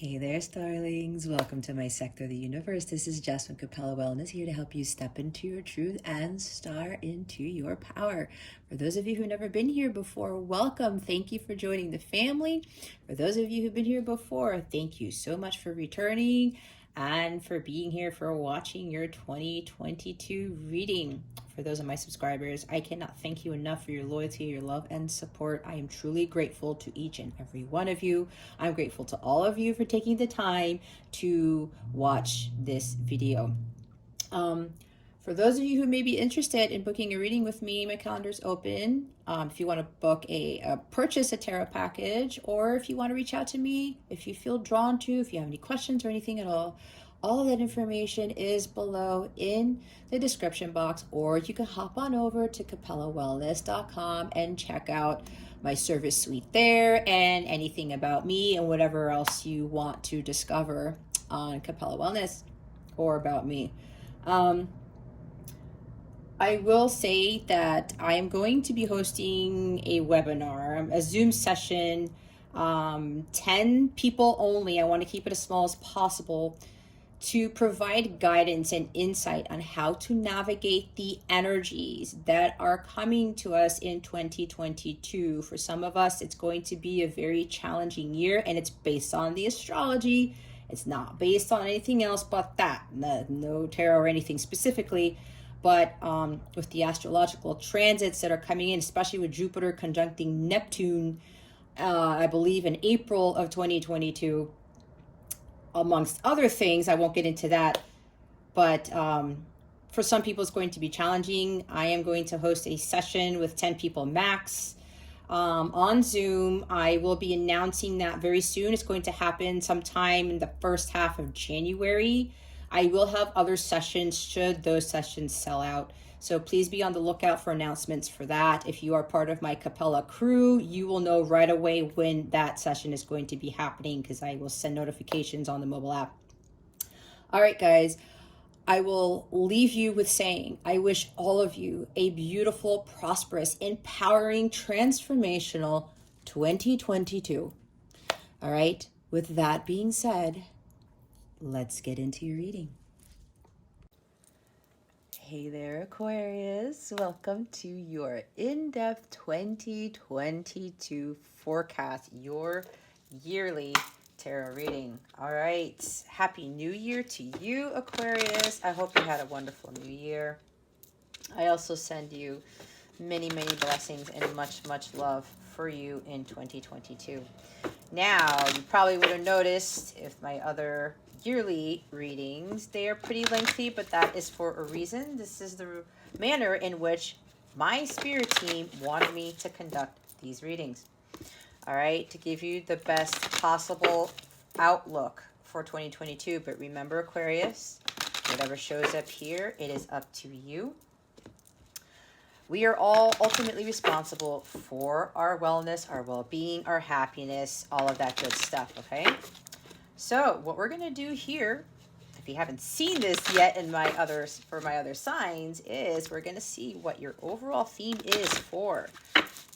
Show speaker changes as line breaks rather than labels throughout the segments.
Hey there, starlings. Welcome to my sector of the universe. This is Jasmine Capella Wellness, here to help you step into your truth and star into your power. For those of you who've never been here before, welcome. Thank you for joining the family. For those of you who've been here before, thank you so much for returning and for being here, for watching your 2022 reading. For those of my subscribers, I cannot thank you enough for your loyalty, your love, and support. I am truly grateful to each and every one of you. I'm grateful to all of you for taking the time to watch this video. For those of you who may be interested in booking a reading with me, my calendar's open. If you want to book purchase a tarot package, or if you want to reach out to me, if you feel drawn to, if you have any questions or anything at all of that information is below in the description box, or you can hop on over to capellawellness.com and check out my service suite there and anything about me and whatever else you want to discover on Capella Wellness or about me. I will say that I am going to be hosting a webinar, a Zoom session, 10 people only. I want to keep it as small as possible, to provide guidance and insight on how to navigate the energies that are coming to us in 2022. For some of us, it's going to be a very challenging year, and it's based on the astrology. It's not based on anything else but that. No tarot or anything specifically. But with the astrological transits that are coming in, especially with Jupiter conjuncting Neptune, I believe in April of 2022, amongst other things, I won't get into that, but for some people it's going to be challenging. I am going to host a session with 10 people max on Zoom. I will be announcing that very soon. It's going to happen sometime in the first half of January. I will have other sessions should those sessions sell out. So please be on the lookout for announcements for that. If you are part of my Capella crew, you will know right away when that session is going to be happening, because I will send notifications on the mobile app. All right, guys, I will leave you with saying, I wish all of you a beautiful, prosperous, empowering, transformational 2022. All right, with that being said, let's get into your reading. Hey there, Aquarius. Welcome to your in-depth 2022 forecast, your yearly tarot reading. All right. Happy New Year to you, Aquarius. I hope you had a wonderful New Year. I also send you many, many blessings and much, much love for you in 2022. Now, you probably would have noticed if my other yearly readings, they are pretty lengthy, but that is for a reason. This is the manner in which my spirit team wanted me to conduct these readings. All right, to give you the best possible outlook for 2022. But remember, Aquarius, whatever shows up here, it is up to you. We are all ultimately responsible for our wellness, our well-being, our happiness, all of that good stuff, okay? So what we're going to do here, if you haven't seen this yet in my other signs, is we're going to see what your overall theme is for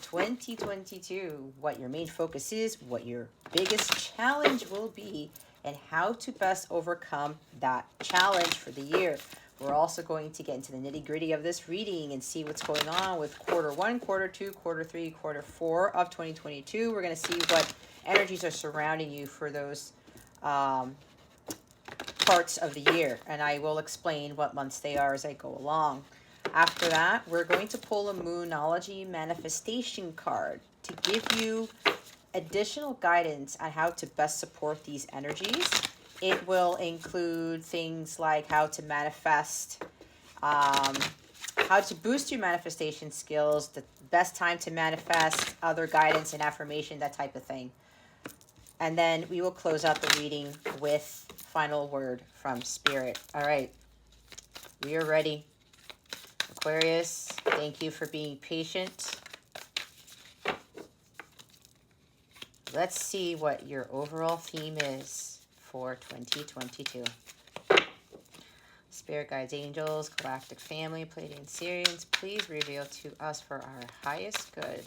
2022, what your main focus is, what your biggest challenge will be, and how to best overcome that challenge for the year. We're also going to get into the nitty-gritty of this reading and see what's going on with quarter 1, quarter 2, quarter 3, quarter 4 of 2022. We're going to see what energies are surrounding you for those parts of the year, and I will explain what months they are as I go along. After that, we're going to pull a Moonology manifestation card to give you additional guidance on how to best support these energies. It will include things like how to manifest, how to boost your manifestation skills, the best time to manifest, other guidance and affirmation, that type of thing. And then we will close out the reading with final word from Spirit. All right, we are ready. Aquarius, thank you for being patient. Let's see what your overall theme is for 2022. Spirit guides, angels, galactic family, Pleiadian Sirians, please reveal to us for our highest good.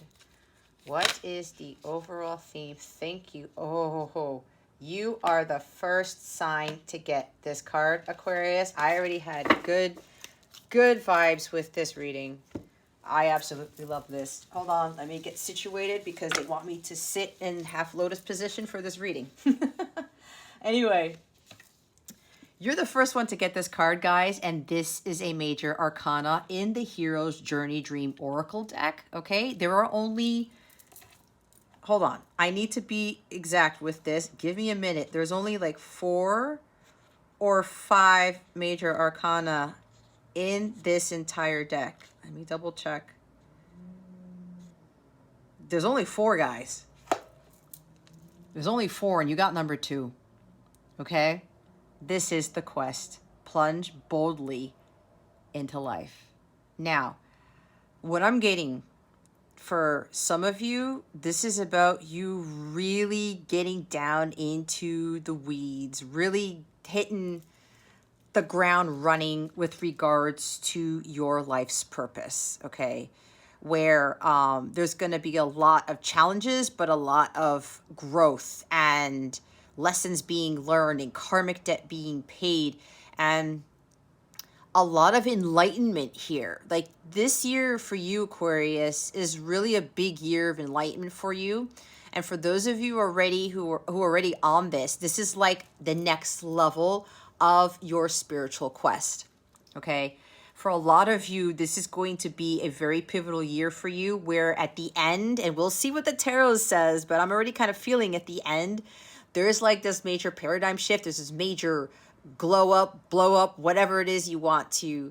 What is the overall theme? Thank you. Oh, You are the first sign to get this card, Aquarius. I already had good vibes with this reading. I absolutely love this. Hold on, let me get situated because they want me to sit in half lotus position for this reading. Anyway, you're the first one to get this card, guys, and this is a major arcana in the Hero's Journey Dream Oracle deck, okay? There are only... Hold on. I need to be exact with this. Give me a minute. There's only like 4 or 5 major arcana in this entire deck. Let me double check. There's only 4, guys. There's only 4, and you got number 2. Okay? This is the quest. Plunge boldly into life. Now, what I'm getting for some of you, this is about you really getting down into the weeds, really hitting the ground running with regards to your life's purpose, okay? Where there's going to be a lot of challenges, but a lot of growth and lessons being learned and karmic debt being paid, and a lot of enlightenment here. Like this year for you, Aquarius, is really a big year of enlightenment for you. And for those of you already who are already on this, this is like the next level of your spiritual quest. Okay? For a lot of you, this is going to be a very pivotal year for you, where at the end, and we'll see what the tarot says, but I'm already kind of feeling at the end, there's like this major paradigm shift. There's this major glow up, blow up, whatever it is you want to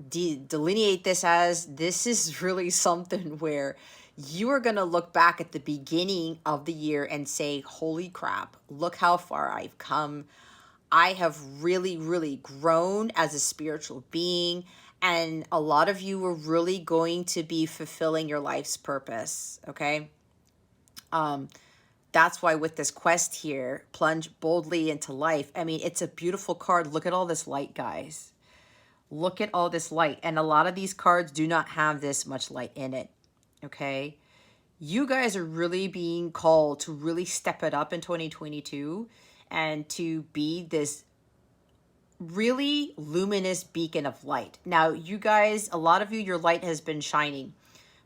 delineate this as. This is really something where you are going to look back at the beginning of the year and say, holy crap, look how far I've come. I have really, really grown as a spiritual being. And a lot of you are really going to be fulfilling your life's purpose. Okay. That's why with this quest here, plunge boldly into life. I mean, it's a beautiful card. Look at all this light, guys. Look at all this light. And a lot of these cards do not have this much light in it. Okay. You guys are really being called to really step it up in 2022 and to be this really luminous beacon of light. Now, you guys, a lot of you, your light has been shining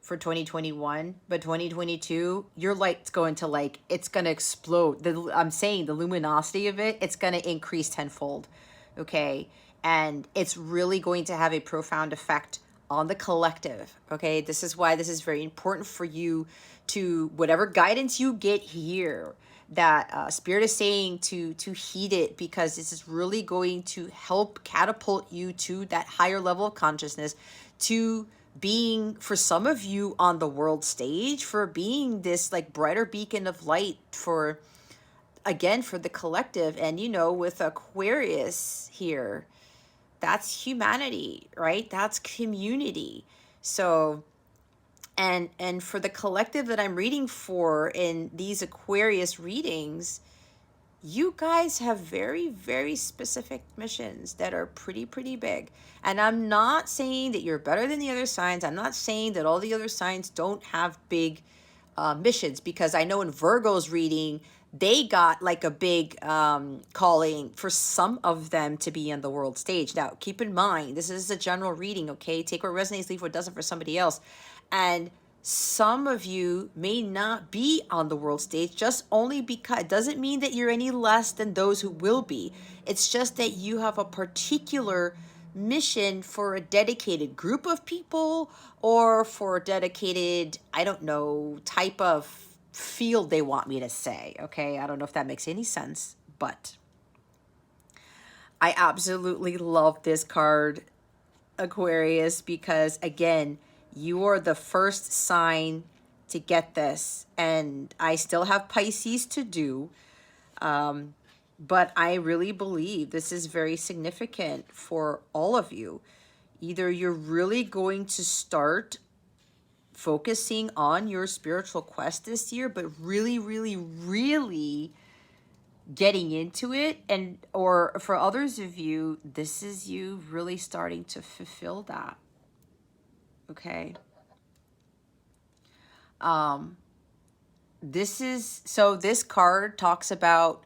for 2021, but 2022, your light's going to like, it's going to explode. I'm saying the luminosity of it, it's going to increase tenfold. Okay. And it's really going to have a profound effect on the collective. Okay. This is why this is very important for you to, whatever guidance you get here, that Spirit is saying to heed it, because this is really going to help catapult you to that higher level of consciousness, to being, for some of you, on the world stage, for being this like brighter beacon of light for, again, for the collective. And you know, with Aquarius here, that's humanity, right? That's community. So and for the collective that I'm reading for in these Aquarius readings, you guys have very, very specific missions that are pretty big. And I'm not saying that you're better than the other signs. I'm not saying that all the other signs don't have big missions, because I know in Virgo's reading, they got like a big calling for some of them to be on the world stage. Now, keep in mind, this is a general reading, okay? Take what resonates, leave what doesn't for somebody else. And some of you may not be on the world stage, just only because it doesn't mean that you're any less than those who will be. It's just that you have a particular mission for a dedicated group of people, or for a dedicated, I don't know, type of field they want me to say. Okay, I don't know if that makes any sense, but I absolutely love this card, Aquarius, because again, you are the first sign to get this, and I still have Pisces to do, but I really believe this is very significant for all of you. Either you're really going to start focusing on your spiritual quest this year, but really, really, really getting into it, and or for others of you, this is you really starting to fulfill that. Okay. this card talks about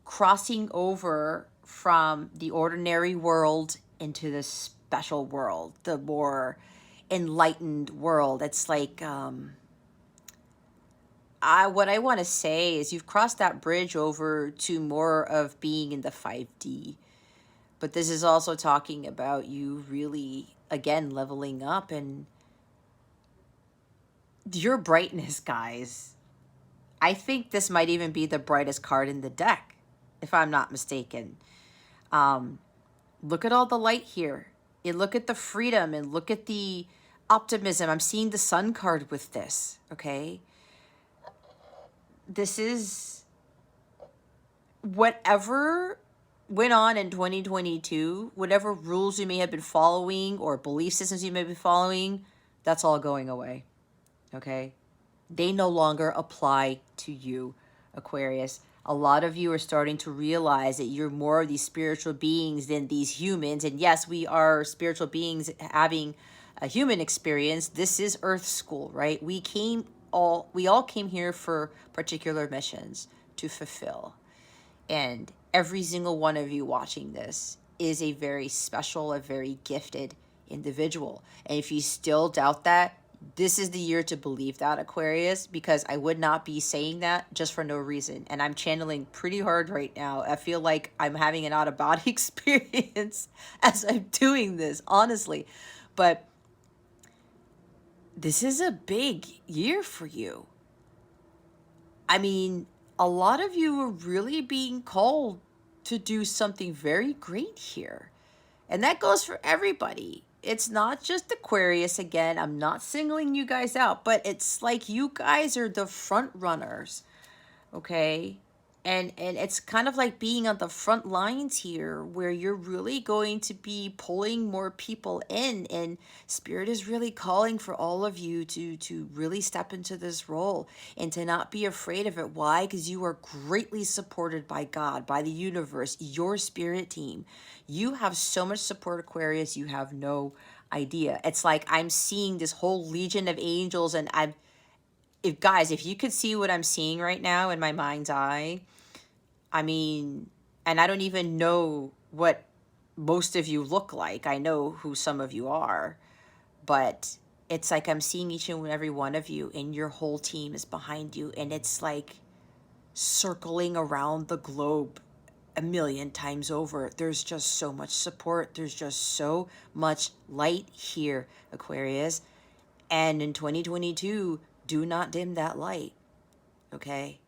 crossing over from the ordinary world into the special world, the more enlightened world. It's like, what I want to say is you've crossed that bridge over to more of being in the 5D. But this is also talking about you really, again, leveling up and your brightness, guys. I think this might even be the brightest card in the deck, if I'm not mistaken. Look at all the light here. And look at the freedom and look at the optimism. I'm seeing the Sun card with this, okay? This is whatever went on in 2022, whatever rules you may have been following or belief systems you may be following, that's all going away, okay? They no longer apply to you, Aquarius. A lot of you are starting to realize that you're more of these spiritual beings than these humans. And yes, we are spiritual beings having a human experience. This is Earth School, right? We all came here for particular missions to fulfill. And every single one of you watching this is a very special, a very gifted individual. And if you still doubt that, this is the year to believe that, Aquarius, because I would not be saying that just for no reason. And I'm channeling pretty hard right now. I feel like I'm having an out-of-body experience as I'm doing this, honestly. But this is a big year for you. I mean, a lot of you are really being called to do something very great here. And that goes for everybody. It's not just Aquarius again. I'm not singling you guys out, but it's like you guys are the front runners, okay? And it's kind of like being on the front lines here where you're really going to be pulling more people in, and Spirit is really calling for all of you to really step into this role and to not be afraid of it. Why? Because you are greatly supported by God, by the universe, your spirit team. You have so much support, Aquarius, you have no idea. It's like I'm seeing this whole legion of angels, and if you could see what I'm seeing right now in my mind's eye, I mean, and I don't even know what most of you look like. I know who some of you are, but it's like I'm seeing each and every one of you, and your whole team is behind you, and it's like circling around the globe a million times over. There's just so much support. There's just so much light here, Aquarius. And in 2022, do not dim that light, okay?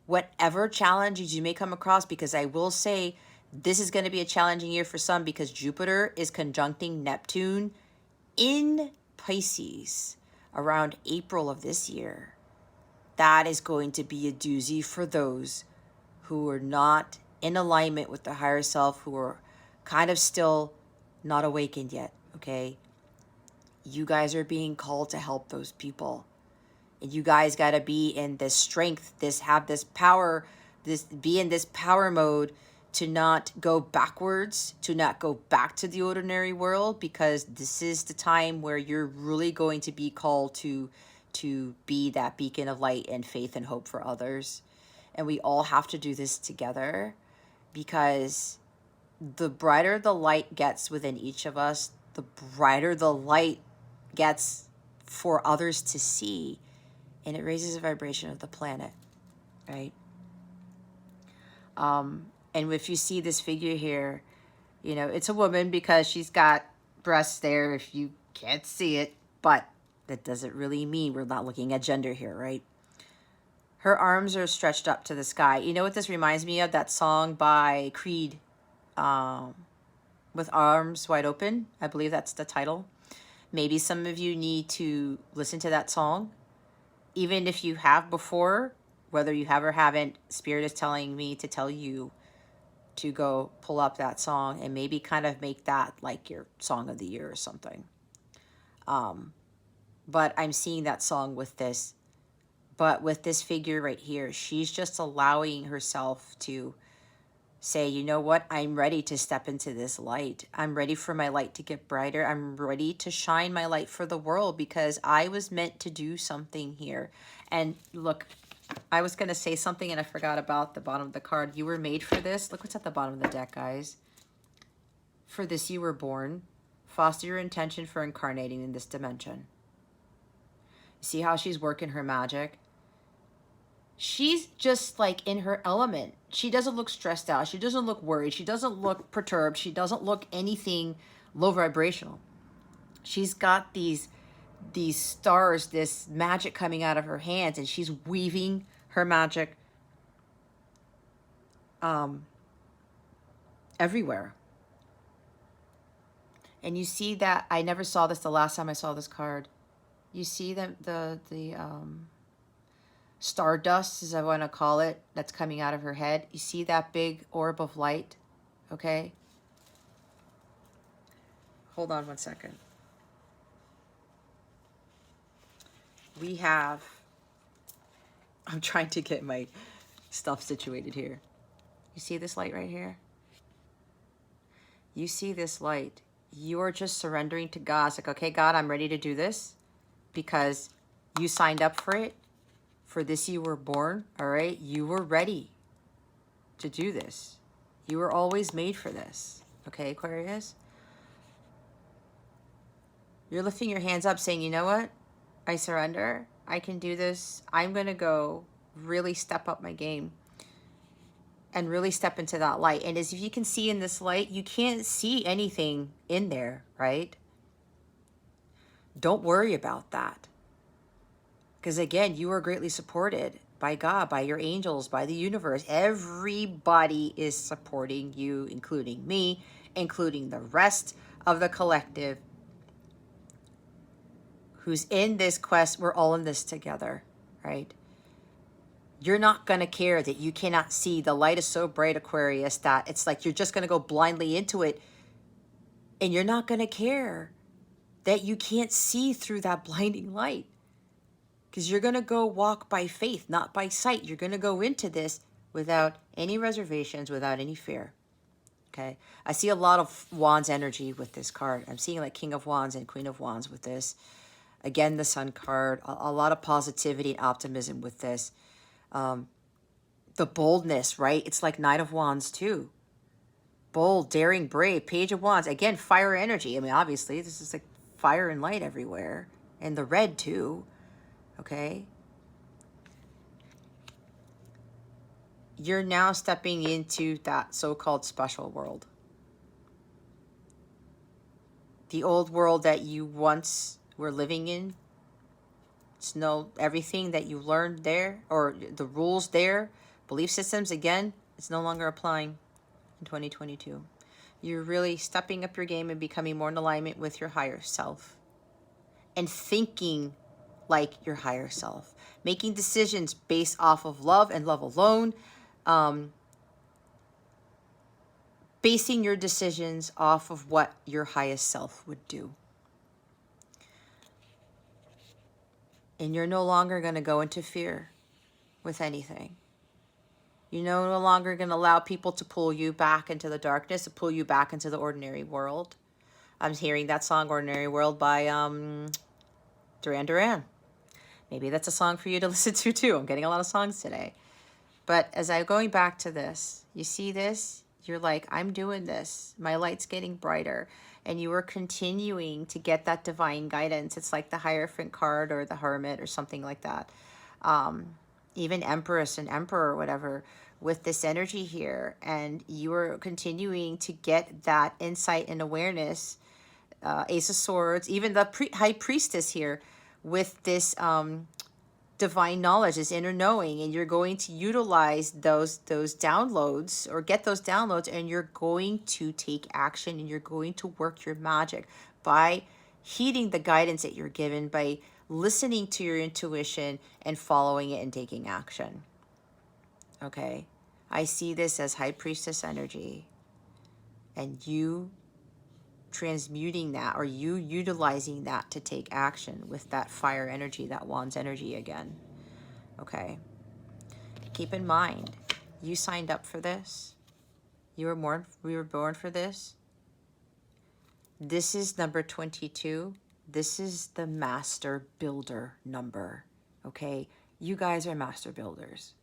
Whatever challenges you may come across, because I will say this is going to be a challenging year for some because Jupiter is conjuncting Neptune in Pisces around April of this year. That is going to be a doozy for those who are not in alignment with the higher self, who are kind of still not awakened yet, okay? You guys are being called to help those people. And you guys got to be in this strength, have this power, be in this power mode to not go backwards, to not go back to the ordinary world, because this is the time where you're really going to be called to be that beacon of light and faith and hope for others. And we all have to do this together, because the brighter the light gets within each of us, the brighter the light gets for others to see. And it raises the vibration of the planet, right? And if you see this figure here, you know, it's a woman because she's got breasts there if you can't see it, but that doesn't really mean we're not looking at gender here, right? Her arms are stretched up to the sky. You know what this reminds me of? That song by Creed, With Arms Wide Open. I believe that's the title. Maybe some of you need to listen to that song. Even if you have before, whether you have or haven't, Spirit is telling me to tell you to go pull up that song and maybe kind of make that like your song of the year or something. But I'm seeing that song with this. But with this figure right here, she's just allowing herself to say, you know what, I'm ready to step into this light. I'm ready for my light to get brighter. I'm ready to shine my light for the world because I was meant to do something here. And look, I was going to say something and I forgot about the bottom of the card. You were made for this. Look what's at the bottom of the deck, guys. For this you were born. Foster your intention for incarnating in this dimension. See how she's working her magic? She's just like in her element. She doesn't look stressed out. She doesn't look worried. She doesn't look perturbed. She doesn't look anything low vibrational. She's got these stars, this magic coming out of her hands, and she's weaving her magic everywhere. And you see that, I never saw this the last time I saw this card. You see the stardust, as I want to call it, that's coming out of her head. You see that big orb of light, okay? Hold on one second. We have, I'm trying to get my stuff situated here. You see this light right here? You see this light. You're just surrendering to God. It's like, okay, God, I'm ready to do this because you signed up for it. For this you were born, all right? You were ready to do this. You were always made for this, okay, Aquarius? You're lifting your hands up saying, you know what? I surrender. I can do this. I'm going to go really step up my game and really step into that light. And as you can see in this light, you can't see anything in there, right? Don't worry about that. Because again, you are greatly supported by God, by your angels, by the universe. Everybody is supporting you, including me, including the rest of the collective who's in this quest. We're all in this together, right? You're not going to care that you cannot see. The light is so bright, Aquarius, that it's like you're just going to go blindly into it. And you're not going to care that you can't see through that blinding light. Because you're going to go walk by faith, not by sight. You're going to go into this without any reservations, without any fear. Okay? I see a lot of Wands energy with this card. I'm seeing like King of Wands and Queen of Wands with this. Again, the Sun card. A lot of positivity and optimism with this. The boldness, right? It's like Knight of Wands too. Bold, daring, brave. Page of Wands. Again, fire energy. I mean, obviously, this is like fire and light everywhere. And the red too. Okay? You're now stepping into that so-called special world. The old world that you once were living in. It's everything that you learned there, or the rules there, belief systems, again, it's no longer applying in 2022. You're really stepping up your game and becoming more in alignment with your higher self. And thinking like your higher self, making decisions based off of love and love alone, basing your decisions off of what your highest self would do. And you're no longer going to go into fear with anything. You're no longer going to allow people to pull you back into the darkness, to pull you back into the ordinary world. I'm hearing that song, Ordinary World, by Duran Duran. Maybe that's a song for you to listen to too. I'm getting a lot of songs today. But as I'm going back to this, you see this? You're like, I'm doing this. My light's getting brighter. And you are continuing to get that divine guidance. It's like the Hierophant card or the Hermit or something like that. Even Empress and Emperor or whatever with this energy here. And you are continuing to get that insight and awareness. Ace of Swords, even the High Priestess here with this divine knowledge, this inner knowing, and you're going to utilize those downloads or get those downloads, and you're going to take action and you're going to work your magic by heeding the guidance that you're given, by listening to your intuition and following it and taking action. Okay, I see this as High Priestess energy, and you transmuting that, or you utilizing that to take action with that fire energy, that Wands energy again. Okay, keep in mind, you signed up for this.
We were born for this. This is number 22. This is the master builder number. Okay? You guys are master builders.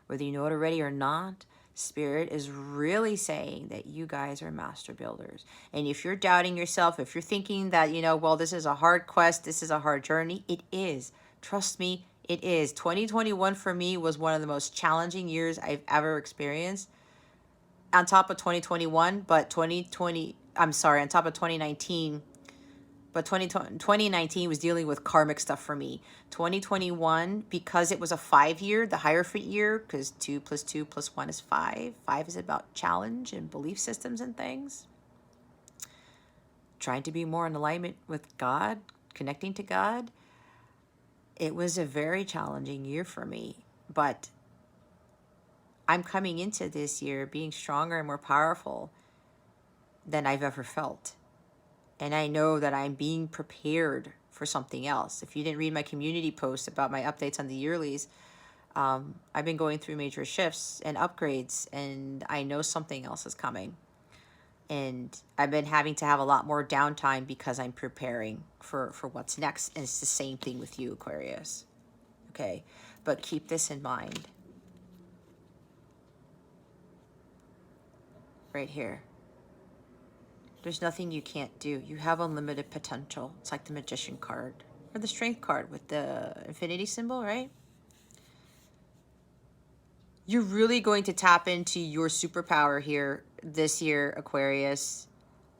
Whether you know it already or not, Spirit is really saying that you guys are master builders. And if you're doubting yourself, if you're thinking that, well, this is a hard quest, this is a hard journey, it is. Trust me, it is. 2021 for me was one of the most challenging years I've ever experienced. On top of 2021, but on top of 2019, but 2019 was dealing with karmic stuff for me. 2021, because it was a 5-year, the Hierophant year, because 2 plus 2 plus 1 is 5. 5 is about challenge and belief systems and things. Trying to be more in alignment with God, connecting to God. It was a very challenging year for me, but I'm coming into this year being stronger and more powerful than I've ever felt. And I know that I'm being prepared for something else. If you didn't read my community post about my updates on the yearlies, I've been going through major shifts and upgrades, and I know something else is coming. And I've been having to have a lot more downtime because I'm preparing for what's next. And it's the same thing with you, Aquarius. Okay? But keep this in mind. Right here. There's nothing you can't do. You have unlimited potential. It's like the Magician card or the Strength card with the infinity symbol, right? You're really going to tap into your superpower here this year, Aquarius.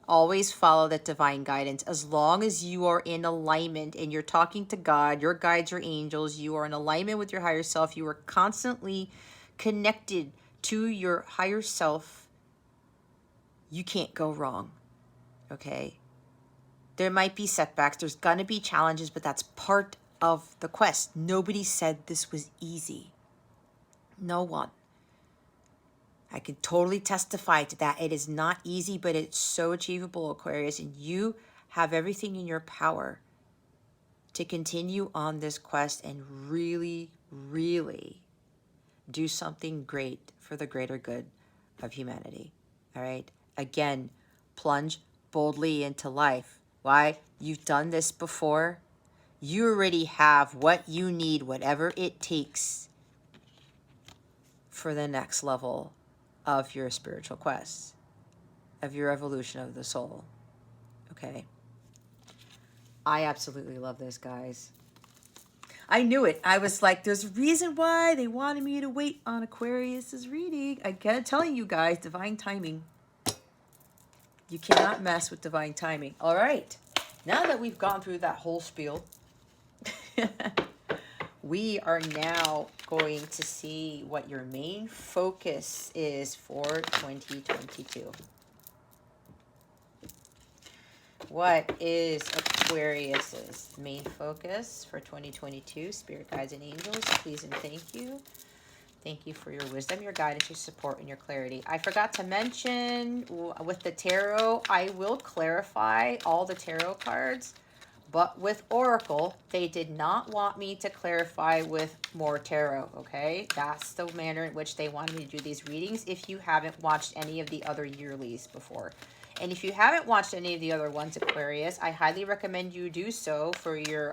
Always follow that divine guidance. As long as you are in alignment and you're talking to God, your guides, your angels, you are in alignment with your higher self, you are constantly connected to your higher self, you can't go wrong. Okay, there might be setbacks, there's gonna be challenges, but that's part of the quest. Nobody said this was easy. No one. I can totally testify to that. It is not easy, but it's so achievable, Aquarius, and you have everything in your power to continue on this quest and really, really do something great for the greater good of humanity. All right? Again, plunge boldly into life. Why? You've done this before. You already have what you need, whatever it takes for the next level of your spiritual quest, of your evolution of the soul. Okay? I absolutely love this, guys. I knew it. I was like, there's a reason why they wanted me to wait on Aquarius's reading. I kept telling you guys, divine timing. You cannot mess with divine timing. All right. Now that we've gone through that whole spiel, we are now going to see what your main focus is for 2022. What is Aquarius's main focus for 2022? Spirit guides and angels, please and thank you. Thank you for your wisdom, your guidance, your support, and your clarity. I forgot to mention with the tarot, I will clarify all the tarot cards, but with Oracle, they did not want me to clarify with more tarot, okay? That's the manner in which they wanted me to do these readings if you haven't watched any of the other yearlies before. And if you haven't watched any of the other ones, Aquarius, I highly recommend you do so for your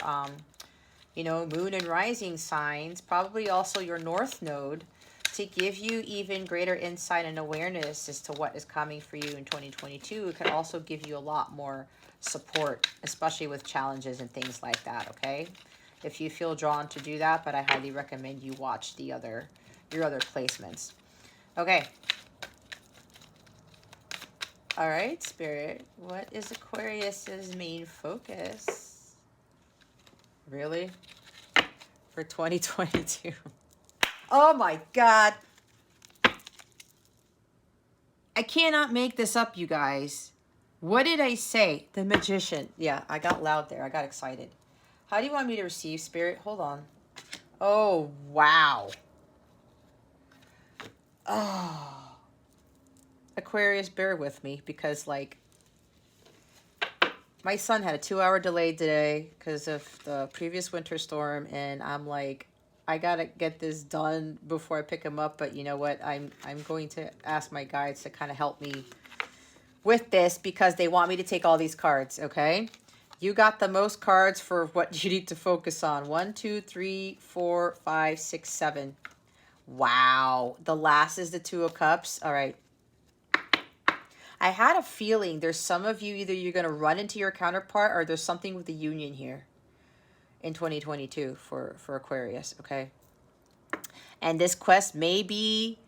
moon and rising signs, probably also your north node, to give you even greater insight and awareness as to what is coming for you in 2022. It could also give you a lot more support, especially with challenges and things like that, okay? If you feel drawn to do that, but I highly recommend you watch your other placements. Okay. All right, Spirit, what is Aquarius's main focus? Really? For 2022. Oh my God. I cannot make this up, you guys. What did I say? The Magician. Yeah, I got loud there. I got excited. How do you want me to receive, Spirit? Hold on. Oh, wow. Oh. Aquarius, bear with me because, my son had a 2-hour delay today because of the previous winter storm, and I'm like, I gotta get this done before I pick them up, but you know what? I'm going to ask my guides to kind of help me with this because they want me to take all these cards, okay? You got the most cards for what you need to focus on. 1, 2, 3, 4, 5, 6, 7. Wow. The last is the Two of Cups. All right. I had a feeling there's some of you, either you're going to run into your counterpart or there's something with the union here in 2022 for Aquarius, okay? And this quest may be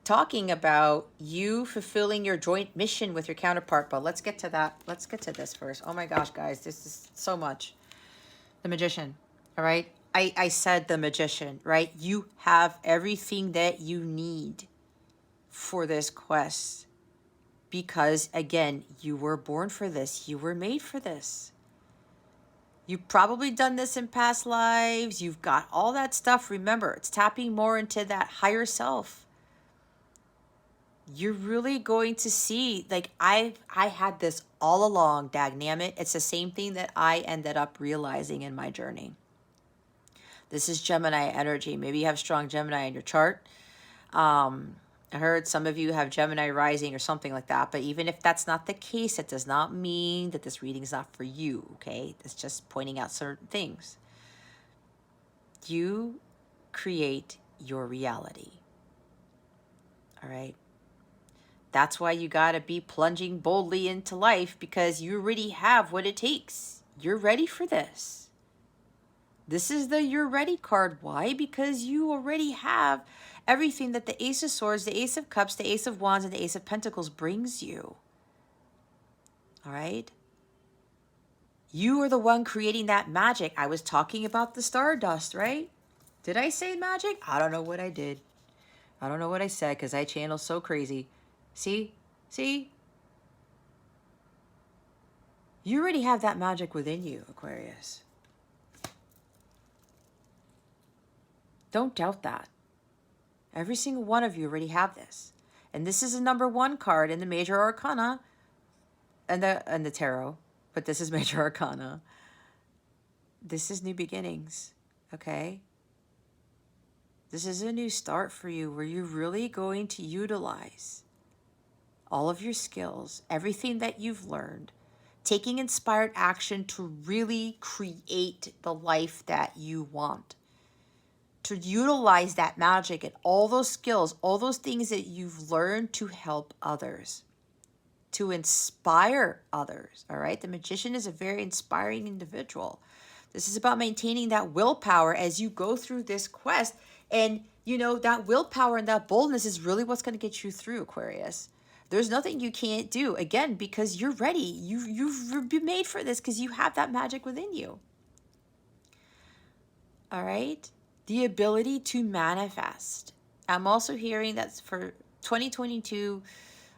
talking about you fulfilling your joint mission with your counterpart, but let's get to that. Let's get to this first. Oh my gosh, guys, this is so much. The Magician, all right? I said the Magician, right? You have everything that you need for this quest because, again, you were born for this. You were made for this. You've probably done this in past lives. You've got all that stuff. Remember, it's tapping more into that higher self. You're really going to see, like, I had this all along, dagnammit. It's the same thing that I ended up realizing in my journey. This is Gemini energy. Maybe you have strong Gemini in your chart. I heard some of you have Gemini rising or something like that. But even if that's not the case, it does not mean that this reading is not for you, okay? It's just pointing out certain things. You create your reality, all right? That's why you got to be plunging boldly into life because you already have what it takes. You're ready for this. This is the You're Ready card. Why? Because you already have everything that the Ace of Swords, the Ace of Cups, the Ace of Wands, and the Ace of Pentacles brings you. All right? You are the one creating that magic. I was talking about the stardust, right? Did I say magic? I don't know what I did. I don't know what I said because I channel so crazy. See? See? You already have that magic within you, Aquarius. Don't doubt that. Every single one of you already have this. And this is a number 1 card in the major arcana and the tarot, but this is major arcana. This is new beginnings, okay? This is a new start for you where you're really going to utilize all of your skills, everything that you've learned, taking inspired action to really create the life that you want. To utilize that magic and all those skills, all those things that you've learned to help others, to inspire others, all right? The Magician is a very inspiring individual. This is about maintaining that willpower as you go through this quest. And, you know, that willpower and that boldness is really what's going to get you through, Aquarius. There's nothing you can't do, again, because you're ready. You've been made for this because you have that magic within you. All right? The ability to manifest. I'm also hearing that for 2022,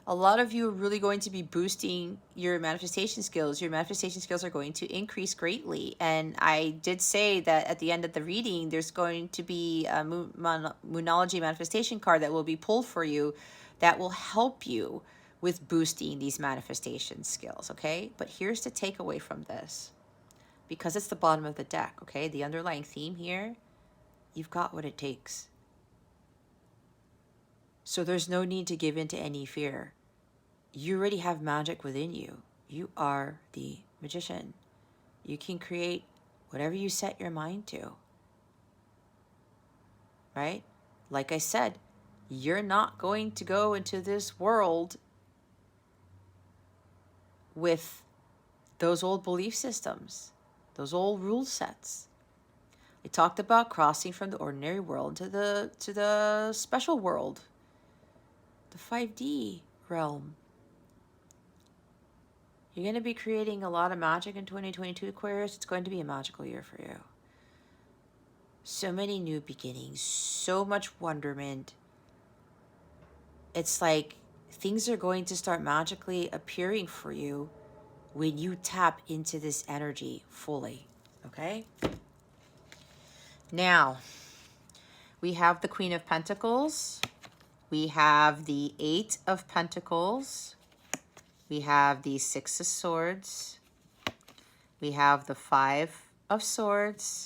a lot of you are really going to be boosting your manifestation skills. Your manifestation skills are going to increase greatly. And I did say that at the end of the reading, there's going to be a Moonology manifestation card that will be pulled for you that will help you with boosting these manifestation skills, okay? But here's the takeaway from this. Because it's the bottom of the deck, okay? The underlying theme here, you've got what it takes. So there's no need to give in to any fear. You already have magic within you. You are the Magician. You can create whatever you set your mind to. Right? Like I said, you're not going to go into this world with those old belief systems, those old rule sets. I talked about crossing from the ordinary world to the special world, the 5D realm. You're going to be creating a lot of magic in 2022, Aquarius. It's going to be a magical year for you. So many new beginnings, so much wonderment. It's like things are going to start magically appearing for you when you tap into this energy fully, okay? Now, we have the Queen of Pentacles. We have the 8 of Pentacles. We have the 6 of Swords. We have the 5 of Swords.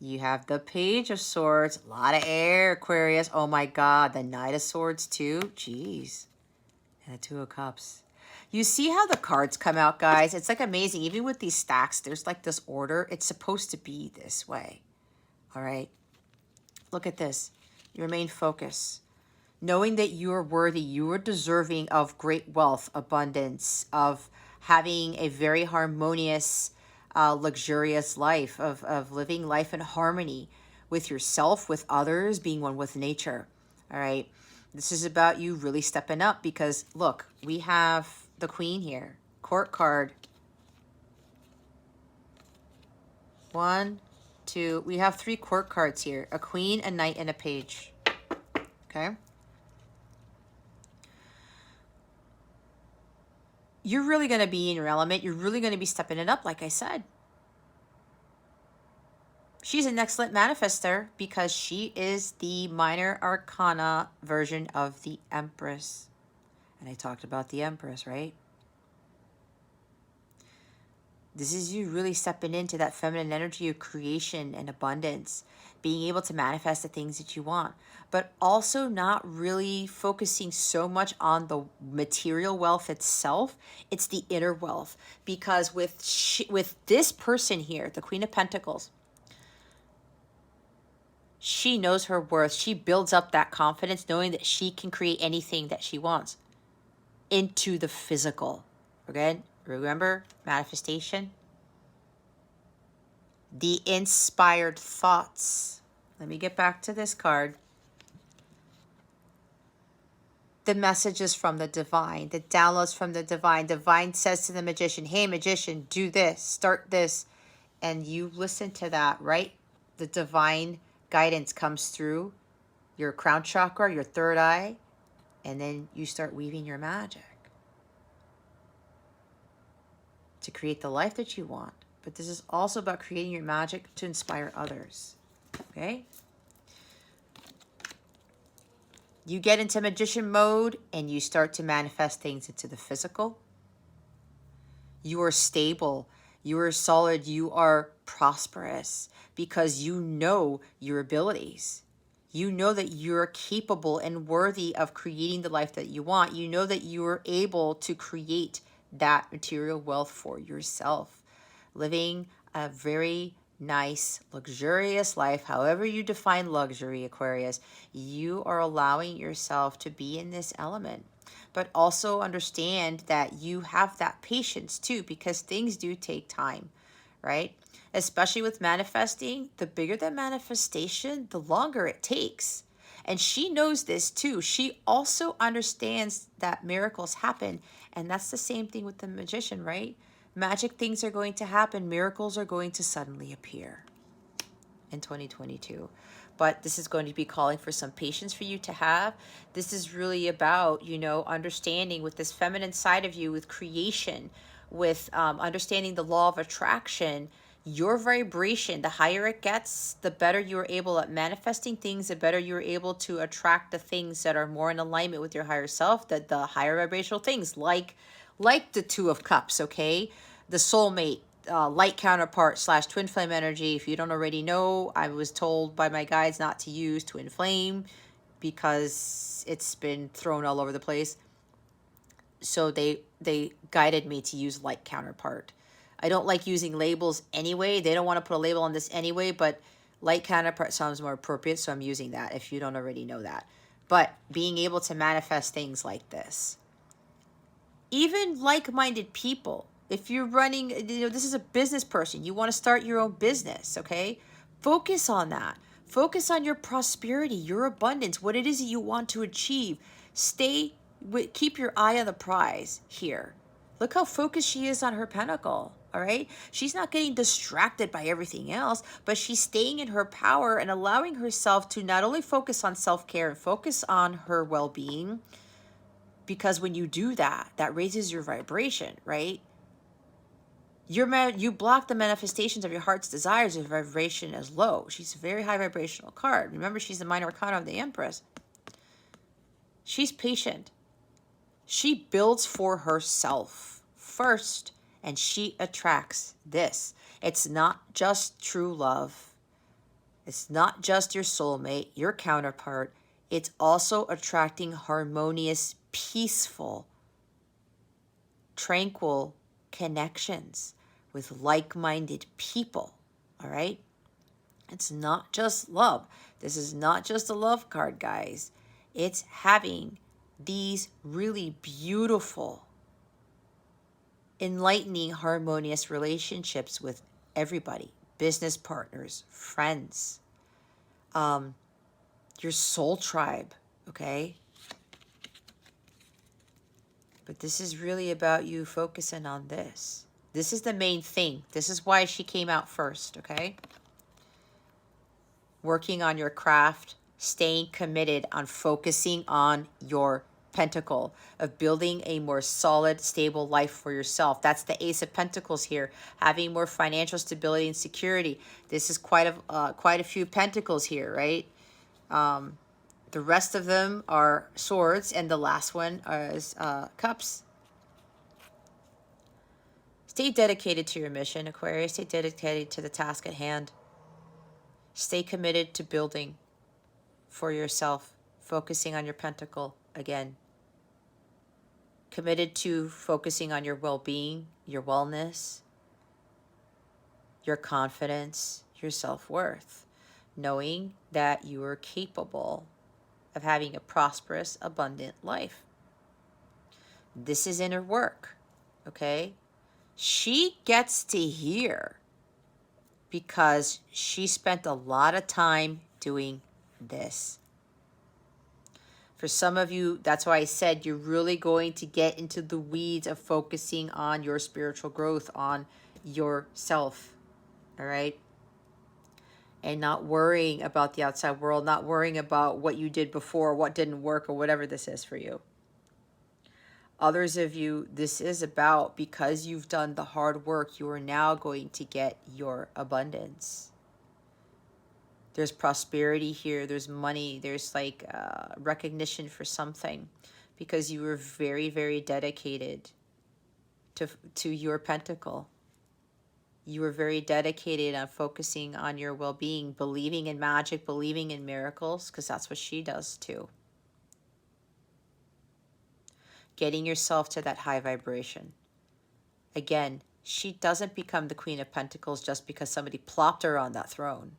You have the Page of Swords. A lot of air, Aquarius. Oh my God. The Knight of Swords too. Jeez. And the Two of Cups. You see how the cards come out, guys? It's like amazing. Even with these stacks, there's like this order. It's supposed to be this way. All right. Look at this. You remain focused. Knowing that you are worthy, you are deserving of great wealth, abundance, of having a very harmonious, luxurious life, of living life in harmony with yourself, with others, being one with nature. All right. This is about you really stepping up because, look, we have the Queen here. Court card. 1, 2. We have 3 court cards here. A Queen, a Knight, and a Page. Okay. You're really going to be in your element. You're really going to be stepping it up, like I said. She's an excellent manifester because she is the minor arcana version of the Empress. And I talked about the Empress, right? This is you really stepping into that feminine energy of creation and abundance, being able to manifest the things that you want, but also not really focusing so much on the material wealth itself. It's the inner wealth, because with this person here, the Queen of Pentacles, she knows her worth. She builds up that confidence knowing that she can create anything that she wants into the physical. Again, remember, manifestation. The inspired thoughts. Let me get back to this card. The messages from the divine, the downloads from the divine. Divine says to the magician, hey, magician, do this, start this. And you listen to that, right? The divine guidance comes through your crown chakra, your third eye, and then you start weaving your magic to create the life that you want. But this is also about creating your magic to inspire others. Okay? You get into magician mode and you start to manifest things into the physical. You are stable. You are solid. You are prosperous because you know your abilities. You know that you're capable and worthy of creating the life that you want. You know that you are able to create that material wealth for yourself. Living a very nice, luxurious life, however you define luxury, Aquarius, you are allowing yourself to be in this element. But also understand that you have that patience too, because things do take time, right? Especially with manifesting, the bigger the manifestation, the longer it takes. And she knows this too. She also understands that miracles happen. And that's the same thing with the magician, right? Magic things are going to happen. Miracles are going to suddenly appear in 2022. But this is going to be calling for some patience for you to have. This is really about, understanding with this feminine side of you, with creation, with understanding the law of attraction. Your vibration, the higher it gets, the better you're able at manifesting things, the better you're able to attract the things that are more in alignment with your higher self, that the higher vibrational things like the Two of Cups, okay? The soulmate, light counterpart / twin flame energy. If you don't already know, I was told by my guides not to use twin flame because it's been thrown all over the place. So they guided me to use light counterpart. I don't like using labels anyway. They don't want to put a label on this anyway, but light counterpart sounds more appropriate, so I'm using that if you don't already know that. But being able to manifest things like this. Even like-minded people, if you're running, this is a business person, you want to start your own business, okay? Focus on that. Focus on your prosperity, your abundance, what it is that you want to achieve. Keep your eye on the prize here. Look how focused she is on her pentacle, all right? She's not getting distracted by everything else, but she's staying in her power and allowing herself to not only focus on self-care and focus on her well-being, because when you do that, that raises your vibration, right? You block the manifestations of your heart's desires if your vibration is low. She's a very high vibrational card. Remember, she's the minor arcana of the Empress. She's patient. She builds for herself first, and she attracts this. It's not just true love. It's not just your soulmate, your counterpart. It's also attracting harmonious, peaceful, tranquil connections with like-minded people, all right? It's not just love. This is not just a love card, guys. It's having these really beautiful, enlightening, harmonious relationships with everybody, business partners, friends, your soul tribe, okay? But this is really about you focusing on this. This is the main thing. This is why she came out first, okay? Working on your craft, staying committed on focusing on your pentacle, of building a more solid, stable life for yourself. That's the Ace of Pentacles here, having more financial stability and security. This is quite a few pentacles here, right? The rest of them are swords, and the last one is cups. Stay dedicated to your mission, Aquarius. Stay dedicated to the task at hand. Stay committed to building for yourself, focusing on your pentacle again. Committed to focusing on your well-being, your wellness, your confidence, your self-worth, knowing that you are capable of having a prosperous, abundant life. This is inner work, okay? She gets to hear because she spent a lot of time doing this. For some of you, that's why I said you're really going to get into the weeds of focusing on your spiritual growth, on yourself, all right? And not worrying about the outside world, not worrying about what you did before, what didn't work, or whatever this is for you. Others of you, this is about, because you've done the hard work, you are now going to get your abundance. There's prosperity here. There's money. There's like recognition for something, because you were very, very dedicated to your pentacle. You were very dedicated on focusing on your well-being, believing in magic, believing in miracles, because that's what she does too. Getting yourself to that high vibration. Again, she doesn't become the Queen of Pentacles just because somebody plopped her on that throne.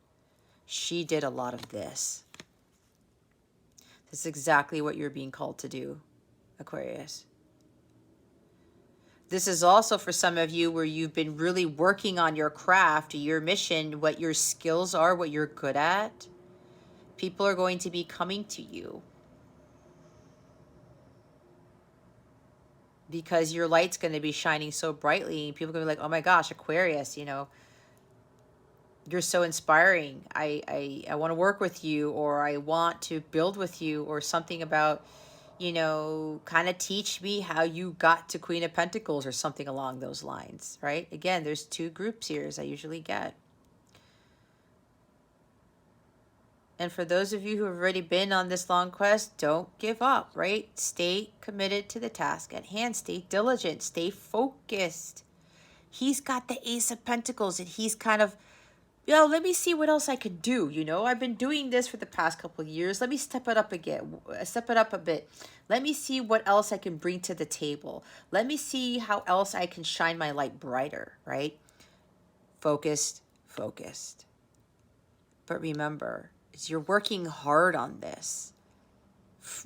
She did a lot of this. This is exactly what you're being called to do, Aquarius. This is also for some of you where you've been really working on your craft, your mission, what your skills are, what you're good at. People are going to be coming to you because your light's going to be shining so brightly. People are going to be like, oh my gosh, Aquarius, you know, you're so inspiring. I want to work with you, or I want to build with you, or something about, you know, kind of teach me how you got to Queen of Pentacles or something along those lines, right? Again, there's two groups here as I usually get. And for those of you who have already been on this long quest, don't give up, right? Stay committed to the task at hand. Stay diligent. Stay focused. He's got the Ace of Pentacles, and he's kind of, yo, let me see what else I could do. You know, I've been doing this for the past couple of years. Let me step it up again, step it up a bit. Let me see what else I can bring to the table. Let me see how else I can shine my light brighter, right? Focused, focused. But remember, you're working hard on this.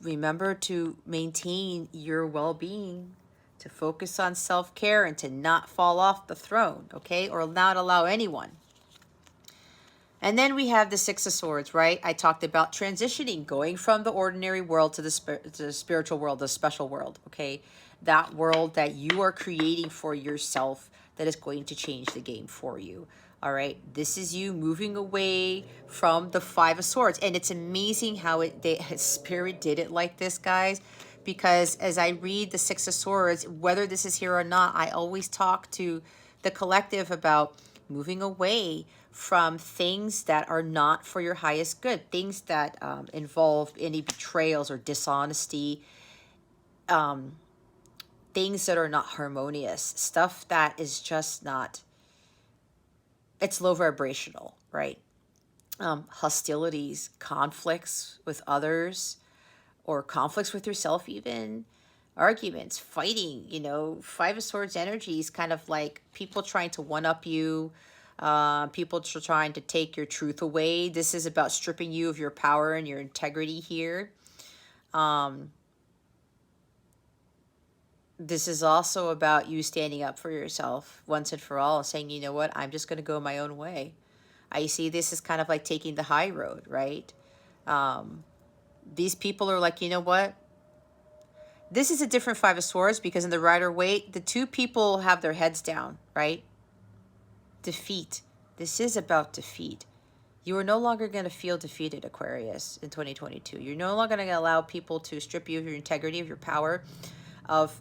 Remember to maintain your well-being, to focus on self-care, and to not fall off the throne, okay? Or not allow anyone. And then we have the Six of Swords, right? I talked about transitioning, going from the ordinary world to the spiritual world, the special world, okay? That world that you are creating for yourself that is going to change the game for you, all right? This is you moving away from the Five of Swords. And it's amazing how Spirit did it like this, guys, because as I read the Six of Swords, whether this is here or not, I always talk to the collective about moving away from things that are not for your highest good, things that involve any betrayals or dishonesty, things that are not harmonious, stuff that is just not, it's low vibrational, right? hostilities, conflicts with others, or conflicts with yourself even, arguments, fighting. Five of Swords energy is kind of like people trying to one-up you, people trying to take your truth away. This is about stripping you of your power and your integrity here. This is also about you standing up for yourself once and for all, saying, you know what, I'm just going to go my own way. I see this as kind of like taking the high road, right? These people are like, you know what? This is a different Five of Swords because in the Rider-Waite, the two people have their heads down, right? Defeat. This is about defeat. You are no longer going to feel defeated, Aquarius, in 2022. You're no longer going to allow people to strip you of your integrity, of your power, of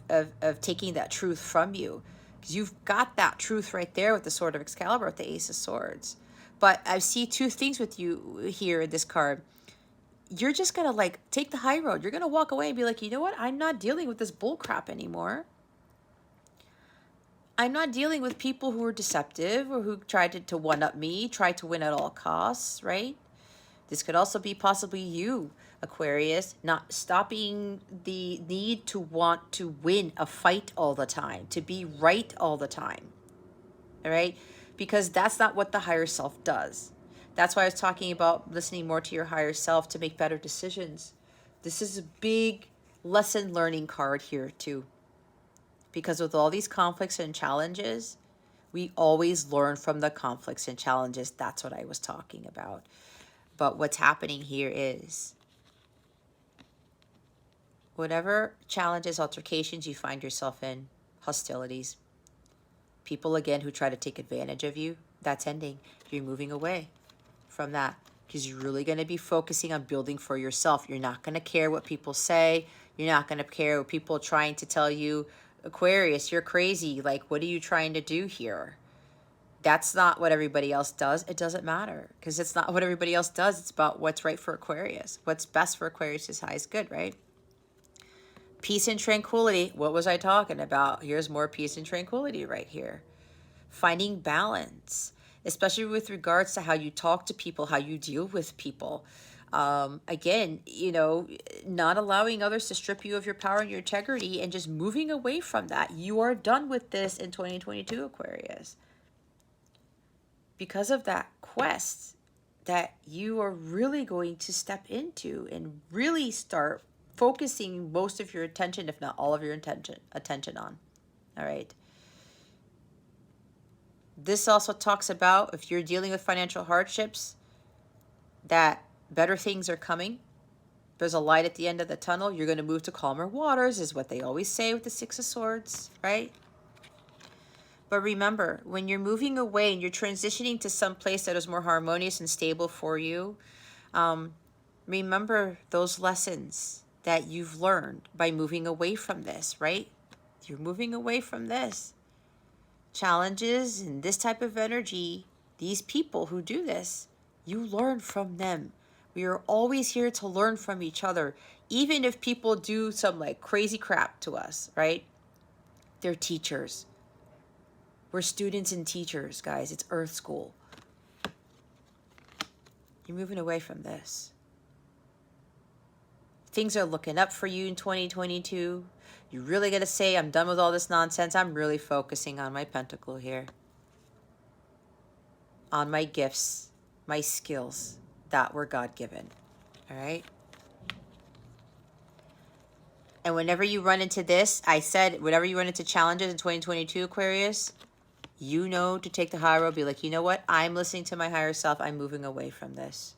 taking that truth from you. Because you've got that truth right there with the Sword of Excalibur, with the Ace of Swords. But I see two things with you here in this card. You're just going to like take the high road. You're going to walk away and be like, you know what? I'm not dealing with this bull crap anymore. I'm not dealing with people who are deceptive or who tried to one-up me, try to win at all costs, right? This could also be possibly you, Aquarius, not stopping the need to want to win a fight all the time, to be right all the time, all right? Because that's not what the higher self does. That's why I was talking about listening more to your higher self to make better decisions. This is a big lesson learning card here too. Because with all these conflicts and challenges, we always learn from the conflicts and challenges. That's what I was talking about. But what's happening here is whatever challenges, altercations you find yourself in, hostilities, people again who try to take advantage of you, that's ending. You're moving away from that because you're really going to be focusing on building for yourself. You're not going to care what people say. You're not going to care what people are trying to tell you. Aquarius, you're crazy. Like, what are you trying to do here? That's not what everybody else does. It doesn't matter because it's not what everybody else does. It's about what's right for Aquarius. What's best for Aquarius is highest good, right? Peace and tranquility. What was I talking about? Here's more peace and tranquility right here. Finding balance, especially with regards to how you talk to people, how you deal with people. Again, not allowing others to strip you of your power and your integrity and just moving away from that. You are done with this in 2022, Aquarius. Because of that quest that you are really going to step into and really start focusing most of your attention, if not all of your attention on. All right. This also talks about if you're dealing with financial hardships, that better things are coming. There's a light at the end of the tunnel. You're going to move to calmer waters, is what they always say with the Six of Swords, right? But remember, when you're moving away and you're transitioning to some place that is more harmonious and stable for you, remember those lessons that you've learned by moving away from this, right? You're moving away from this. Challenges and this type of energy, these people who do this, you learn from them. We are always here to learn from each other, even if people do some like crazy crap to us, right? They're teachers. We're students and teachers, guys. It's Earth School. You're moving away from this. Things are looking up for you in 2022. You're really going to say, I'm done with all this nonsense. I'm really focusing on my pentacle here. On my gifts, my skills that were God-given. All right? And whenever you run into this, I said, whenever you run into challenges in 2022, Aquarius, you know to take the high road. Be like, you know what? I'm listening to my higher self. I'm moving away from this.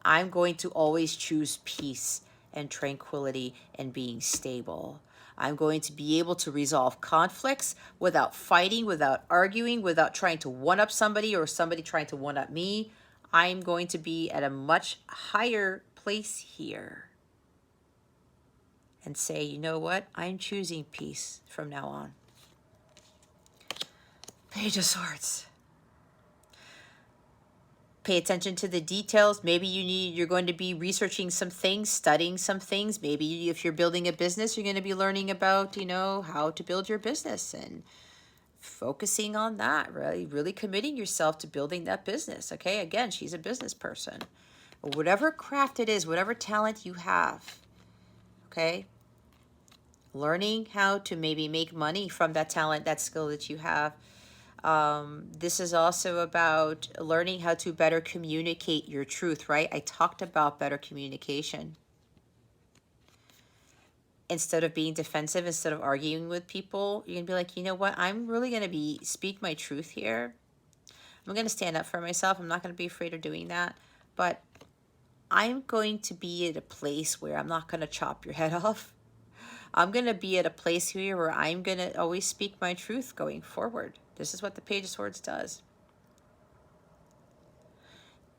I'm going to always choose peace and tranquility and being stable. I'm going to be able to resolve conflicts without fighting, without arguing, without trying to one-up somebody or somebody trying to one-up me. I'm going to be at a much higher place here and say, you know what? I'm choosing peace from now on. Page of Swords. Pay attention to the details. Maybe you're going to be researching some things, studying some things. Maybe if you're building a business, you're going to be learning about, how to build your business and focusing on that, really committing yourself to building that business. Okay, again, she's a business person. Whatever craft it is, whatever talent you have, okay, learning how to maybe make money from that talent, that skill that you have. This is also about learning how to better communicate your truth, right? I talked about better communication. Instead of being defensive, instead of arguing with people, you're gonna be like, you know what? I'm really gonna speak my truth here. I'm gonna stand up for myself. I'm not gonna be afraid of doing that. But I'm going to be at a place where I'm not gonna chop your head off. I'm gonna be at a place here where I'm gonna always speak my truth going forward. This is what the Page of Swords does.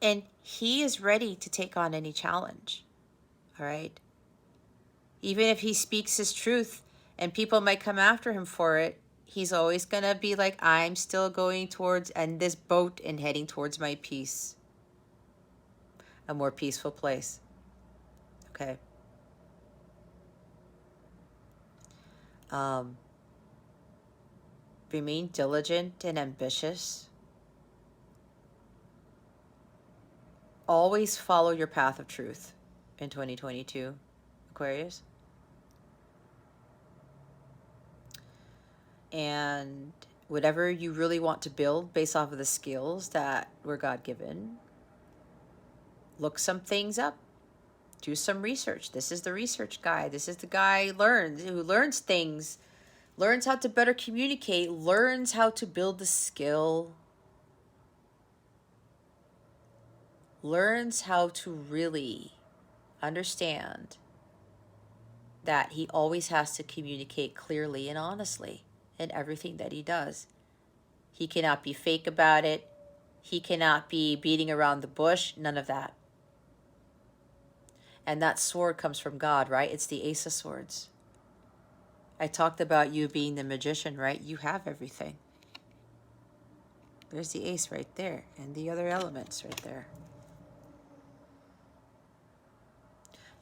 And he is ready to take on any challenge. All right. Even if he speaks his truth and people might come after him for it, he's always going to be like, I'm still going towards and this boat and heading towards my peace. A more peaceful place. Okay. Remain diligent and ambitious. Always follow your path of truth in 2022, Aquarius. And whatever you really want to build based off of the skills that were God-given, look some things up. Do some research. This is the research guy. This is the guy who learns things, learns how to better communicate, learns how to build the skill, learns how to really understand that he always has to communicate clearly and honestly in everything that he does. He cannot be fake about it. He cannot be beating around the bush. None of that. And that sword comes from God, right? It's the Ace of Swords. I talked about you being the magician, right? You have everything. There's the ace right there, and the other elements right there.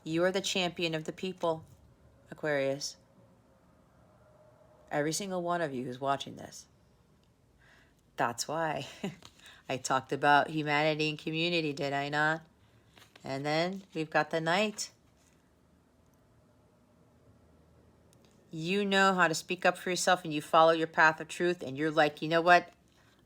You are the champion of the people, Aquarius. Every single one of you who's watching this. That's why I talked about humanity and community, did I not? And then we've got the Knight. You know how to speak up for yourself and you follow your path of truth and you're like, you know what?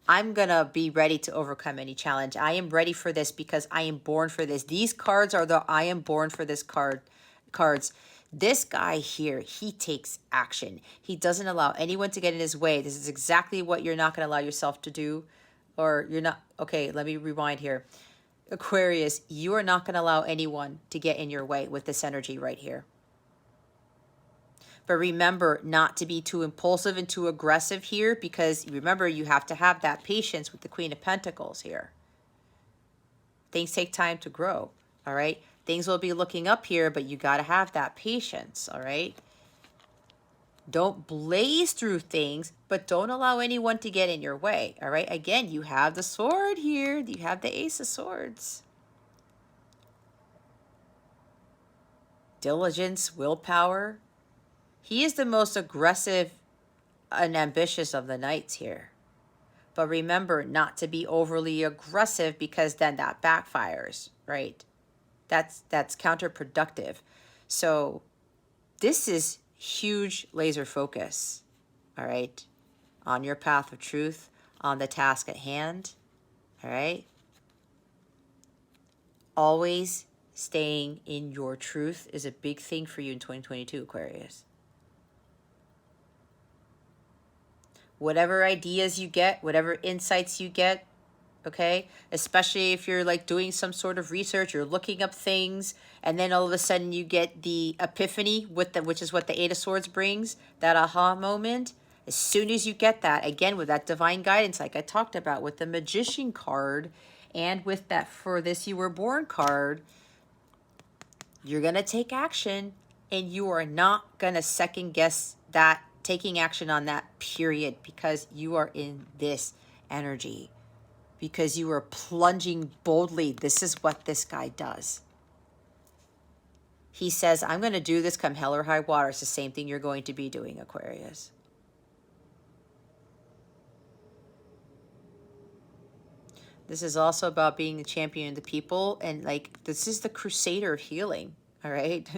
I'm going to be ready to overcome any challenge. I am ready for this because I am born for this. These cards are the I am born for this cards. This guy here, he takes action. He doesn't allow anyone to get in his way. This is exactly what you're not going to allow yourself to do. Or you're not. Okay, let me rewind here. Aquarius, you are not going to allow anyone to get in your way with this energy right here. But remember not to be too impulsive and too aggressive here, because remember, you have to have that patience with the Queen of Pentacles here. Things take time to grow, all right? Things will be looking up here, but you got to have that patience, all right? Don't blaze through things, but don't allow anyone to get in your way, all right? Again, you have the sword here. You have the Ace of Swords. Diligence, willpower. He is the most aggressive and ambitious of the knights here. But remember not to be overly aggressive, because then that backfires, right? That's counterproductive. So this is huge laser focus, all right? On your path of truth, on the task at hand, all right? Always staying in your truth is a big thing for you in 2022, Aquarius. Whatever ideas you get, whatever insights you get, okay? Especially if you're like doing some sort of research, you're looking up things, and then all of a sudden you get the epiphany, which is what the Eight of Swords brings, that aha moment. As soon as you get that, again, with that divine guidance, like I talked about with the Magician card, and with that For This You Were Born card, you're going to take action, and you are not going to second guess that, taking action on that period, because you are in this energy, because you are plunging boldly. This is what this guy does. He says, I'm going to do this come hell or high water. It's the same thing you're going to be doing, Aquarius. This is also about being the champion of the people. And like, this is the crusader of healing. All right.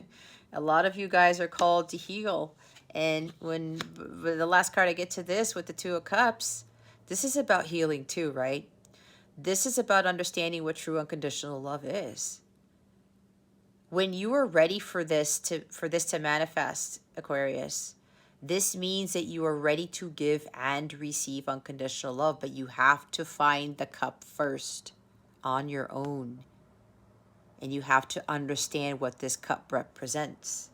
A lot of you guys are called to heal. And when the last card I get to this with the Two of Cups, this is about healing too, right? This is about understanding what true unconditional love is. When you are ready for this to manifest, Aquarius, this means that you are ready to give and receive unconditional love, but you have to find the cup first on your own. And you have to understand what this cup represents.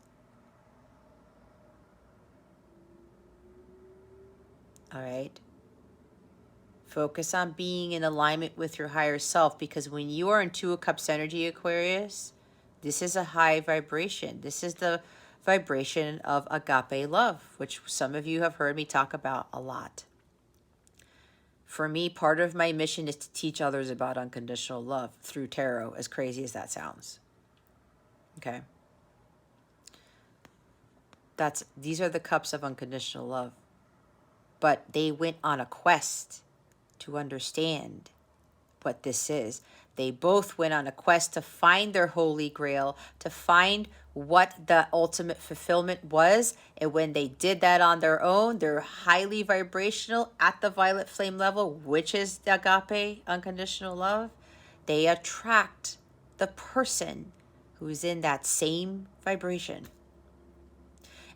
All right? Focus on being in alignment with your higher self, because when you are in Two of Cups energy, Aquarius, this is a high vibration. This is the vibration of agape love, which some of you have heard me talk about a lot. For me, part of my mission is to teach others about unconditional love through tarot, as crazy as that sounds. Okay? These are the cups of unconditional love. But they went on a quest to understand what this is. They both went on a quest to find their holy grail, to find what the ultimate fulfillment was. And when they did that on their own, they're highly vibrational at the violet flame level, which is the agape, unconditional love. They attract the person who's in that same vibration.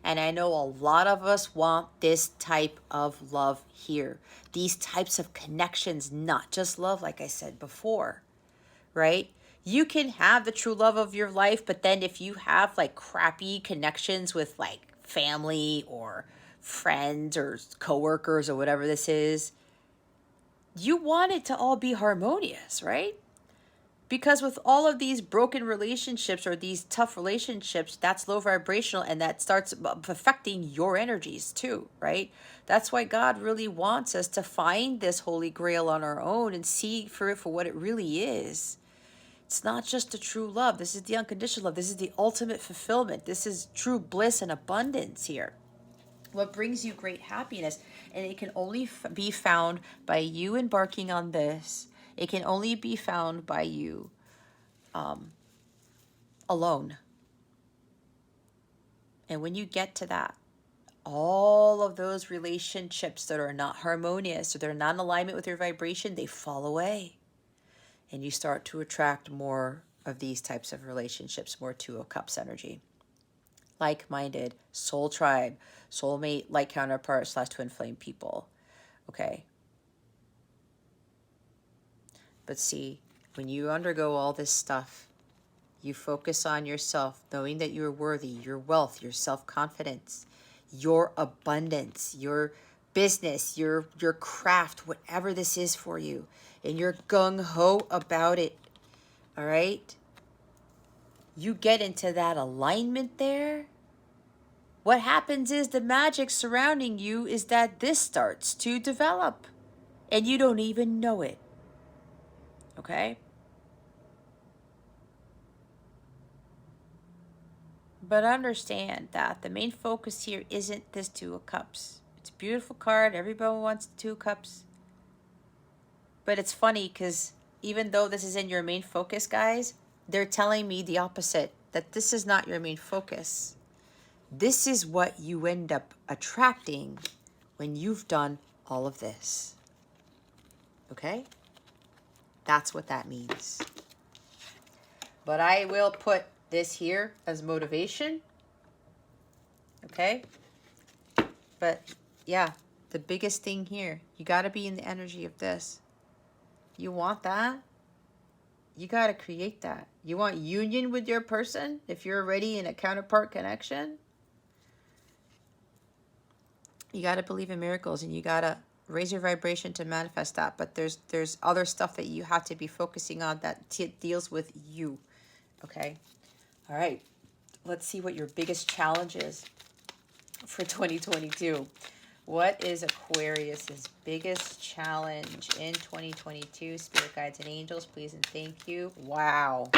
And I know a lot of us want this type of love here. These types of connections, not just love, like I said before, right? You can have the true love of your life, but then if you have like crappy connections with like family or friends or coworkers or whatever this is, you want it to all be harmonious, right? Because with all of these broken relationships or these tough relationships, that's low vibrational, and that starts affecting your energies too, right? That's why God really wants us to find this holy grail on our own and see for it for what it really is. It's not just a true love. This is the unconditional love. This is the ultimate fulfillment. This is true bliss and abundance here. What brings you great happiness, and it can only be found by you embarking on this. It can only be found by you alone. And when you get to that, all of those relationships that are not harmonious or they're not in alignment with your vibration, they fall away. And you start to attract more of these types of relationships, more Two of Cups energy. Like-minded, soul tribe, soulmate, like counterpart / twin flame people. Okay. But see, when you undergo all this stuff, you focus on yourself, knowing that you're worthy, your wealth, your self-confidence, your abundance, your business, your craft, whatever this is for you, and you're gung-ho about it, all right? You get into that alignment there. What happens is the magic surrounding you is that this starts to develop, and you don't even know it. Okay? But understand that the main focus here isn't this Two of Cups. It's a beautiful card. Everybody wants the Two of Cups. But it's funny because even though this is in your main focus, guys, they're telling me the opposite, that this is not your main focus. This is what you end up attracting when you've done all of this. Okay? That's what that means. But I will put this here as motivation. Okay? But yeah, the biggest thing here, you got to be in the energy of this. You want that? You got to create that. You want union with your person if you're already in a counterpart connection? You got to believe in miracles, and you got to raise your vibration to manifest that. But there's other stuff that you have to be focusing on that deals with you. Okay? All right. Let's see what your biggest challenge is for 2022. What is Aquarius's biggest challenge in 2022? Spirit guides and angels, please and thank you. Wow.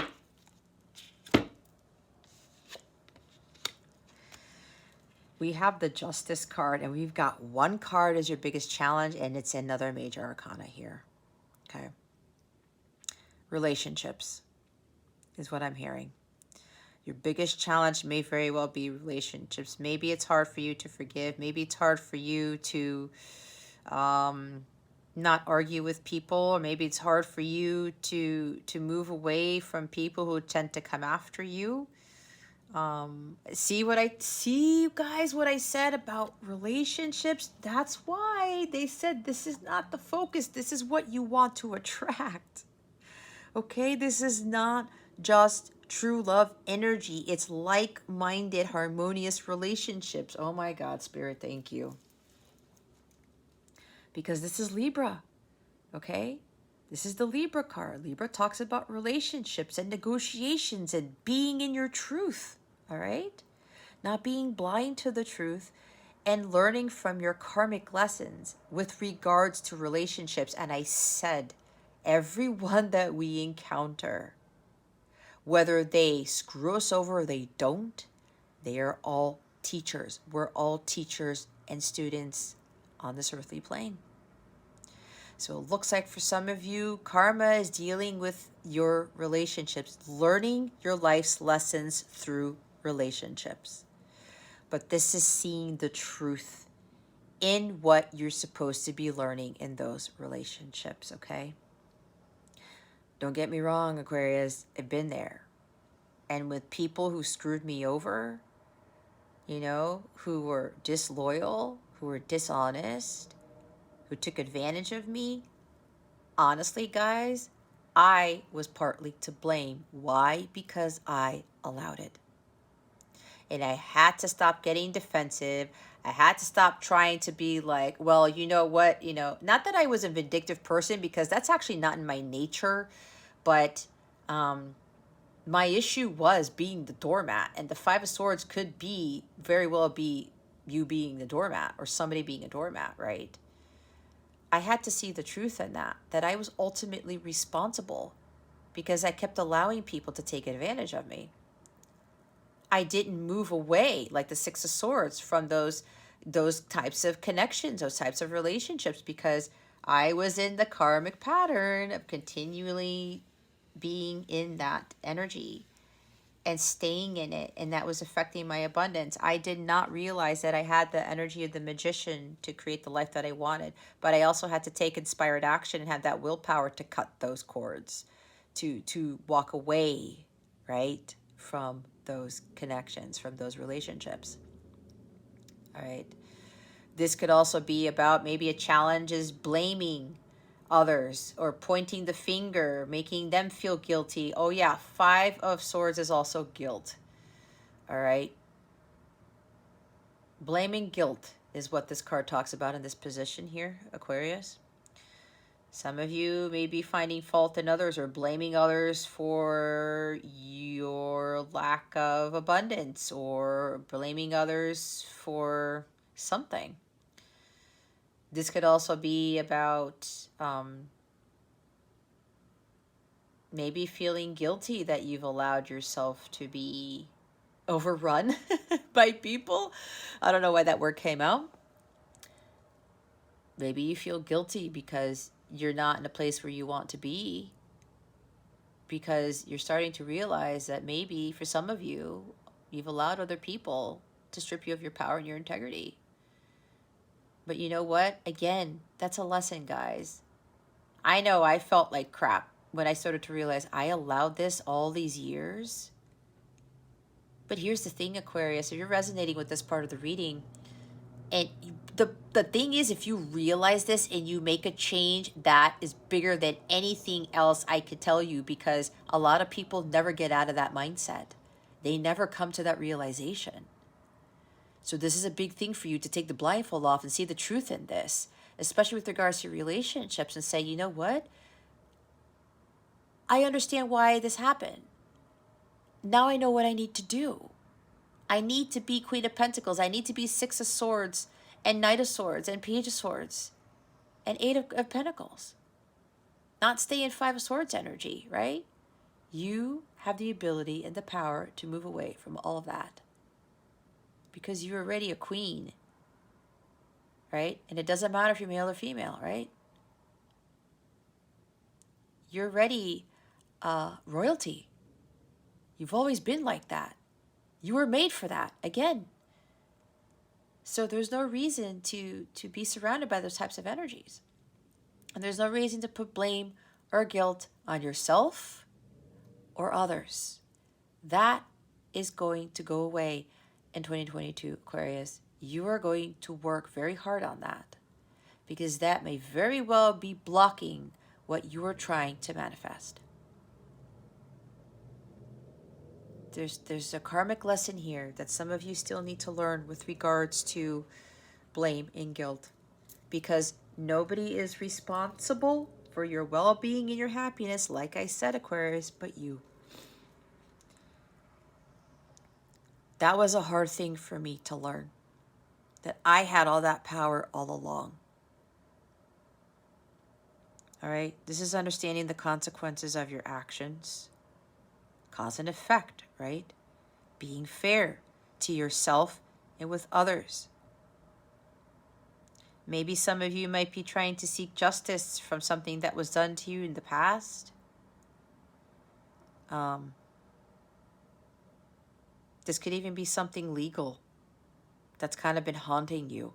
We have the Justice card, and we've got one card as your biggest challenge, and it's another major arcana here. Okay. relationships is what I'm hearing. Your biggest challenge may very well be relationships. Maybe it's hard for you to forgive. Maybe it's hard for you to not argue with people, or maybe it's hard for you to move away from people who tend to come after you. See, guys, what I said about relationships? That's why they said this is not the focus. This is what you want to attract. Okay, this is not just true love energy. It's like-minded, harmonious relationships. Oh my God, Spirit, thank you. Because this is Libra, okay? This is the Libra card. Libra talks about relationships and negotiations and being in your truth, all right? Not being blind to the truth and learning from your karmic lessons with regards to relationships. And I said, everyone that we encounter, whether they screw us over or they don't, they are all teachers. We're all teachers and students on this earthly plane. So it looks like for some of you, karma is dealing with your relationships, learning your life's lessons through relationships. But this is seeing the truth in what you're supposed to be learning in those relationships, okay? Don't get me wrong, Aquarius, I've been there. And with people who screwed me over, who were disloyal, who were dishonest, who took advantage of me, honestly, guys, I was partly to blame. Why? Because I allowed it. And I had to stop getting defensive. I had to stop trying to be like, well, you know what, not that I was a vindictive person, because that's actually not in my nature, but my issue was being the doormat. And the Five of Swords could very well be you being the doormat or somebody being a doormat, right? I had to see the truth in that I was ultimately responsible because I kept allowing people to take advantage of me. I didn't move away like the Six of Swords from those types of connections, those types of relationships, because I was in the karmic pattern of continually being in that energy and staying in it, and that was affecting my abundance. I did not realize that I had the energy of the magician to create the life that I wanted, but I also had to take inspired action and have that willpower to cut those cords, to walk away, right, from those connections, from those relationships. All right. This could also be about maybe a challenge is blaming others or pointing the finger, making them feel guilty. Oh yeah, Five of Swords is also guilt. All right. Blaming guilt is what this card talks about in this position here, Aquarius. Some of you may be finding fault in others or blaming others for your lack of abundance or blaming others for something. This could also be about maybe feeling guilty that you've allowed yourself to be overrun by people. I don't know why that word came out. Maybe you feel guilty because you're not in a place where you want to be, because you're starting to realize that maybe for some of you, you've allowed other people to strip you of your power and your integrity. But you know what? Again, that's a lesson, guys. I know I felt like crap when I started to realize I allowed this all these years. But here's the thing, Aquarius, if you're resonating with this part of the reading, and the thing is, if you realize this and you make a change, that is bigger than anything else I could tell you, because a lot of people never get out of that mindset. They never come to that realization. So this is a big thing for you to take the blindfold off and see the truth in this, especially with regards to your relationships, and say, you know what? I understand why this happened. Now I know what I need to do. I need to be Queen of Pentacles. I need to be Six of Swords and Knight of Swords and Page of Swords and Eight of Pentacles. Not stay in Five of Swords energy, right? You have the ability and the power to move away from all of that, because you're already a queen, right? And it doesn't matter if you're male or female, right? You're already royalty. You've always been like that. You were made for that, again. So there's no reason to be surrounded by those types of energies. And there's no reason to put blame or guilt on yourself or others. That is going to go away in 2022, Aquarius. You are going to work very hard on that, because that may very well be blocking what you are trying to manifest. There's a karmic lesson here that some of you still need to learn with regards to blame and guilt, because nobody is responsible for your well-being and your happiness, like I said, Aquarius, but you. That was a hard thing for me to learn, that I had all that power all along. All right, this is understanding the consequences of your actions. Cause and effect, right? Being fair to yourself and with others. Maybe some of you might be trying to seek justice from something that was done to you in the past. This could even be something legal that's kind of been haunting you.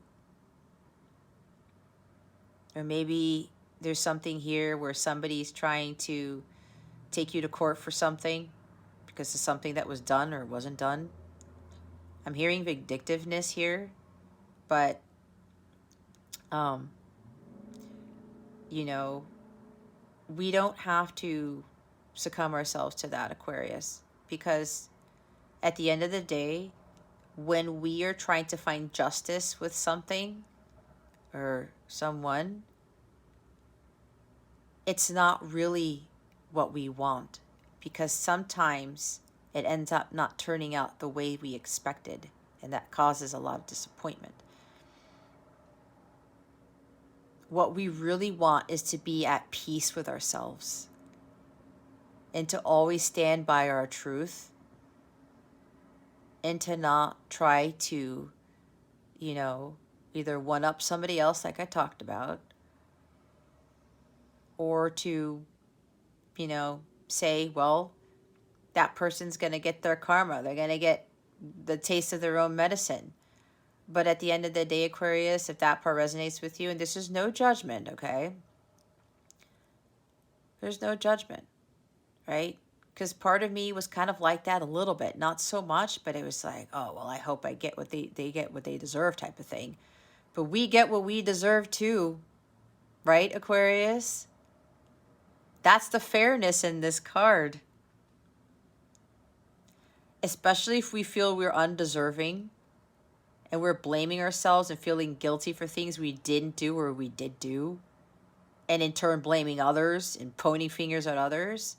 Or maybe there's something here where somebody's trying to take you to court for something because of something that was done or wasn't done. I'm hearing vindictiveness here, but we don't have to succumb ourselves to that, Aquarius, because at the end of the day, when we are trying to find justice with something or someone, it's not really what we want, because sometimes it ends up not turning out the way we expected, and that causes a lot of disappointment. What we really want is to be at peace with ourselves and to always stand by our truth, and to not try to, either one up somebody else like I talked about, or to, say, well, that person's going to get their karma. They're going to get the taste of their own medicine. But at the end of the day, Aquarius, if that part resonates with you, and this is no judgment, okay? There's no judgment, right? Because part of me was kind of like that a little bit. Not so much, but it was like, oh, well, I hope I get what they get what they deserve type of thing. But we get what we deserve too, right, Aquarius? That's the fairness in this card. Especially if we feel we're undeserving and we're blaming ourselves and feeling guilty for things we didn't do or we did do, and in turn blaming others and pointing fingers at others,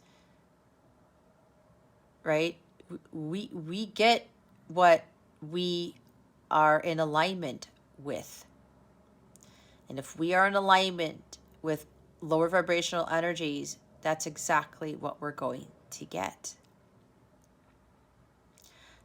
right? We get what we are in alignment with. And if we are in alignment with lower vibrational energies, that's exactly what we're going to get.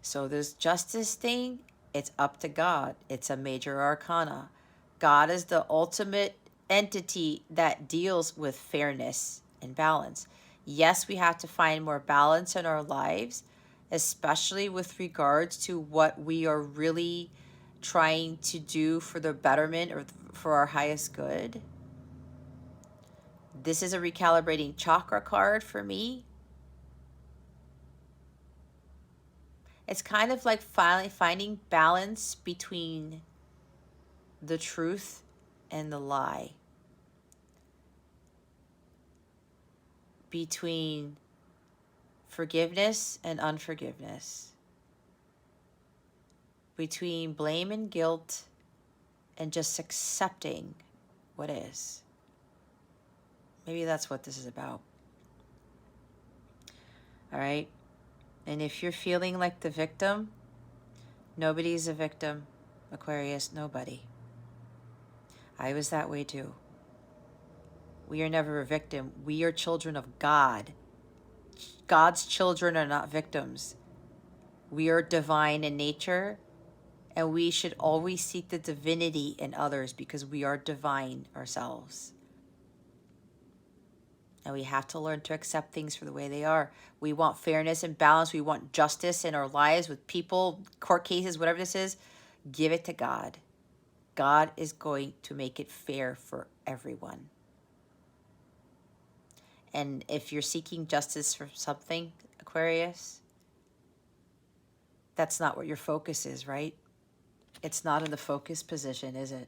So this justice thing, it's up to God. It's a major arcana. God is the ultimate entity that deals with fairness and balance. Yes, we have to find more balance in our lives, especially with regards to what we are really trying to do for the betterment or for our highest good. This is a recalibrating chakra card for me. It's kind of like finding balance between the truth and the lie, between forgiveness and unforgiveness, between blame and guilt and just accepting what is. Maybe that's what this is about. All right? And if you're feeling like the victim, nobody's a victim, Aquarius, nobody. I was that way too. We are never a victim. We are children of God. God's children are not victims. We are divine in nature, and we should always seek the divinity in others because we are divine ourselves. And we have to learn to accept things for the way they are. We want fairness and balance. We want justice in our lives with people, court cases, whatever this is. Give it to God. God is going to make it fair for everyone. And if you're seeking justice for something, Aquarius, that's not what your focus is, right? It's not in the focus position, is it?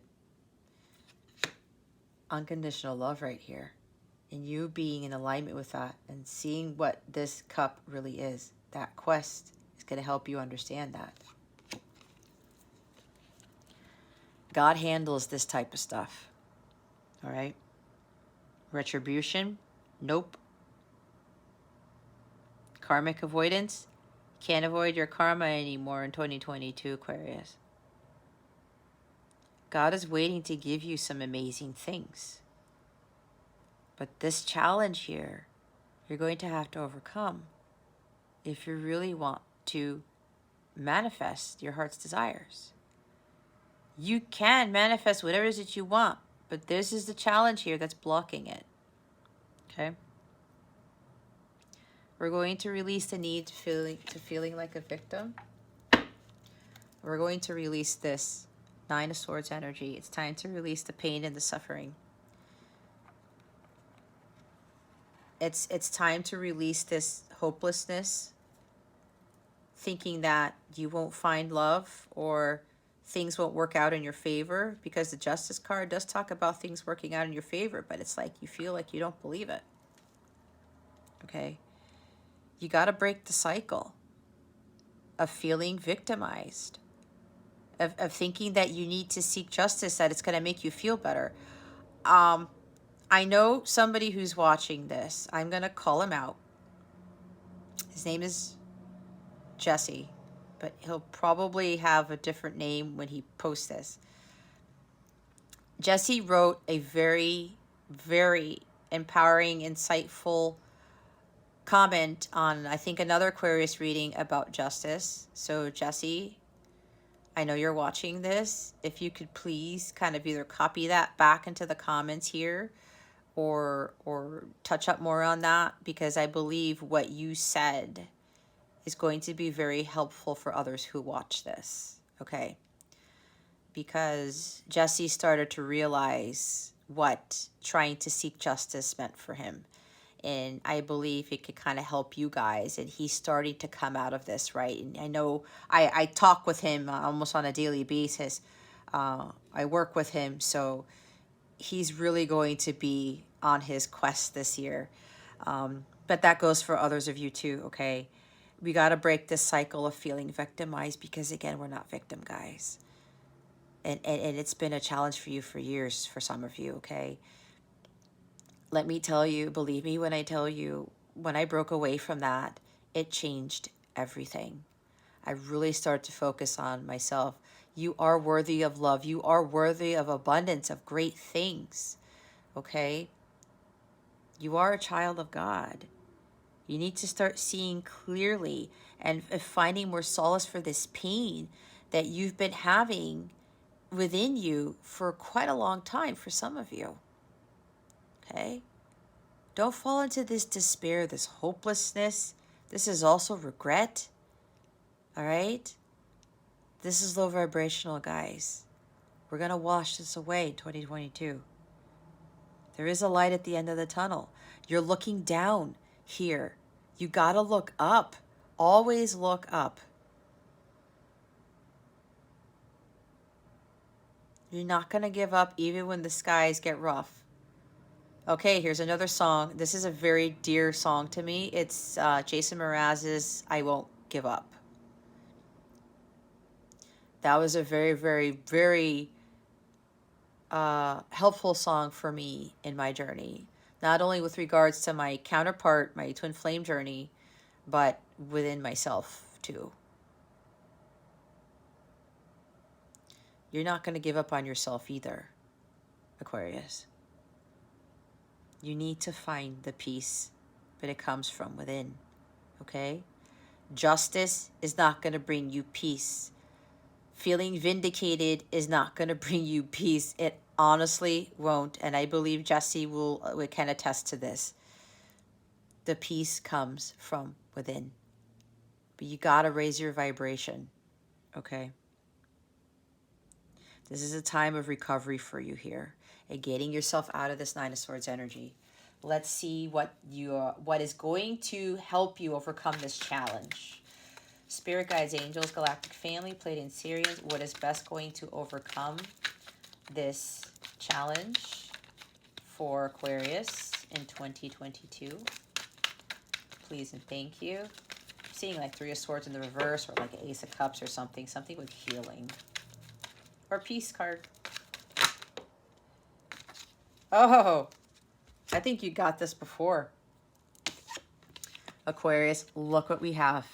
Unconditional love right here. And you being in alignment with that and seeing what this cup really is. That quest is going to help you understand that. God handles this type of stuff. All right? Retribution? Nope. Karmic avoidance? Can't avoid your karma anymore in 2022, Aquarius. God is waiting to give you some amazing things. But this challenge here, you're going to have to overcome if you really want to manifest your heart's desires. You can manifest whatever it is that you want, but this is the challenge here that's blocking it. Okay? We're going to release the need to feeling like a victim. We're going to release this Nine of Swords energy. It's time to release the pain and the suffering. It's time to release this hopelessness, thinking that you won't find love or things won't work out in your favor, because the Justice card does talk about things working out in your favor, but it's like you feel like you don't believe it. Okay? You got to break the cycle of feeling victimized, of thinking that you need to seek justice, that it's going to make you feel better. I know somebody who's watching this. I'm going to call him out. His name is Jesse, but he'll probably have a different name when he posts this. Jesse wrote a very, very empowering, insightful comment on, I think, another Aquarius reading about justice. So Jesse, I know you're watching this. If you could please kind of either copy that back into the comments here, or touch up more on that, because I believe what you said is going to be very helpful for others who watch this, okay? Because Jesse started to realize what trying to seek justice meant for him. And I believe it could kind of help you guys. And he's starting to come out of this, right? And I know I talk with him almost on a daily basis. I work with him, so he's really going to be on his quest this year. But that goes for others of you too, okay? We got to break this cycle of feeling victimized, because, again, we're not victim guys. And it's been a challenge for you for years, for some of you, okay? Let me tell you, believe me when I tell you, when I broke away from that, it changed everything. I really started to focus on myself. You are worthy of love. You are worthy of abundance, of great things, okay? You are a child of God. You need to start seeing clearly and finding more solace for this pain that you've been having within you for quite a long time, for some of you, okay? Don't fall into this despair, this hopelessness. This is also regret, all right? This is low vibrational, guys. We're going to wash this away in 2022. There is a light at the end of the tunnel. You're looking down here. You got to look up. Always look up. You're not going to give up even when the skies get rough. Okay, here's another song. This is a very dear song to me. It's Jason Mraz's I Won't Give Up. That was a very, very, very helpful song for me in my journey. Not only with regards to my counterpart, my twin flame journey, but within myself too. You're not going to give up on yourself either, Aquarius. You need to find the peace, but it comes from within, okay? Justice is not going to bring you peace. Feeling vindicated is not going to bring you peace. It honestly won't, and I believe Jesse will can attest to this. the peace comes from within. But you got to raise your vibration, okay? This is a time of recovery for you here and getting yourself out of this Nine of Swords energy. Let's see what is going to help you overcome this challenge. Spirit guides, angels, galactic family, Pleiadian Sirians, what is best going to overcome this challenge for Aquarius in 2022? Please and thank you. I'm seeing like Three of Swords in the reverse, or like an Ace of Cups or something with healing. Or Peace card. Oh, I think you got this before. Aquarius, look what we have.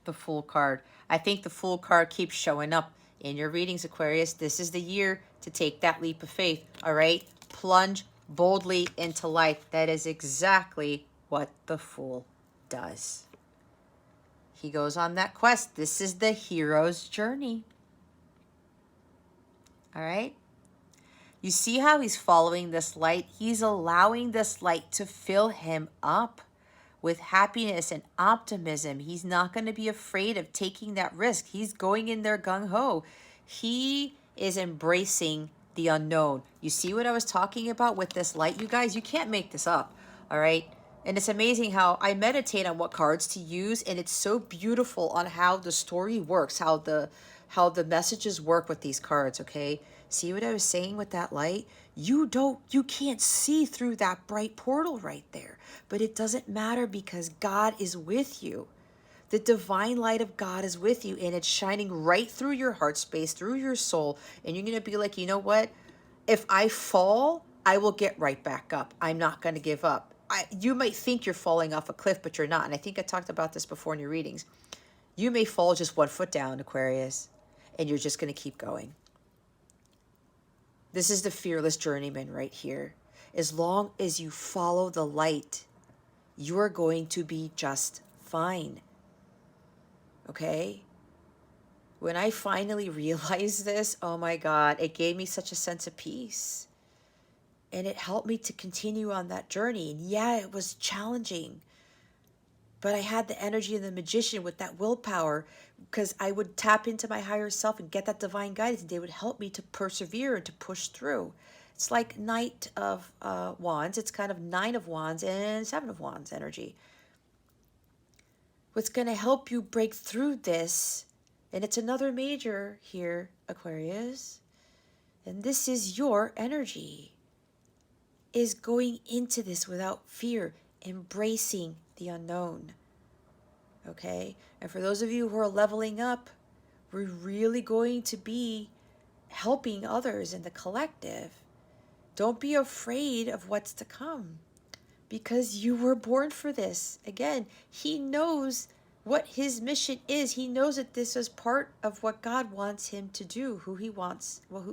The Fool card. I think the Fool card keeps showing up in your readings, Aquarius. This is the year to take that leap of faith, all right? Plunge boldly into life. That is exactly what the Fool does. He goes on that quest. This is the hero's journey. All right? You see how he's following this light? He's allowing this light to fill him up with happiness and optimism. He's not going to be afraid of taking that risk. He's going in there gung-ho. He is embracing the unknown. You see what I was talking about with this light, you guys? You can't make this up, all right? And it's amazing how I meditate on what cards to use, and it's so beautiful on how the story works, how the messages work with these cards, okay? See what I was saying with that light? You can't see through that bright portal right there, but it doesn't matter because God is with you. The divine light of God is with you, and it's shining right through your heart space, through your soul, and you're going to be like, you know what? If I fall, I will get right back up. I'm not going to give up. You might think you're falling off a cliff, but you're not. And I think I talked about this before in your readings. You may fall just 1 foot down, Aquarius, and you're just going to keep going. This is the fearless journeyman right here. As long as you follow the light, you are going to be just fine. Okay? When I finally realized this, oh my God, it gave me such a sense of peace. And it helped me to continue on that journey. And yeah, it was challenging. But I had the energy of the magician with that willpower, because I would tap into my higher self and get that divine guidance, and they would help me to persevere and to push through. It's like Knight of Wands. It's kind of Nine of Wands and Seven of Wands energy. What's going to help you break through this, and it's another major here, Aquarius, and this is your energy, is going into this without fear, embracing the unknown. Okay? And for those of you who are leveling up, we're really going to be helping others in the collective. Don't be afraid of what's to come, because you were born for this. Again, he knows what his mission is. He knows that this is part of what God wants him to do, who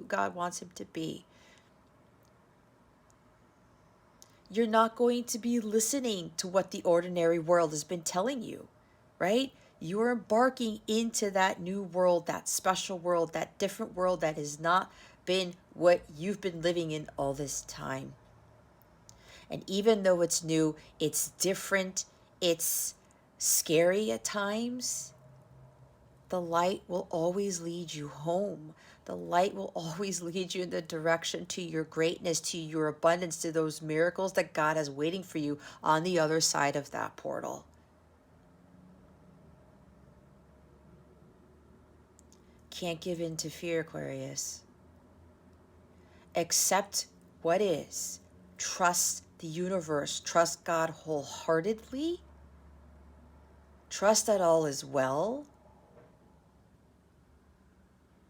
God wants him to be. You're not going to be listening to what the ordinary world has been telling you, right? You're embarking into that new world, that special world, that different world that has not been what you've been living in all this time. And even though it's new, it's different, it's scary at times, the light will always lead you home. The light will always lead you in the direction to your greatness, to your abundance, to those miracles that God has waiting for you on the other side of that portal. Can't give in to fear, Aquarius. Accept what is. Trust the universe. Trust God wholeheartedly. Trust that all is well.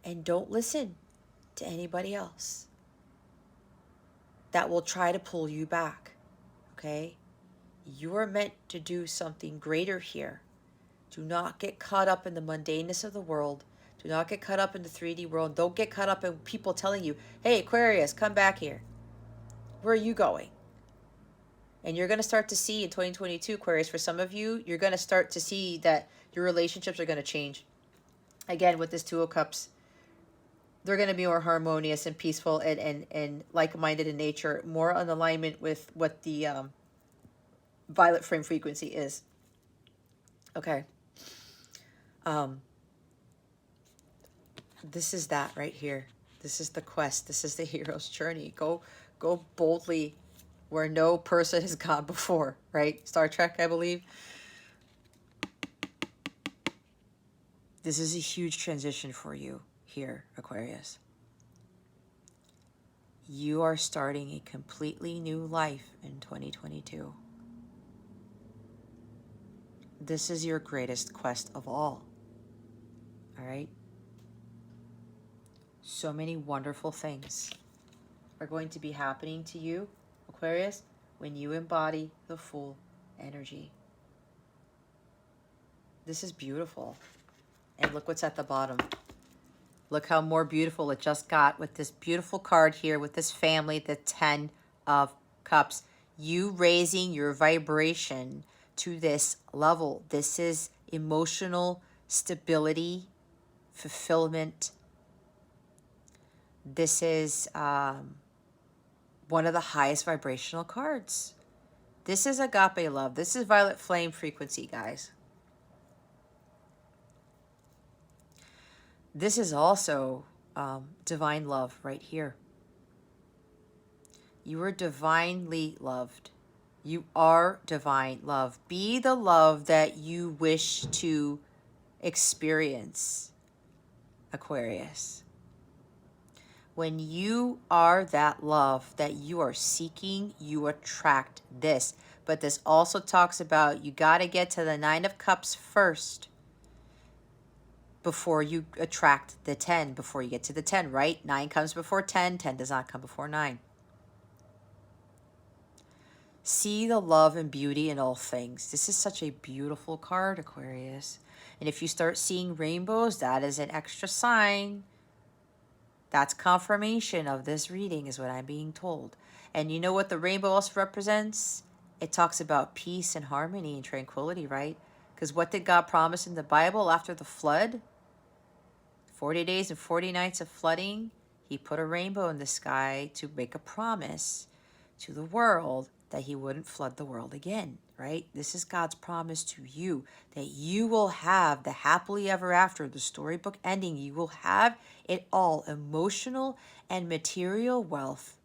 And don't listen to anybody else that will try to pull you back, okay? You are meant to do something greater here. Do not get caught up in the mundaneness of the world. Do not get caught up in the 3D world. Don't get caught up in people telling you, hey, Aquarius, come back here. Where are you going? And you're going to start to see in 2022, Aquarius, for some of you, you're going to start to see that your relationships are going to change. Again, with this Two of Cups, they're going to be more harmonious and peaceful and like-minded in nature, more in alignment with what the violet flame frequency is. Okay. This is that right here. This is the quest. This is the hero's journey. Go boldly where no person has gone before, right? Star Trek, I believe. This is a huge transition for you here, Aquarius. You are starting a completely new life in 2022. This is your greatest quest of all. All right? So many wonderful things are going to be happening to you, Aquarius, when you embody the full energy. This is beautiful. And look what's at the bottom. Look how more beautiful it just got with this beautiful card here with this family, the 10 of Cups. You raising your vibration to this level. This is emotional stability, fulfillment. This is one of the highest vibrational cards. This is agape love. This is violet flame frequency, guys. This is also divine love right here. You are divinely loved. You are divine love. Be the love that you wish to experience, Aquarius. When you are that love that you are seeking, you attract this. But this also talks about you got to get to the 9 of Cups first before you attract the 10, before you get to the 10, right? 9 comes before 10, 10 does not come before 9. See the love and beauty in all things. This is such a beautiful card, Aquarius. And if you start seeing rainbows, that is an extra sign. That's confirmation of this reading is what I'm being told. And you know what the rainbow also represents? It talks about peace and harmony and tranquility, right? Because what did God promise in the Bible after the flood? 40 days and 40 nights of flooding. He put a rainbow in the sky to make a promise to the world that he wouldn't flood the world again, right? This is God's promise to you, that you will have the happily ever after, the storybook ending. You will have it all, emotional and material wealth,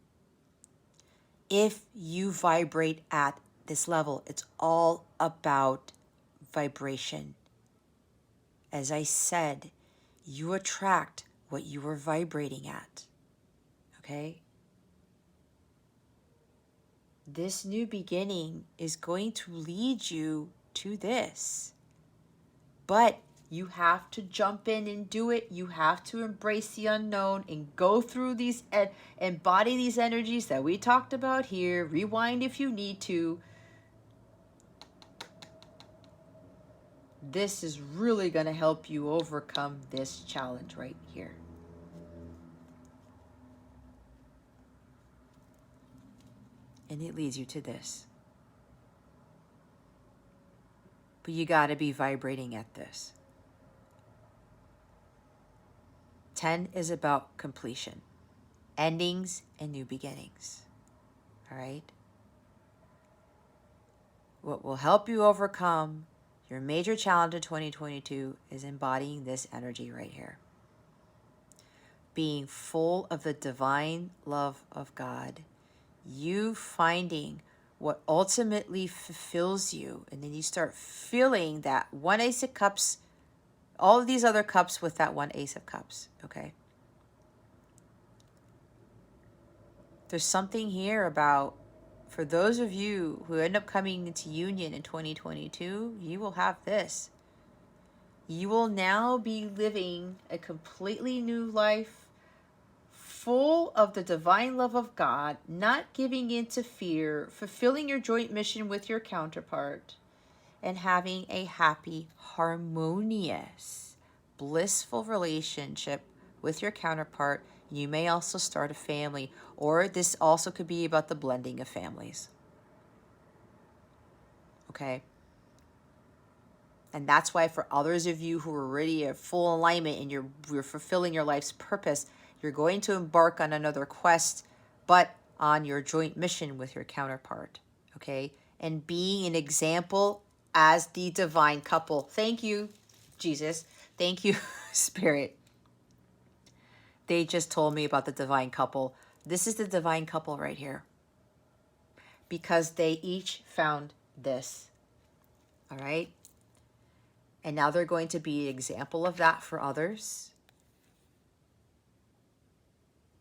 if you vibrate at this level. It's all about vibration. As I said, you attract what you are vibrating at, okay? This new beginning is going to lead you to this. But you have to jump in and do it. You have to embrace the unknown and go through these and embody these energies that we talked about here. Rewind if you need to. This is really going to help you overcome this challenge right here. And it leads you to this. But you got to be vibrating at this. 10 is about completion, endings, and new beginnings. All right? What will help you overcome your major challenge in 2022 is embodying this energy right here. Being full of the divine love of God. You finding what ultimately fulfills you. And then you start filling that 1 Ace of Cups, all of these other cups with that 1 Ace of Cups, okay? There's something here about, for those of you who end up coming into union in 2022, you will have this. You will now be living a completely new life, full of the divine love of God, not giving in to fear, fulfilling your joint mission with your counterpart, and having a happy, harmonious, blissful relationship with your counterpart. You may also start a family, or this also could be about the blending of families. Okay? And that's why for others of you who are already at full alignment and you're fulfilling your life's purpose, you're going to embark on another quest, but on your joint mission with your counterpart, okay? and being an example as the divine couple. Thank you, Jesus. Thank you, Spirit. They just told me about the divine couple. This is the divine couple right here. Because they each found this. All right? And now they're going to be an example of that for others.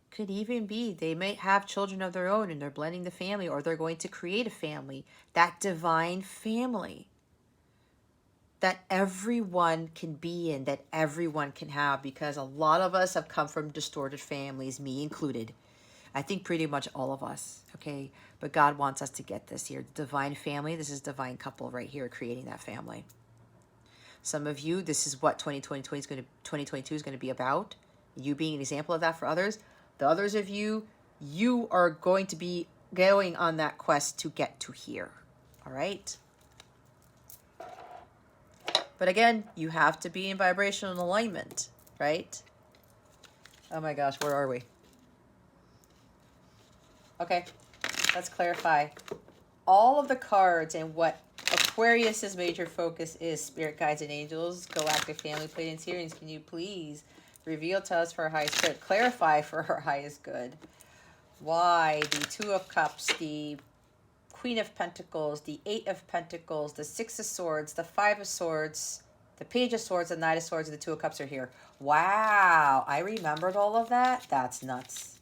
Could even be they may have children of their own and they're blending the family, or they're going to create a family. That divine family that everyone can be in, that everyone can have, because a lot of us have come from distorted families, me included. I think pretty much all of us, okay? But God wants us to get this here. Divine family, this is divine couple right here, creating that family. Some of you, this is what 2022 is going to be about. You being an example of that for others. The others of you, you are going to be going on that quest to get to here. All right? But again, you have to be in vibrational alignment, right? Oh my gosh, where are we? Okay, let's clarify. All of the cards and what Aquarius's major focus is, spirit guides and angels, galactic family, Pleiadians, can you please reveal to us for our highest good, clarify for our highest good, why the Two of Cups, the Queen of Pentacles, the Eight of Pentacles, the Six of Swords, the Five of Swords, the Page of Swords, the Knight of Swords, and the Two of Cups are here. Wow, I remembered all of that? That's nuts.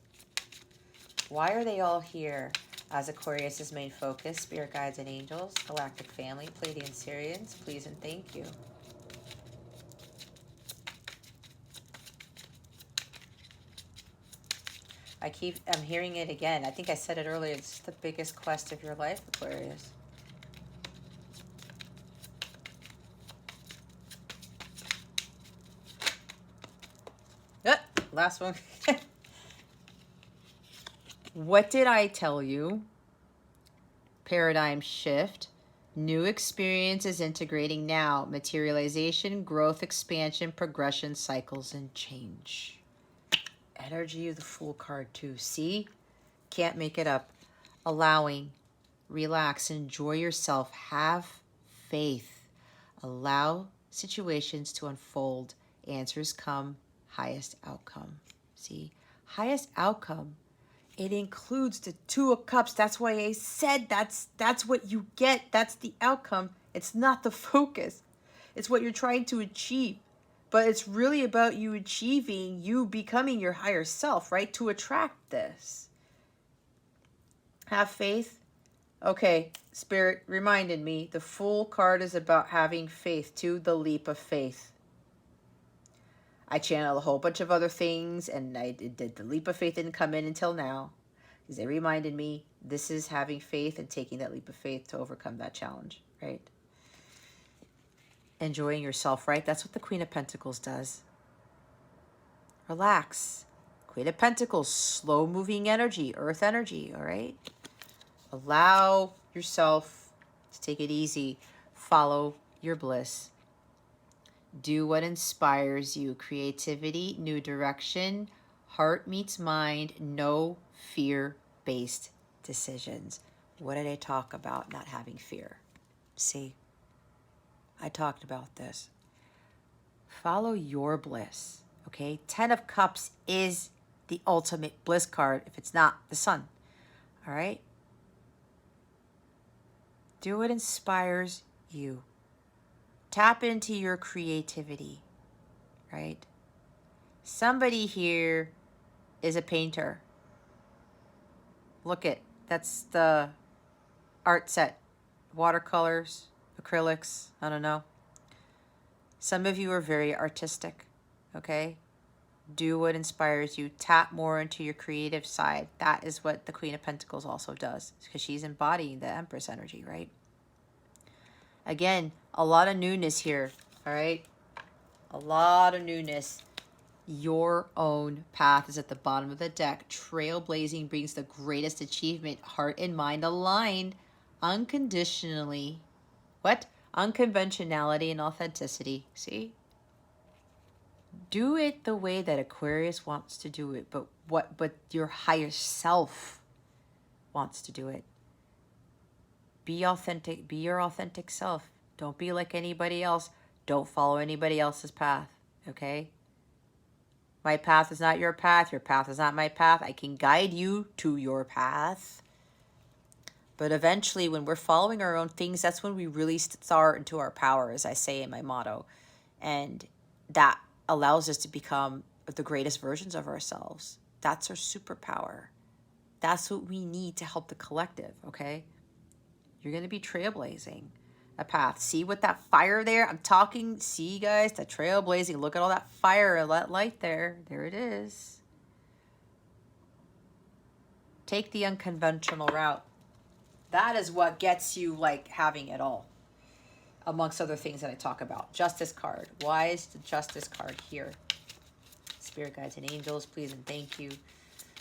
Why are they all here? As Aquarius' main focus, spirit guides and angels, galactic family, Pleiadian Syrians, please and thank you. I'm hearing it again. I think I said it earlier. It's the biggest quest of your life, Aquarius. Last one. What did I tell you? Paradigm shift. New experiences integrating now. Materialization, growth, expansion, progression, cycles, and change. Energy of the Fool card too. See? Can't make it up. Allowing. Relax. Enjoy yourself. Have faith. Allow situations to unfold. Answers come. Highest outcome. See? Highest outcome. It includes the Two of Cups. That's why I said that's what you get. That's the outcome. It's not the focus. It's what you're trying to achieve. But it's really about you achieving, you becoming your higher self, right? To attract this. Have faith. Okay, Spirit reminded me. The Fool card is about having faith too. The leap of faith. I channeled a whole bunch of other things, and the leap of faith didn't come in until now, because they reminded me this is having faith and taking that leap of faith to overcome that challenge, right? Enjoying yourself, right? That's what the Queen of Pentacles does. Relax. Queen of Pentacles, slow-moving energy, earth energy, all right? Allow yourself to take it easy. Follow your bliss. Do what inspires you. Creativity, new direction, heart meets mind, no fear-based decisions. What did I talk about? Not having fear. See, I talked about this. Follow your bliss, okay? 10 of Cups is the ultimate bliss card if it's not the Sun, all right? Do what inspires you. Tap into your creativity, right? Somebody here is a painter. Look that's the art set. Watercolors, acrylics, I don't know. Some of you are very artistic, okay? Do what inspires you. Tap more into your creative side. That is what the Queen of Pentacles also does, because she's embodying the Empress energy, right? Again, a lot of newness here, all right? A lot of newness. Your own path is at the bottom of the deck. Trailblazing brings the greatest achievement. Heart and mind aligned unconditionally. What? Unconventionality and authenticity. See? Do it the way that Aquarius wants to do it, but your higher self wants to do it. Be authentic. Be your authentic self. Don't be like anybody else. Don't follow anybody else's path, okay? My path is not your path. Your path is not my path. I can guide you to your path. But eventually, when we're following our own things, that's when we really start into our power, as I say in my motto. And that allows us to become the greatest versions of ourselves. That's our superpower. That's what we need to help the collective, okay? You're going to be trailblazing a path. See what that fire there? I'm talking, see guys, that trailblazing. Look at all that fire, that light there. There it is. Take the unconventional route. That is what gets you like having it all. Amongst other things that I talk about. Justice card. Why is the Justice card here? Spirit guides and angels, please and thank you.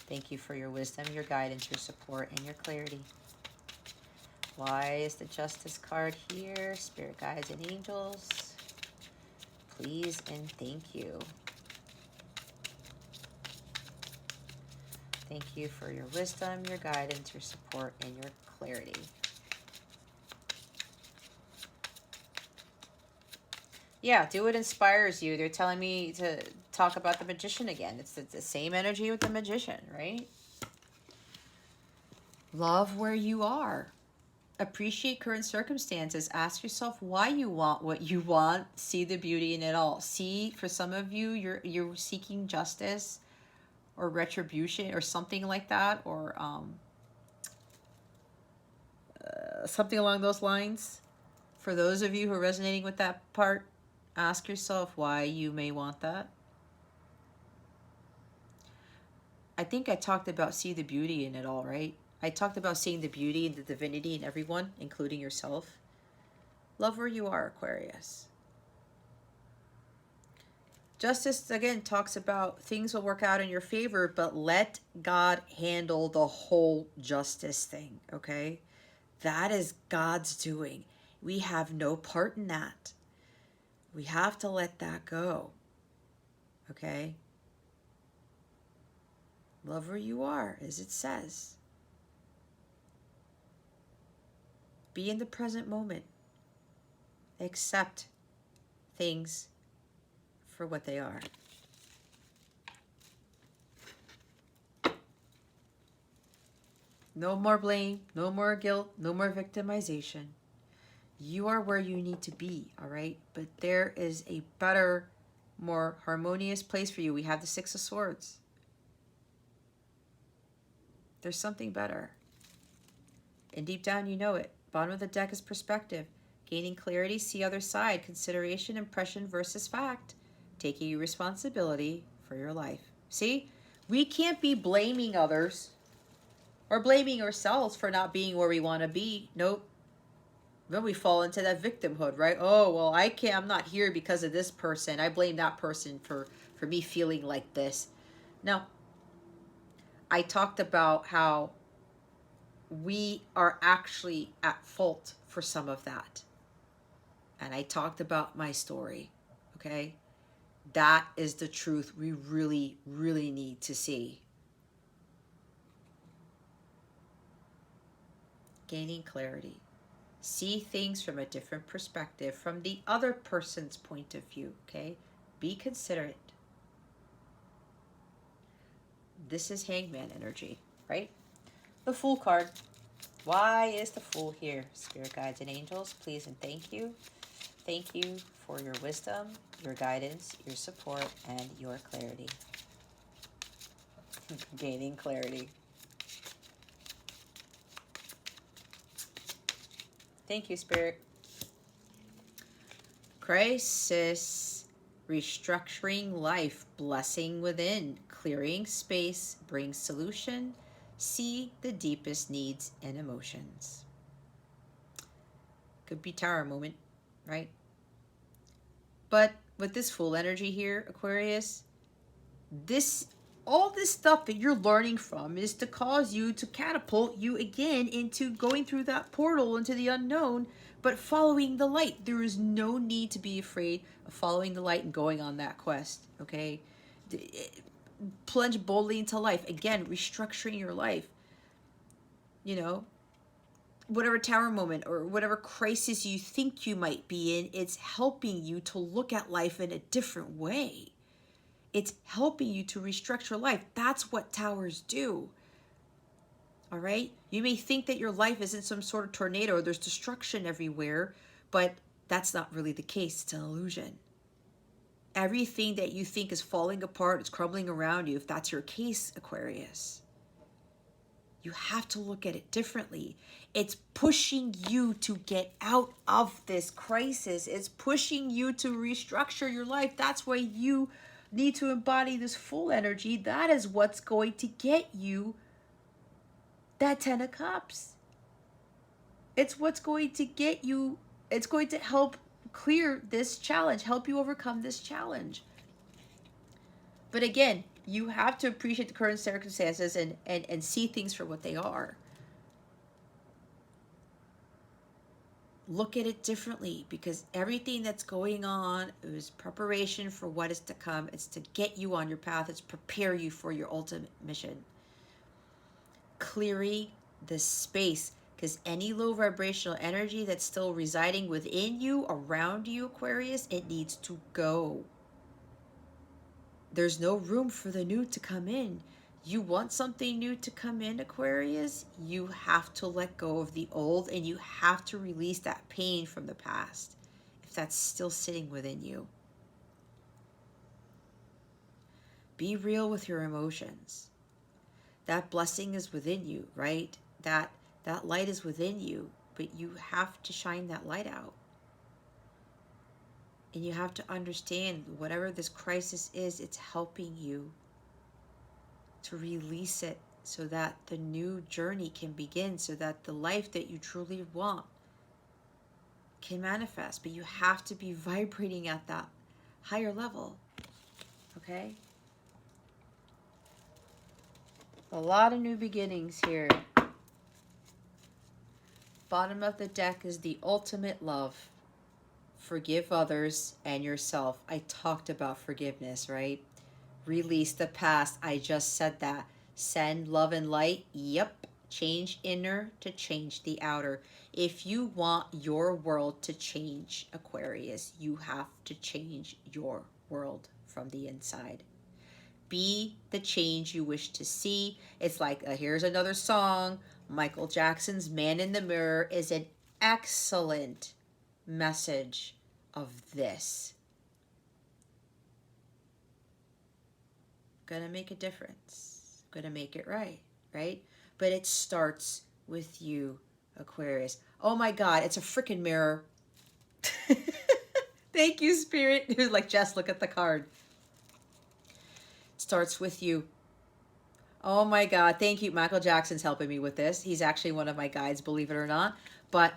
Thank you for your wisdom, your guidance, your support, and your clarity. Why is the Justice card here? Spirit guides and angels, please and thank you. Thank you for your wisdom, your guidance, your support, and your clarity. Yeah, do what inspires you. They're telling me to talk about the Magician again. It's the same energy with the Magician, right? Love where you are. Appreciate current circumstances. Ask yourself why you want what you want. See the beauty in it all. See, for some of you, you're seeking justice or retribution or something like that, or something along those lines. For those of you who are resonating with that part, ask yourself why you may want that. I think I talked about see the beauty in it all, right? I talked about seeing the beauty and the divinity in everyone, including yourself. Love where you are, Aquarius. Justice, again, talks about things will work out in your favor, but let God handle the whole justice thing, okay? That is God's doing. We have no part in that. We have to let that go, okay? Love where you are, as it says. Be in the present moment. Accept things for what they are. No more blame, no more guilt, no more victimization. You are where you need to be, all right? But there is a better, more harmonious place for you. We have the Six of Swords. There's something better. And deep down, you know it. Bottom of the deck is perspective. Gaining clarity, see other side. Consideration, impression versus fact. Taking responsibility for your life. See? We can't be blaming others or blaming ourselves for not being where we want to be. Nope. Then we fall into that victimhood, right? Oh, well, I'm not here because of this person. I blame that person for me feeling like this. No. I talked about how we are actually at fault for some of that. And I talked about my story, okay? That is the truth we really, really need to see. Gaining clarity. See things from a different perspective, from the other person's point of view, okay? Be considerate. This is Hangman energy, right? The Fool card. Why is the Fool here? Spirit guides and angels, please and thank you. Thank you for your wisdom, your guidance, your support, and your clarity. Gaining clarity. Thank you, Spirit. Crisis, restructuring life, blessing within, clearing space, brings solution, see the deepest needs and emotions. Could be tower moment, right? But with this Fool energy here, Aquarius, all this stuff that you're learning from is to cause you to catapult you again into going through that portal into the unknown, but following the light. There is no need to be afraid of following the light and going on that quest, okay? Plunge boldly into life. Again, restructuring your life. You know, whatever tower moment or whatever crisis you think you might be in, it's helping you to look at life in a different way. It's helping you to restructure life. That's what towers do. All right? You may think that your life isn't some sort of tornado, there's destruction everywhere, but that's not really the case. It's an illusion. Everything that you think is falling apart, is crumbling around you, if that's your case, Aquarius. You have to look at it differently. It's pushing you to get out of this crisis. It's pushing you to restructure your life. That's why you need to embody this full energy. That is what's going to get you that 10 of Cups. It's what's going to get you, it's going to help clear this challenge, help you overcome this challenge. But again, you have to appreciate the current circumstances and see things for what they are. Look at it differently, because everything that's going on is preparation for what is to come. It's to get you on your path. It's prepare you for your ultimate mission. Clearing the space, because any low vibrational energy that's still residing within you, around you, Aquarius, it needs to go. There's no room for the new to come in. You want something new to come in, Aquarius, you have to let go of the old, and you have to release that pain from the past if that's still sitting within you. Be real with your emotions. That blessing is within you, right? That light is within you, but you have to shine that light out. And you have to understand, whatever this crisis is, it's helping you to release it so that the new journey can begin, so that the life that you truly want can manifest. But you have to be vibrating at that higher level, okay? A lot of new beginnings here. Bottom of the deck is the ultimate love. Forgive others and yourself. I talked about forgiveness, right? Release the past. I just said that. Send love and light. Yep. Change inner to change the outer. If you want your world to change, Aquarius, you have to change your world from the inside. Be the change you wish to see. It's like, here's another song. Michael Jackson's Man in the Mirror is an excellent message of this. Gonna make a difference. Gonna make it right, right? But it starts with you, Aquarius. Oh my God, it's a freaking mirror. Thank you, Spirit. It was like, Jess, look at the card. Starts with you. Oh my God, thank you. Michael Jackson's helping me with this. He's actually one of my guides, believe it or not. But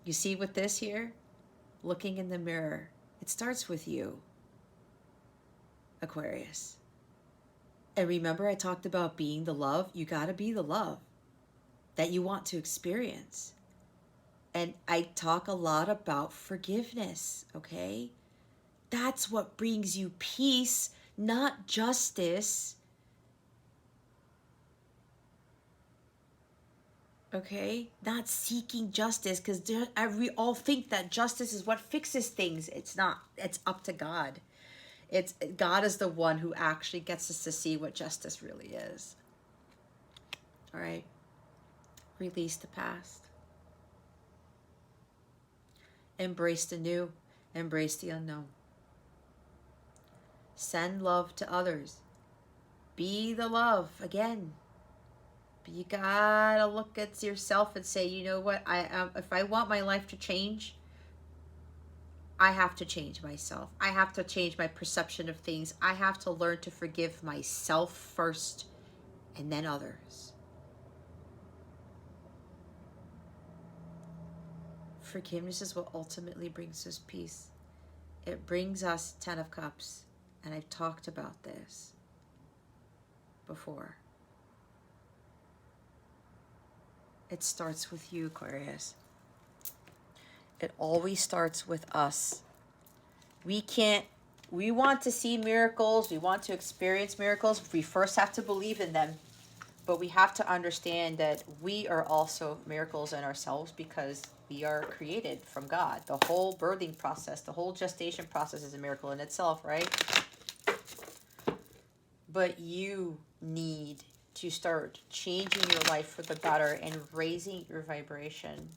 you see with this here, looking in the mirror, it starts with you, Aquarius. And remember, I talked about being the love. You got to be the love that you want to experience. And I talk a lot about forgiveness, okay? That's what brings you peace, not justice. Okay? Not seeking justice, because we all think that justice is what fixes things. It's not. It's up to God. God is the one who actually gets us to see what justice really is. All right? Release the past. Embrace the new. Embrace the unknown. Send love to others. Be the love. Again. But you gotta look at yourself and say, you know what? If I want my life to change, I have to change myself. I have to change my perception of things. I have to learn to forgive myself first and then others. Forgiveness is what ultimately brings us peace. It brings us 10 of Cups. And I've talked about this before. It starts with you, Aquarius. It always starts with us. We want to see miracles. We want to experience miracles. We first have to believe in them. But we have to understand that we are also miracles in ourselves because we are created from God. The whole birthing process, the whole gestation process is a miracle in itself, right? But you need to start changing your life for the better and raising your vibration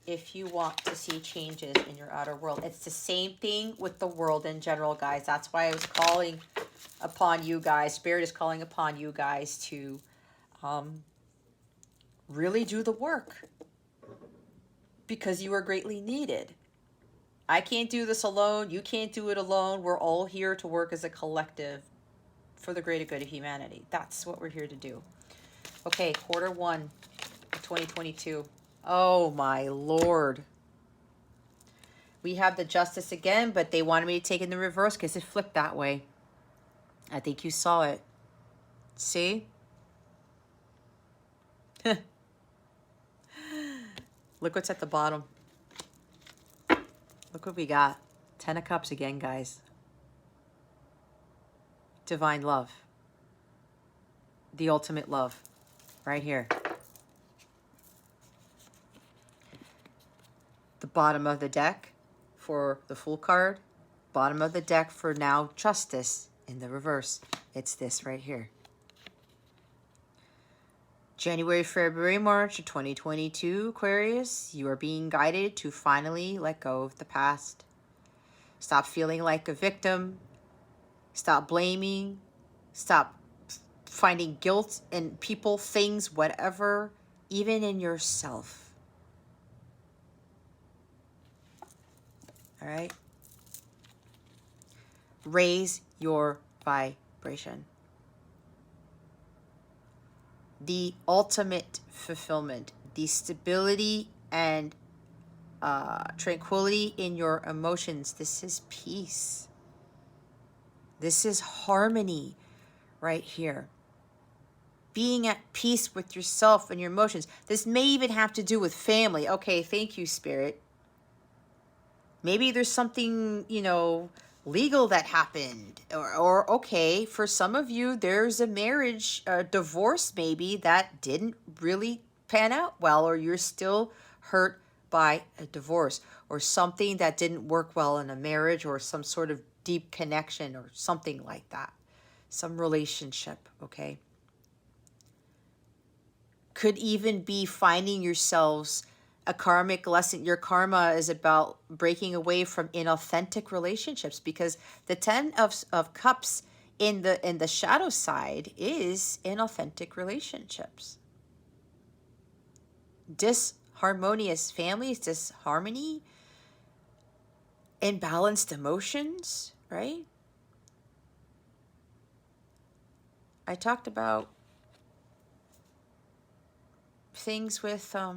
if you want to see changes in your outer world. It's the same thing with the world in general, guys. That's why I was calling upon you guys. Spirit is calling upon you guys to really do the work because you are greatly needed. I can't do this alone. You can't do it alone. We're all here to work as a collective for the greater good of humanity. That's what we're here to do. Okay, quarter one of 2022. Oh my Lord. We have the Justice again, but they wanted me to take it in the reverse because it flipped that way. I think you saw it. See? Look what's at the bottom. Look what we got. 10 of Cups again, guys. Divine love. The ultimate love. Right here. The bottom of the deck for the Fool card. Bottom of the deck for now Justice in the reverse. It's this right here. January, February, March of 2022, Aquarius, you are being guided to finally let go of the past. Stop feeling like a victim. Stop blaming. Stop finding guilt in people, things, whatever, even in yourself. All right? Raise your vibration. The ultimate fulfillment, the stability and tranquility in your emotions. This is peace. This is harmony right here. Being at peace with yourself and your emotions. This may even have to do with family. Okay, thank you, Spirit. Maybe there's something, legal that happened. Or okay, for some of you, there's a marriage, divorce maybe, that didn't really pan out well, or you're still hurt by a divorce, or something that didn't work well in a marriage, or some sort of deep connection, or something like that. Some relationship, okay? Could even be finding yourselves a karmic lesson. Your karma is about breaking away from inauthentic relationships, because the 10 of Cups in the shadow side is inauthentic relationships. Disharmonious families, disharmony, imbalanced emotions, right? I talked about things with Did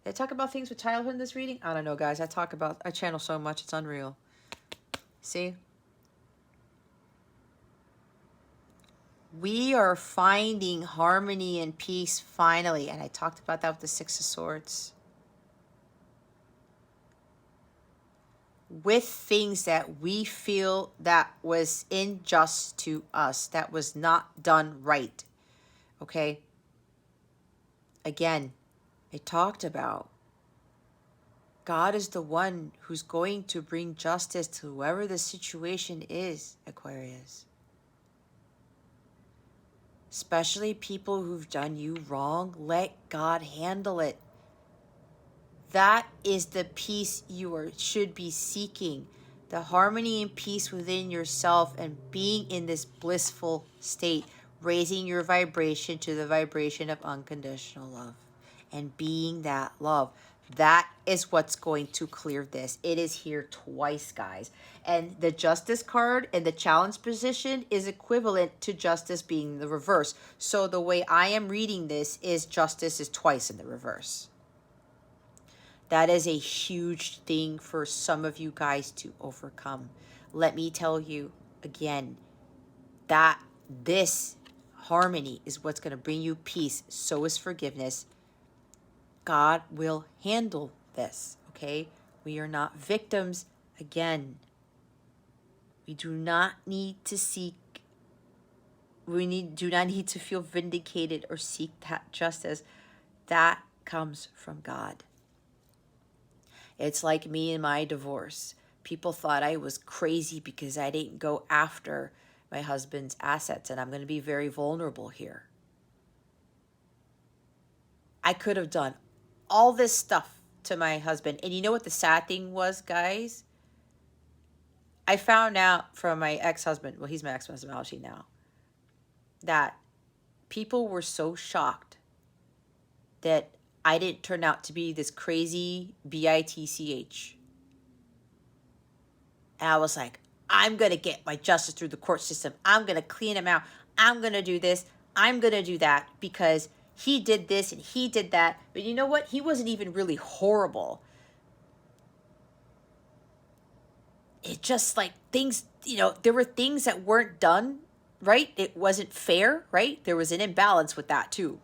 I talk about things with childhood in this reading? I don't know, guys. I channel so much, it's unreal. See? We are finding harmony and peace finally. And I talked about that with the Six of Swords. With things that we feel that was unjust to us, that was not done right. Okay? Again, I talked about God is the one who's going to bring justice to whoever the situation is, Aquarius. Especially people who've done you wrong, let God handle it. That is the peace you should be seeking. The harmony and peace within yourself and being in this blissful state. Raising your vibration to the vibration of unconditional love. And being that love. That is what's going to clear this. It is here twice, guys. And the Justice card in the challenge position is equivalent to Justice being the reverse. So the way I am reading this is Justice is twice in the reverse. That is a huge thing for some of you guys to overcome. Let me tell you again that this harmony is what's going to bring you peace. So is forgiveness. God will handle this, okay? We are not victims again. We do not need to seek do not need to feel vindicated or seek that justice. That comes from God. It's like me and my divorce. People thought I was crazy because I didn't go after my husband's assets, and I'm going to be very vulnerable here. I could have done all this stuff to my husband. And you know what the sad thing was, guys? I found out from my ex-husband, well, he's my ex-husband actually now, that people were so shocked that I didn't turn out to be this crazy bitch. And I was like, I'm going to get my justice through the court system. I'm going to clean him out. I'm going to do this. I'm going to do that because he did this and he did that. But you know what? He wasn't even really horrible. It just like things, there were things that weren't done, right? It wasn't fair, right? There was an imbalance with that too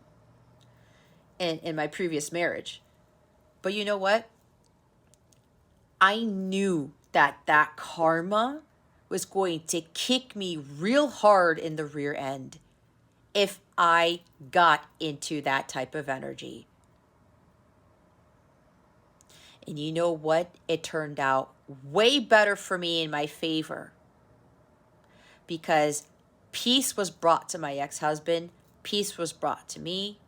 in my previous marriage. But you know what? I knew that karma was going to kick me real hard in the rear end if I got into that type of energy. And you know what? It turned out way better for me in my favor because peace was brought to my ex-husband. Peace was brought to me.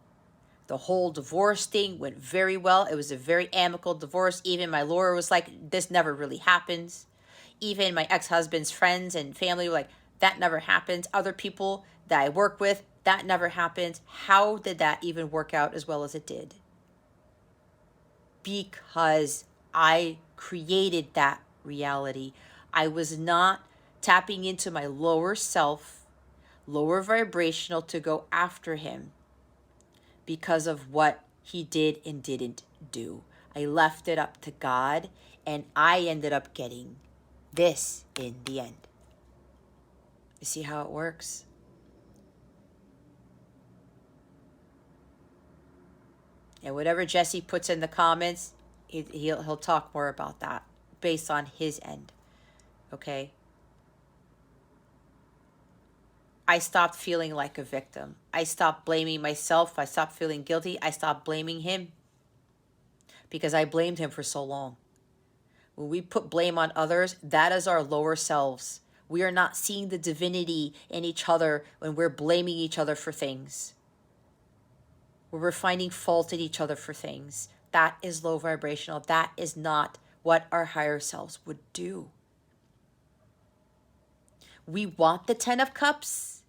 The whole divorce thing went very well. It was a very amicable divorce. Even my lawyer was like, this never really happens. Even my ex-husband's friends and family were like, that never happens. Other people that I work with, that never happens. How did that even work out as well as it did? Because I created that reality. I was not tapping into my lower self, lower vibrational to go after him because of what he did and didn't do. I left it up to God, and I ended up getting this in the end. You see how it works? And whatever Jesse puts in the comments, he'll talk more about that based on his end. Okay? I stopped feeling like a victim. I stopped blaming myself. I stopped feeling guilty. I stopped blaming him because I blamed him for so long. When we put blame on others, that is our lower selves. We are not seeing the divinity in each other when we're blaming each other for things. When we're finding fault in each other for things. That is low vibrational. That is not what our higher selves would do. We want the 10 of Cups.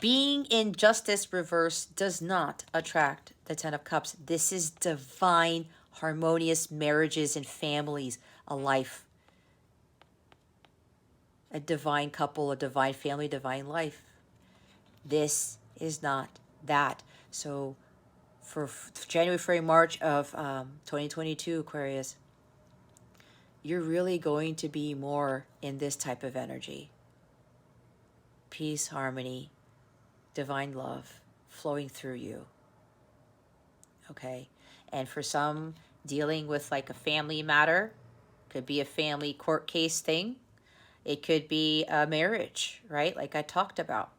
Being in justice reverse does not attract the 10 of Cups. This is divine, harmonious marriages and families, a life. A divine couple, a divine family, divine life. This is not that. So for January, February, March of 2022, Aquarius, you're really going to be more in this type of energy. Peace, harmony, divine love flowing through you. Okay? And for some, dealing with like a family matter, could be a family court case thing. It could be a marriage, right? Like I talked about.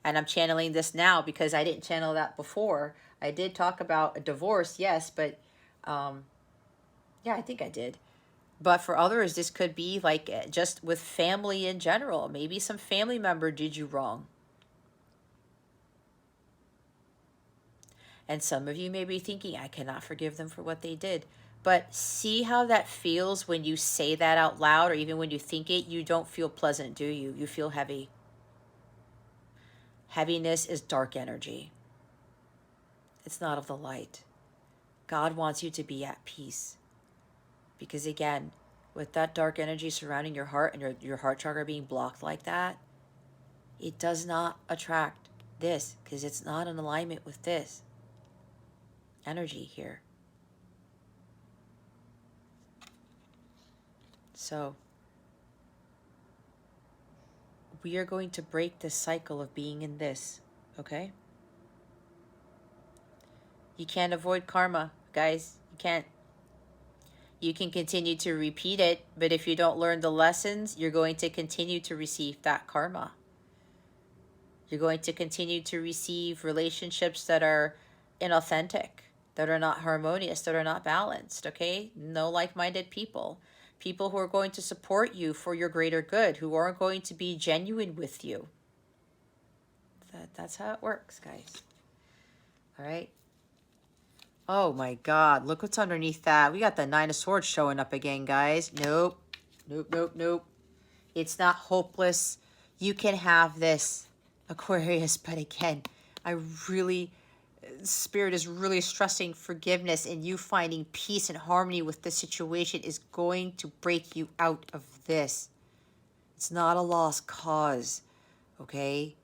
And I'm channeling this now because I didn't channel that before. I did talk about a divorce, yes, but yeah, I think I did. But for others, this could be like just with family in general. Maybe some family member did you wrong. And some of you may be thinking, I cannot forgive them for what they did. But see how that feels when you say that out loud, or even when you think it, you don't feel pleasant, do you? You feel heavy. Heaviness is dark energy. It's not of the light. God wants you to be at peace. Because again, with that dark energy surrounding your heart and your heart chakra being blocked like that, it does not attract this because it's not in alignment with this energy here. So we are going to break this cycle of being in this, okay? You can't avoid karma, guys. You can't. You can continue to repeat it, but if you don't learn the lessons, you're going to continue to receive that karma. You're going to continue to receive relationships that are inauthentic, that are not harmonious, that are not balanced, okay? No like-minded people. People who are going to support you for your greater good, who aren't going to be genuine with you. That's how it works, guys. All right? Oh my God, look what's underneath that. We got the Nine of Swords showing up again, guys. Nope. Nope, nope, nope. It's not hopeless. You can have this, Aquarius, but again, Spirit is really stressing forgiveness, and you finding peace and harmony with this situation is going to break you out of this. It's not a lost cause, okay?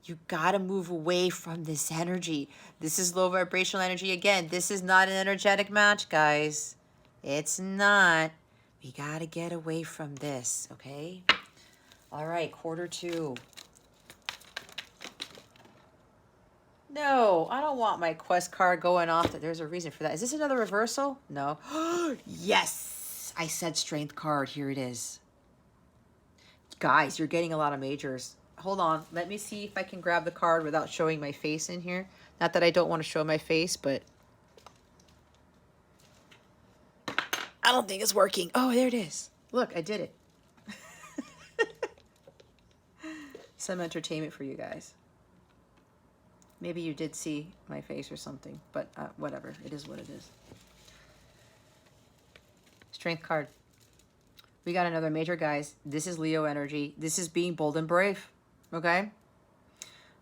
You got to move away from this energy. This is low vibrational energy. Again, this is not an energetic match, guys. It's not. We got to get away from this, okay? All right, quarter two. No, I don't want my quest card going off. There's a reason for that. Is this another reversal? No. Yes! I said strength card. Here it is. Guys, you're getting a lot of majors. Hold on. Let me see if I can grab the card without showing my face in here. Not that I don't want to show my face, but I don't think it's working. Oh, there it is. Look, I did it. Some entertainment for you guys. Maybe you did see my face or something, but whatever. It is what it is. Strength card. We got another major, guys. This is Leo energy. This is being bold and brave, okay?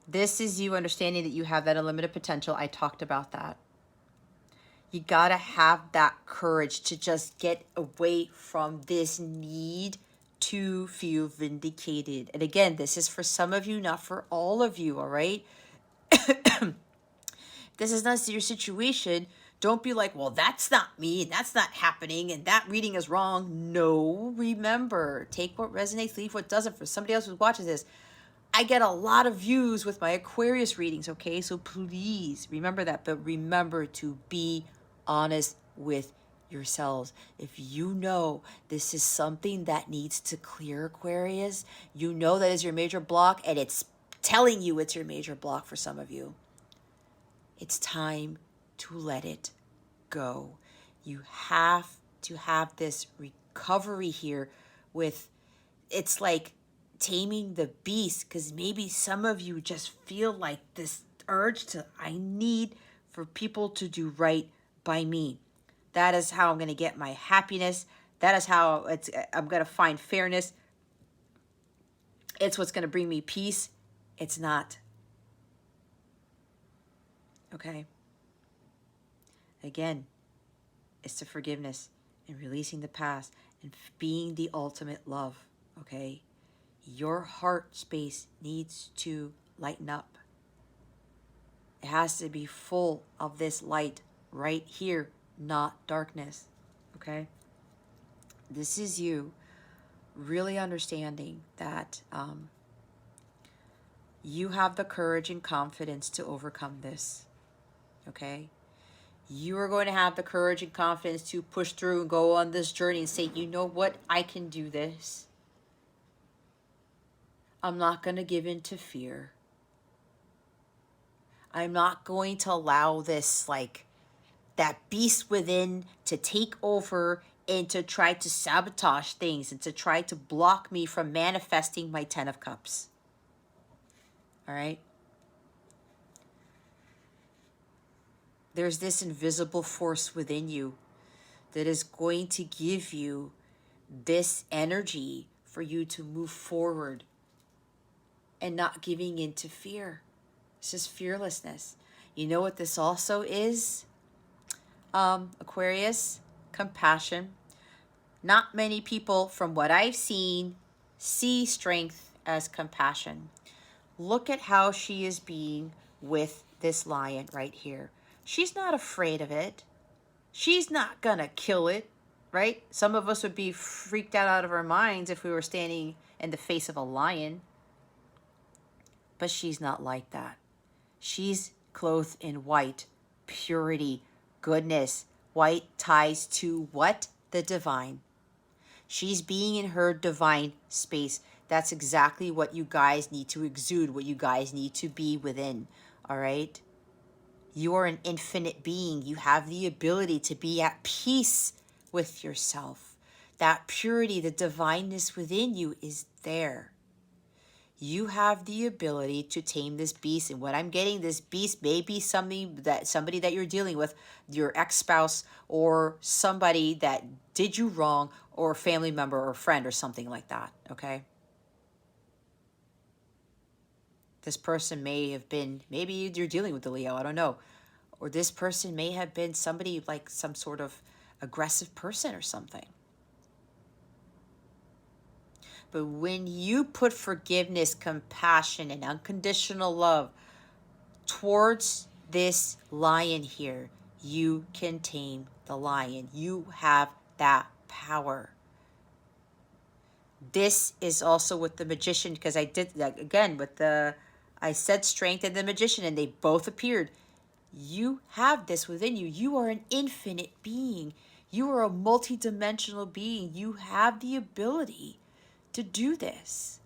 This is you understanding that you have that unlimited potential. I talked about that. You got to have that courage to just get away from this need to feel vindicated. And again, this is for some of you, not for all of you, all right? This is not your situation. Don't be like, well, that's not me, and that's not happening, and that reading is wrong. No, remember, take what resonates, leave what doesn't. For somebody else who watches this, I get a lot of views with my Aquarius readings, okay? So please remember that, but remember to be honest with yourselves. If you know this is something that needs to clear, Aquarius, you know that is your major block, and it's telling you it's your major block for some of you. It's time to let it go. You have to have this recovery here with, it's like taming the beast, because maybe some of you just feel like this urge to, I need for people to do right by me. That is how I'm going to get my happiness. That is how I'm going to find fairness. It's what's going to bring me peace. It's not. Okay? Again, it's the forgiveness and releasing the past and being the ultimate love, okay? Your heart space needs to lighten up. It has to be full of this light right here, not darkness, okay? This is you really understanding that you have the courage and confidence to overcome this, okay? You are going to have the courage and confidence to push through and go on this journey and say, you know what? I can do this. I'm not going to give in to fear. I'm not going to allow this, like, that beast within to take over and to try to sabotage things and to try to block me from manifesting my 10 of Cups. All right? There's this invisible force within you that is going to give you this energy for you to move forward and not giving in to fear. This is fearlessness. You know what this also is? Aquarius, compassion. Not many people, from what I've seen, see strength as compassion. Look at how she is being with this lion right here. She's not afraid of it. She's not gonna kill it, right? Some of us would be freaked out of our minds if we were standing in the face of a lion. But she's not like that. She's clothed in white, purity, goodness. White ties to what? The divine. She's being in her divine space. That's exactly what you guys need to exude, what you guys need to be within, all right? You are an infinite being. You have the ability to be at peace with yourself. That purity, the divineness within you is there. You have the ability to tame this beast. And what I'm getting, this beast may be somebody that you're dealing with, your ex-spouse or somebody that did you wrong, or a family member or friend or something like that, okay? This person may have been, maybe you're dealing with the Leo, I don't know. Or this person may have been somebody like some sort of aggressive person or something. But when you put forgiveness, compassion, and unconditional love towards this lion here, you can tame the lion. You have that power. This is also with the magician, because I did that again with I said strength and the magician, and they both appeared. You have this within you. You are an infinite being. You are a multidimensional being. You have the ability to do this.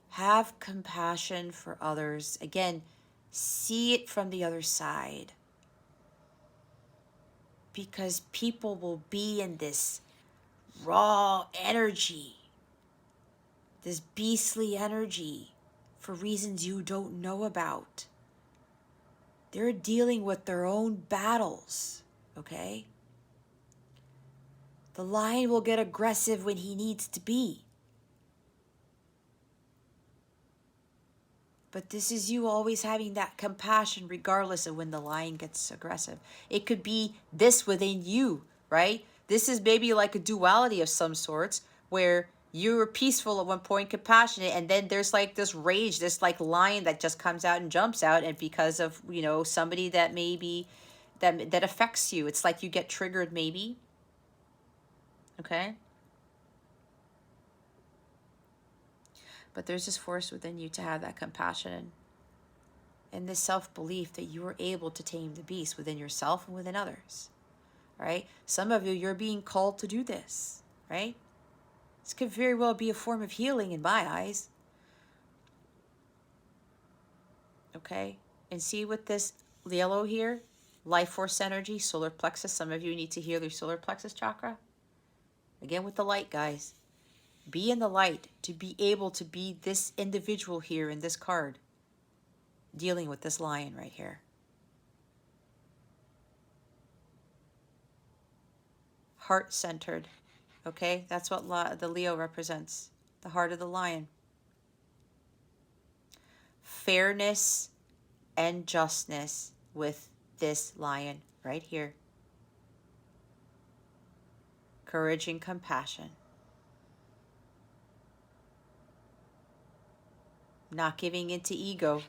Have compassion for others. Again, see it from the other side. Because people will be in this raw energy, this beastly energy, for reasons you don't know about. They're dealing with their own battles, okay? The lion will get aggressive when he needs to be. But this is you always having that compassion regardless of when the lion gets aggressive. It could be this within you, right? This is maybe like a duality of some sorts where you were peaceful at one point, compassionate, and then there's like this rage, this like lion that just comes out and jumps out, and because of, you know, somebody that maybe that affects you, it's like you get triggered maybe. Okay? But there's this force within you to have that compassion and this self-belief that you are able to tame the beast within yourself and within others, right? Some of you, you're being called to do this, right? This could very well be a form of healing in my eyes, okay? And see with this yellow here, life force energy, solar plexus, some of you need to heal your solar plexus chakra. Again, with the light, guys. Be in the light to be able to be this individual here in this card, dealing with this lion right here. Heart-centered, okay? That's what the Leo represents, the heart of the lion. Fairness and justness with this lion right here. Courage and compassion. Not giving into ego,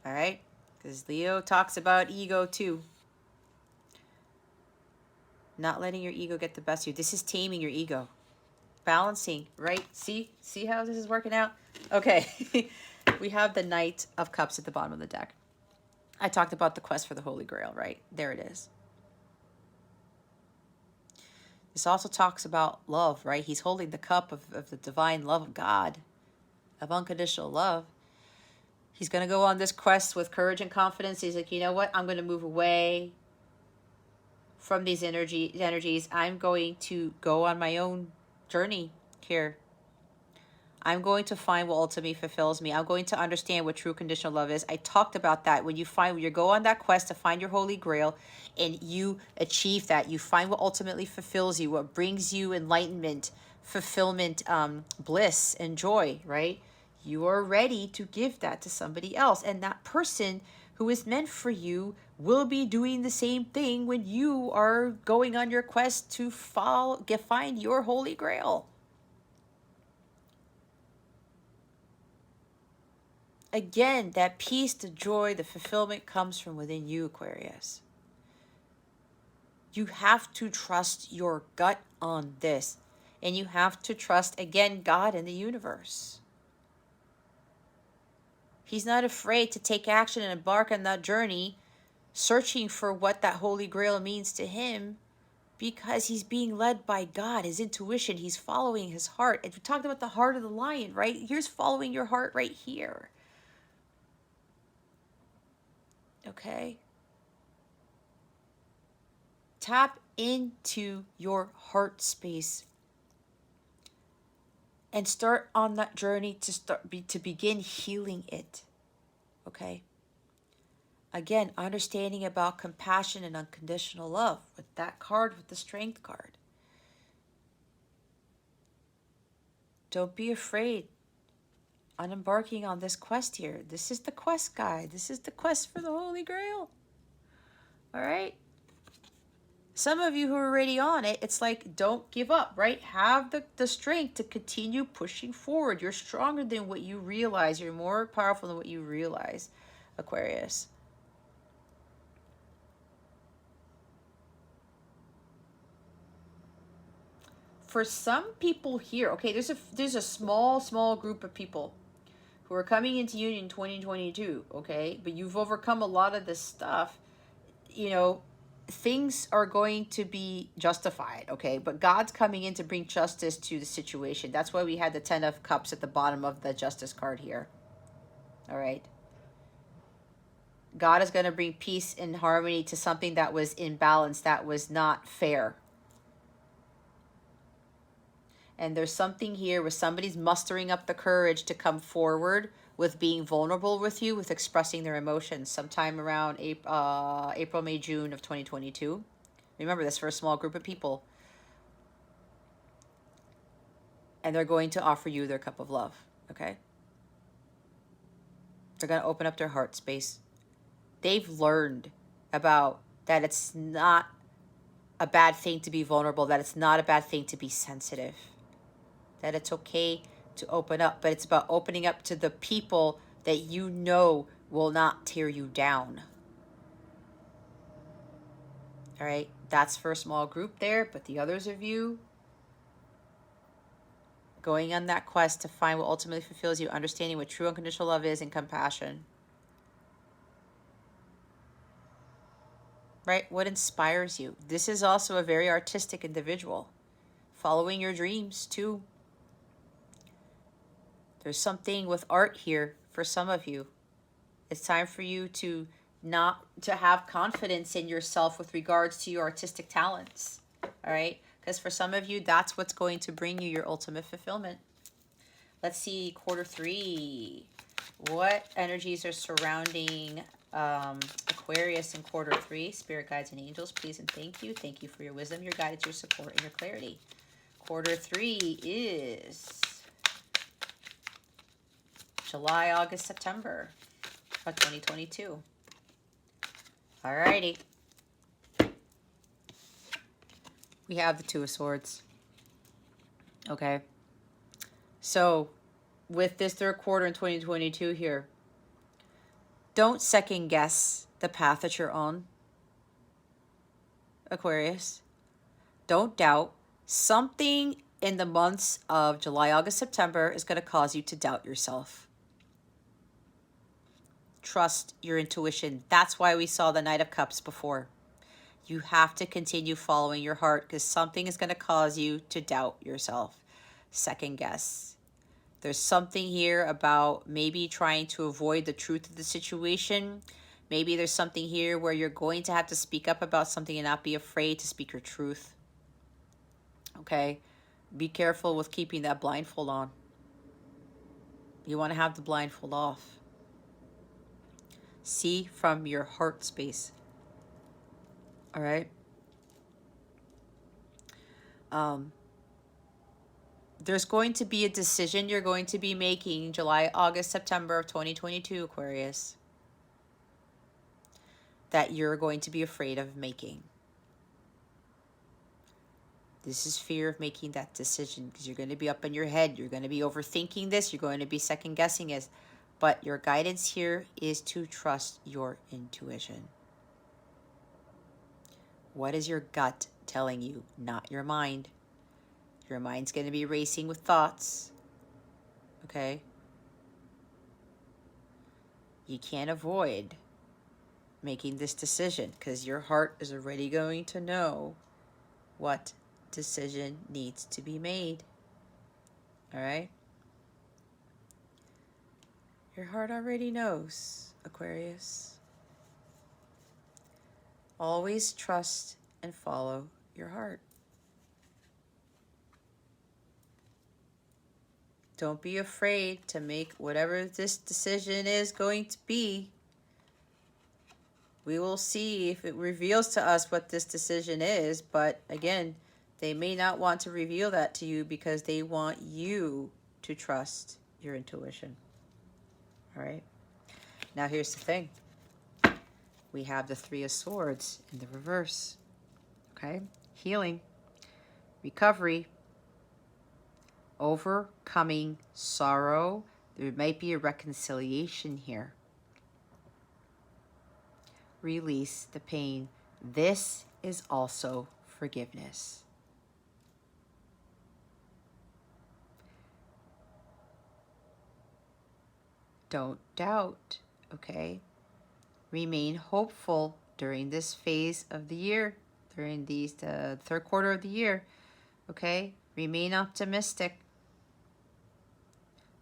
all right? Because Leo talks about ego too. Not letting your ego get the best of you. This is taming your ego. Balancing, right? See how this is working out? Okay. We have the Knight of Cups at the bottom of the deck. I talked about the quest for the Holy Grail, right? There it is. This also talks about love, right? He's holding the cup of the divine love of God, of unconditional love. He's going to go on this quest with courage and confidence. He's like, you know what? I'm going to move away from these energies. I'm going to go on my own journey here. I'm going to find what ultimately fulfills me. I'm going to understand what true conditional love is. I talked about that. When you go on that quest to find your Holy Grail and you achieve that, you find what ultimately fulfills you, what brings you enlightenment, fulfillment, bliss, and joy, right? You are ready to give that to somebody else. And that person who is meant for you will be doing the same thing when you are going on your quest to find your Holy Grail. Again, that peace, the joy, the fulfillment comes from within you, Aquarius. You have to trust your gut on this. And you have to trust, again, God and the universe. He's not afraid to take action and embark on that journey, searching for what that Holy Grail means to him, because he's being led by God, his intuition. He's following his heart. And we talked about the heart of the lion, right? Here's following your heart right here. Okay? Tap into your heart space and start on that journey to begin healing it. Okay? Again, understanding about compassion and unconditional love with that card, with the strength card. Don't be afraid on embarking on this quest here. This is the quest guide. This is the quest for the Holy Grail. All right? Some of you who are already on it, it's like, don't give up, right? Have the strength to continue pushing forward. You're stronger than what you realize. You're more powerful than what you realize, Aquarius. For some people here, okay, there's a small group of people who are coming into union 2022, okay? But you've overcome a lot of this stuff. You know, things are going to be justified, okay? But God's coming in to bring justice to the situation. That's why we had the 10 of Cups at the bottom of the Justice card here. All right? God is going to bring peace and harmony to something that was imbalanced, that was not fair. And there's something here where somebody's mustering up the courage to come forward with being vulnerable with you, with expressing their emotions sometime around April, May, June of 2022. Remember, this for a small group of people. And they're going to offer you their cup of love, okay? They're going to open up their heart space. They've learned about that it's not a bad thing to be vulnerable, that it's not a bad thing to be sensitive, that it's okay to open up, but it's about opening up to the people that you know will not tear you down. All right, that's for a small group there, but the others of you going on that quest to find what ultimately fulfills you, understanding what true unconditional love is and compassion. Right? What inspires you? This is also a very artistic individual. Following your dreams too. There's something with art here for some of you. It's time for you to have confidence in yourself with regards to your artistic talents. All right? Because for some of you, that's what's going to bring you your ultimate fulfillment. Let's see, quarter 3. What energies are surrounding Aquarius in quarter 3? Spirit guides and angels, please and thank you. Thank you for your wisdom, your guidance, your support, and your clarity. Quarter 3 is July, August, September of 2022. Alrighty. We have the Two of Swords. Okay. So, with this third quarter in 2022 here, don't second guess the path that you're on, Aquarius. Don't doubt. Something in the months of July, August, September is going to cause you to doubt yourself. Trust your intuition. That's why we saw the Knight of Cups before. You have to continue following your heart because something is going to cause you to doubt yourself. Second guess. There's something here about maybe trying to avoid the truth of the situation. Maybe there's something here where you're going to have to speak up about something and not be afraid to speak your truth. Okay? Be careful with keeping that blindfold on. You want to have the blindfold off. See from your heart space. All right? There's going to be a decision you're going to be making July, August, September of 2022, Aquarius, that you're going to be afraid of making. This is fear of making that decision because you're going to be up in your head. You're going to be overthinking this. You're going to be second guessing it. But your guidance here is to trust your intuition. What is your gut telling you? Not your mind. Your mind's going to be racing with thoughts. Okay? You can't avoid making this decision because your heart is already going to know what decision needs to be made. All right? Your heart already knows, Aquarius. Always trust and follow your heart. Don't be afraid to make whatever this decision is going to be. We will see if it reveals to us what this decision is, but again, they may not want to reveal that to you because they want you to trust your intuition. All right? Now here's the thing. We have the Three of Swords in the reverse. Okay? Healing, recovery, overcoming sorrow. There might be a reconciliation here. Release the pain. This is also forgiveness. Don't doubt, okay? Remain hopeful during this phase of the year, during the third quarter of the year, okay? Remain optimistic.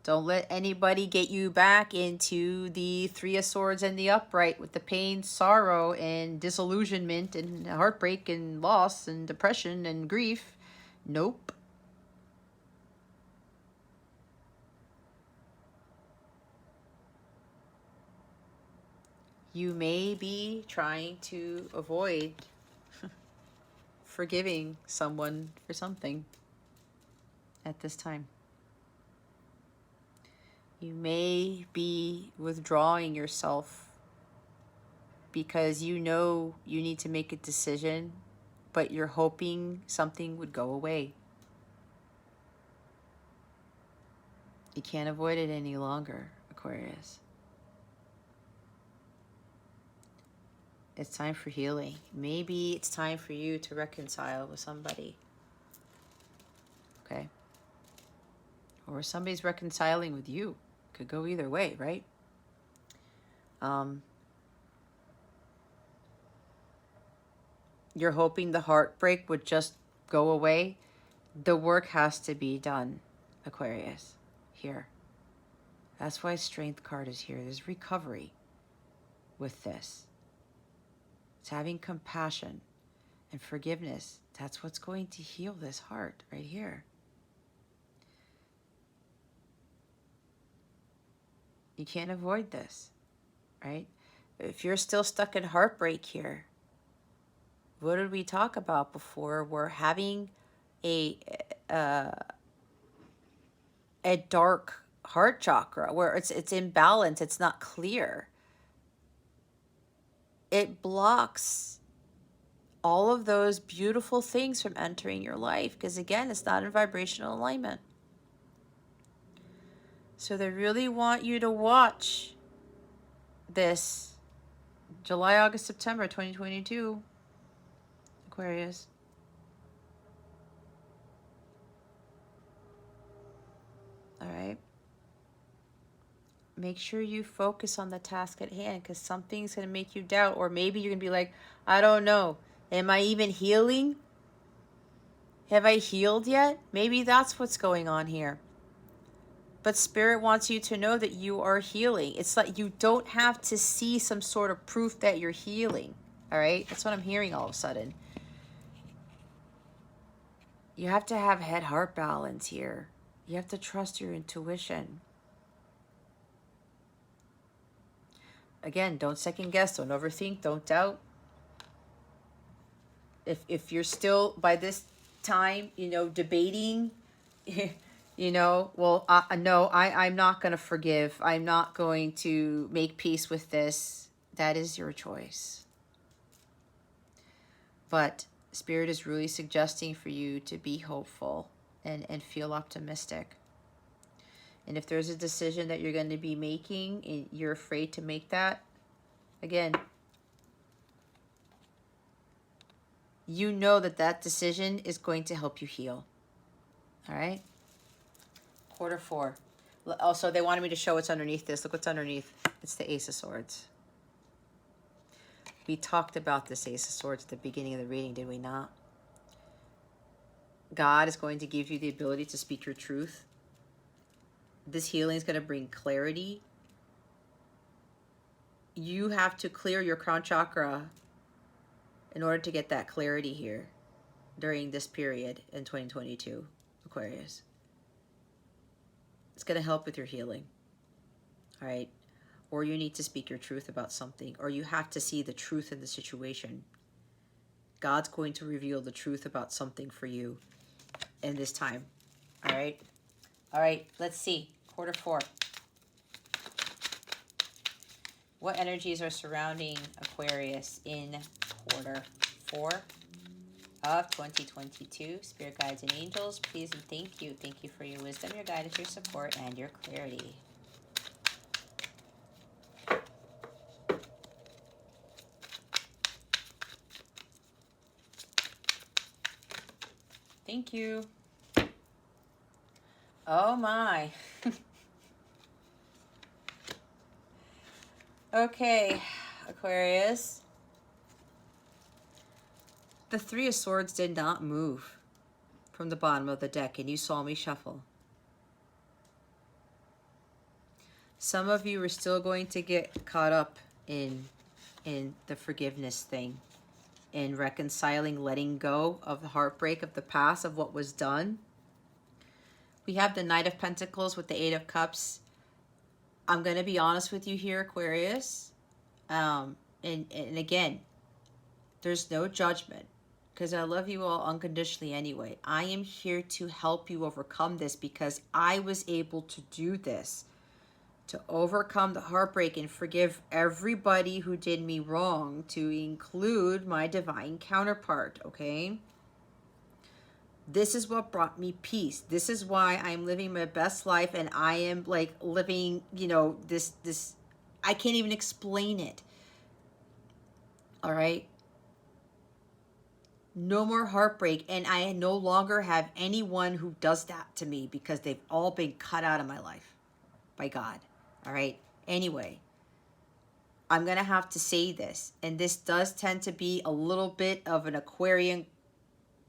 Don't let anybody get you back into the Three of Swords and the upright with the pain, sorrow, and disillusionment, and heartbreak, and loss, and depression, and grief. Nope. You may be trying to avoid forgiving someone for something at this time. You may be withdrawing yourself because you know you need to make a decision, but you're hoping something would go away. You can't avoid it any longer, Aquarius. It's time for healing. Maybe it's time for you to reconcile with somebody. Okay? Or somebody's reconciling with you. Could go either way, right? You're hoping the heartbreak would just go away. The work has to be done, Aquarius, here. That's why Strength card is here. There's recovery with this. It's having compassion and forgiveness. That's what's going to heal this heart right here. You can't avoid this, right? If you're still stuck in heartbreak here, what did we talk about before? We're having a dark heart chakra where it's imbalanced. It's not clear. It blocks all of those beautiful things from entering your life because, again, it's not in vibrational alignment. So they really want you to watch this July, August, September 2022, Aquarius. All right. Make sure you focus on the task at hand because something's going to make you doubt. Or maybe you're going to be like, I don't know. Am I even healing? Have I healed yet? Maybe that's what's going on here. But Spirit wants you to know that you are healing. It's like you don't have to see some sort of proof that you're healing. All right? That's what I'm hearing all of a sudden. You have to have head-heart balance here. You have to trust your intuition. Again, don't second guess, don't overthink, don't doubt. If you're still, by this time, debating, well, no, I'm not going to forgive. I'm not going to make peace with this. That is your choice. But Spirit is really suggesting for you to be hopeful and feel optimistic. And if there's a decision that you're going to be making and you're afraid to make that, again, you know that decision is going to help you heal. All right? Quarter 4. Also, they wanted me to show what's underneath this. Look what's underneath. It's the Ace of Swords. We talked about this Ace of Swords at the beginning of the reading, did we not? God is going to give you the ability to speak your truth. This healing is going to bring clarity. You have to clear your crown chakra in order to get that clarity here during this period in 2022, Aquarius. It's going to help with your healing. All right? Or you need to speak your truth about something, or you have to see the truth in the situation. God's going to reveal the truth about something for you in this time. All right? All right, let's see. Quarter 4. What energies are surrounding Aquarius in quarter 4 of 2022? Spirit guides and angels, please and thank you. Thank you for your wisdom, your guidance, your support, and your clarity. Thank you. Oh my. Okay, Aquarius. The 3 of Swords did not move from the bottom of the deck, and you saw me shuffle. Some of you are still going to get caught up in the forgiveness thing, in reconciling, letting go of the heartbreak of the past, of what was done. We have the Knight of Pentacles with the 8 of Cups. I'm going to be honest with you here, Aquarius. And again, there's no judgment, because I love you all unconditionally anyway. I am here to help you overcome this, because I was able to do this, to overcome the heartbreak and forgive everybody who did me wrong, to include my divine counterpart, okay? This is what brought me peace. This is why I'm living my best life, and I am like living, you know, this, I can't even explain it. All right? No more heartbreak, and I no longer have anyone who does that to me, because they've all been cut out of my life by God. All right? Anyway, I'm going to have to say this, and this does tend to be a little bit of an Aquarian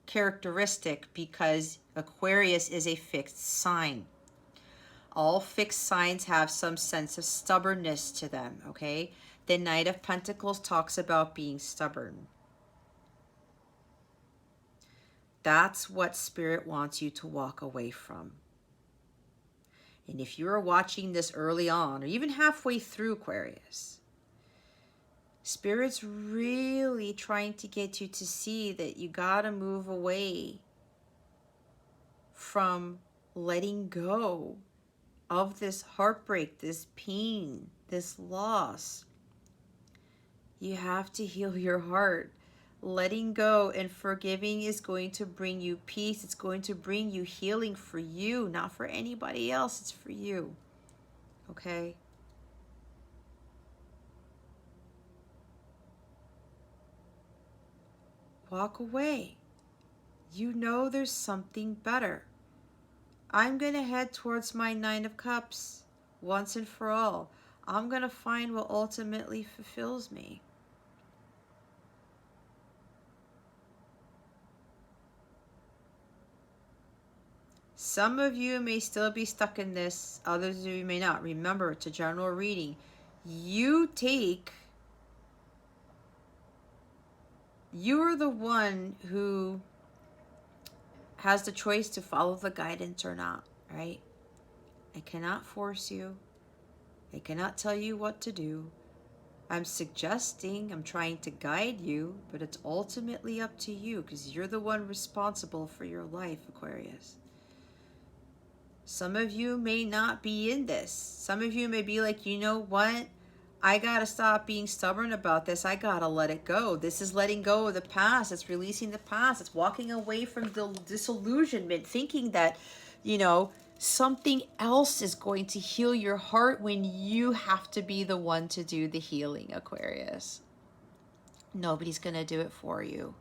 characteristic, because Aquarius is a fixed sign. All fixed signs have some sense of stubbornness to them, okay? The Knight of Pentacles talks about being stubborn. That's what Spirit wants you to walk away from. And if you are watching this early on, or even halfway through, Aquarius, Spirit's really trying to get you to see that you gotta move away from letting go of this heartbreak, this pain, this loss. You have to heal your heart. Letting go and forgiving is going to bring you peace. It's going to bring you healing for you, not for anybody else. It's for you. Okay? Walk away. You know there's something better. I'm going to head towards my 9 of Cups once and for all. I'm going to find what ultimately fulfills me. Some of you may still be stuck in this. Others of you may not. Remember, it's a general reading. You're the one who has the choice to follow the guidance or not, right? I cannot force you. I cannot tell you what to do. I'm suggesting, I'm trying to guide you, but it's ultimately up to you, because you're the one responsible for your life, Aquarius. Some of you may not be in this. Some of you may be like, you know what? I gotta stop being stubborn about this. I gotta let it go. This is letting go of the past. It's releasing the past. It's walking away from the disillusionment, thinking that, you know, something else is going to heal your heart when you have to be the one to do the healing, Aquarius. Nobody's gonna do it for you.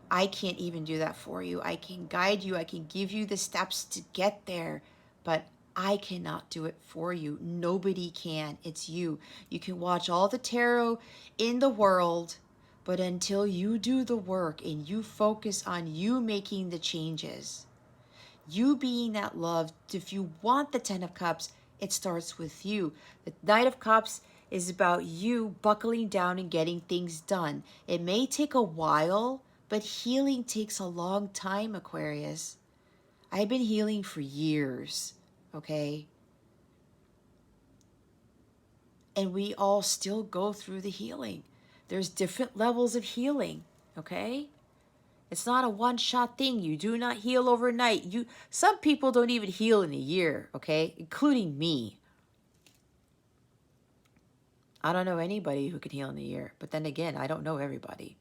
I can't even do that for you. I can guide you. I can give you the steps to get there, but I cannot do it for you. Nobody can. It's you. You can watch all the tarot in the world, But until you do the work and you focus on you making the changes, you being that love, if you want the 10 of Cups, it starts with you. The Knight of Cups is about you buckling down and getting things done. It may take a while, but healing takes a long time, Aquarius. I've been healing for years, okay? And we all still go through the healing. There's different levels of healing, okay? It's not a one-shot thing. You do not heal overnight. Some people don't even heal in a year, okay? Including me. I don't know anybody who can heal in a year. But then again, I don't know everybody.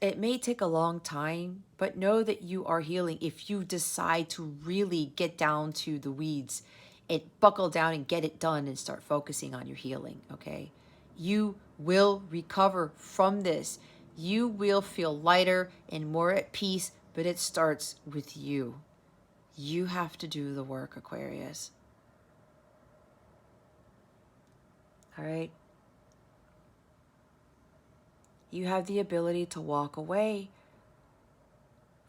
It may take a long time, but know that you are healing if you decide to really get down to the weeds and buckle down and get it done and start focusing on your healing, okay? You will recover from this. You will feel lighter and more at peace, but it starts with you. You have to do the work, Aquarius. All right? You have the ability to walk away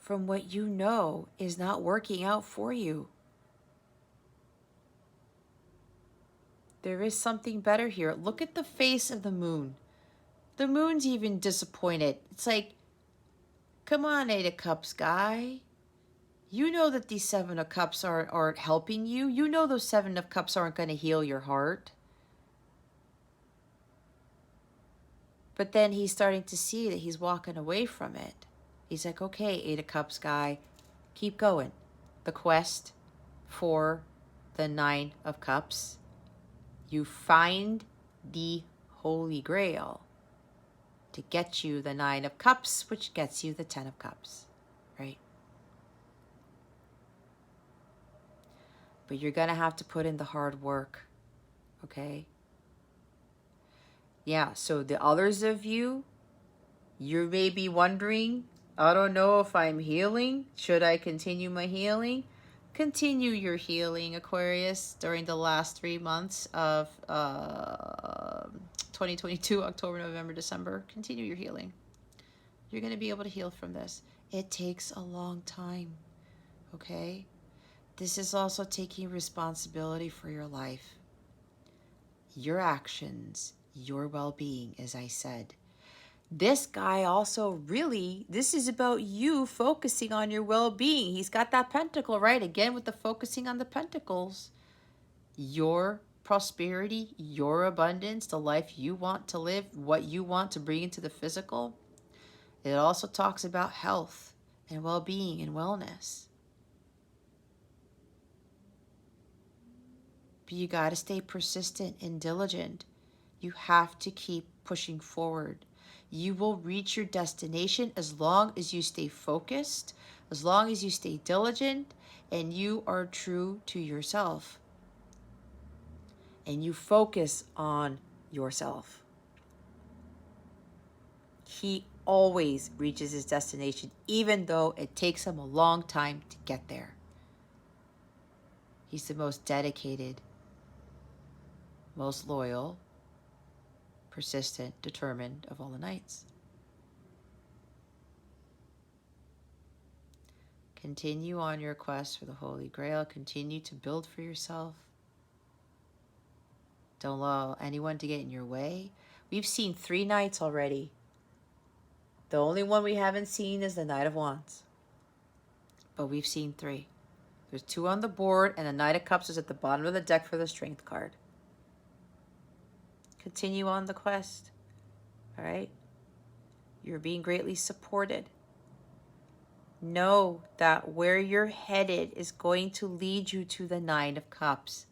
from what you know is not working out for you. There is something better here. Look at the face of the moon. The moon's even disappointed. It's like, come on, Eight of Cups guy. You know that these Seven of Cups aren't helping you. You know those Seven of Cups aren't going to heal your heart. But then he's starting to see that he's walking away from it. He's like, okay, Eight of Cups guy, keep going. The quest for the Nine of Cups. You find the Holy Grail to get you the Nine of Cups, which gets you the 10 of Cups, right? But you're going to have to put in the hard work, okay? Yeah, so the others of you, you may be wondering, I don't know if I'm healing. Should I continue my healing? Continue your healing, Aquarius, during the last 3 months of 2022, October, November, December. Continue your healing. You're going to be able to heal from this. It takes a long time, okay? This is also taking responsibility for your life, your actions, your well-being, as I said. This guy also really, this is about you focusing on your well-being. He's got that pentacle, right? Again, with the focusing on the pentacles. Your prosperity, your abundance, the life you want to live, what you want to bring into the physical. It also talks about health and well-being and wellness. But you got to stay persistent and diligent. You have to keep pushing forward. You will reach your destination as long as you stay focused, as long as you stay diligent, and you are true to yourself. And you focus on yourself. He always reaches his destination, even though it takes him a long time to get there. He's the most dedicated, most loyal, persistent, determined of all the knights. Continue on your quest for the Holy Grail. Continue to build for yourself. Don't allow anyone to get in your way. We've seen 3 knights already. The only one we haven't seen is the Knight of Wands. But we've seen 3. There's 2 on the board, and the Knight of Cups is at the bottom of the deck for the Strength card. Continue on the quest. All right? You're being greatly supported. Know that where you're headed is going to lead you to the 9 of Cups.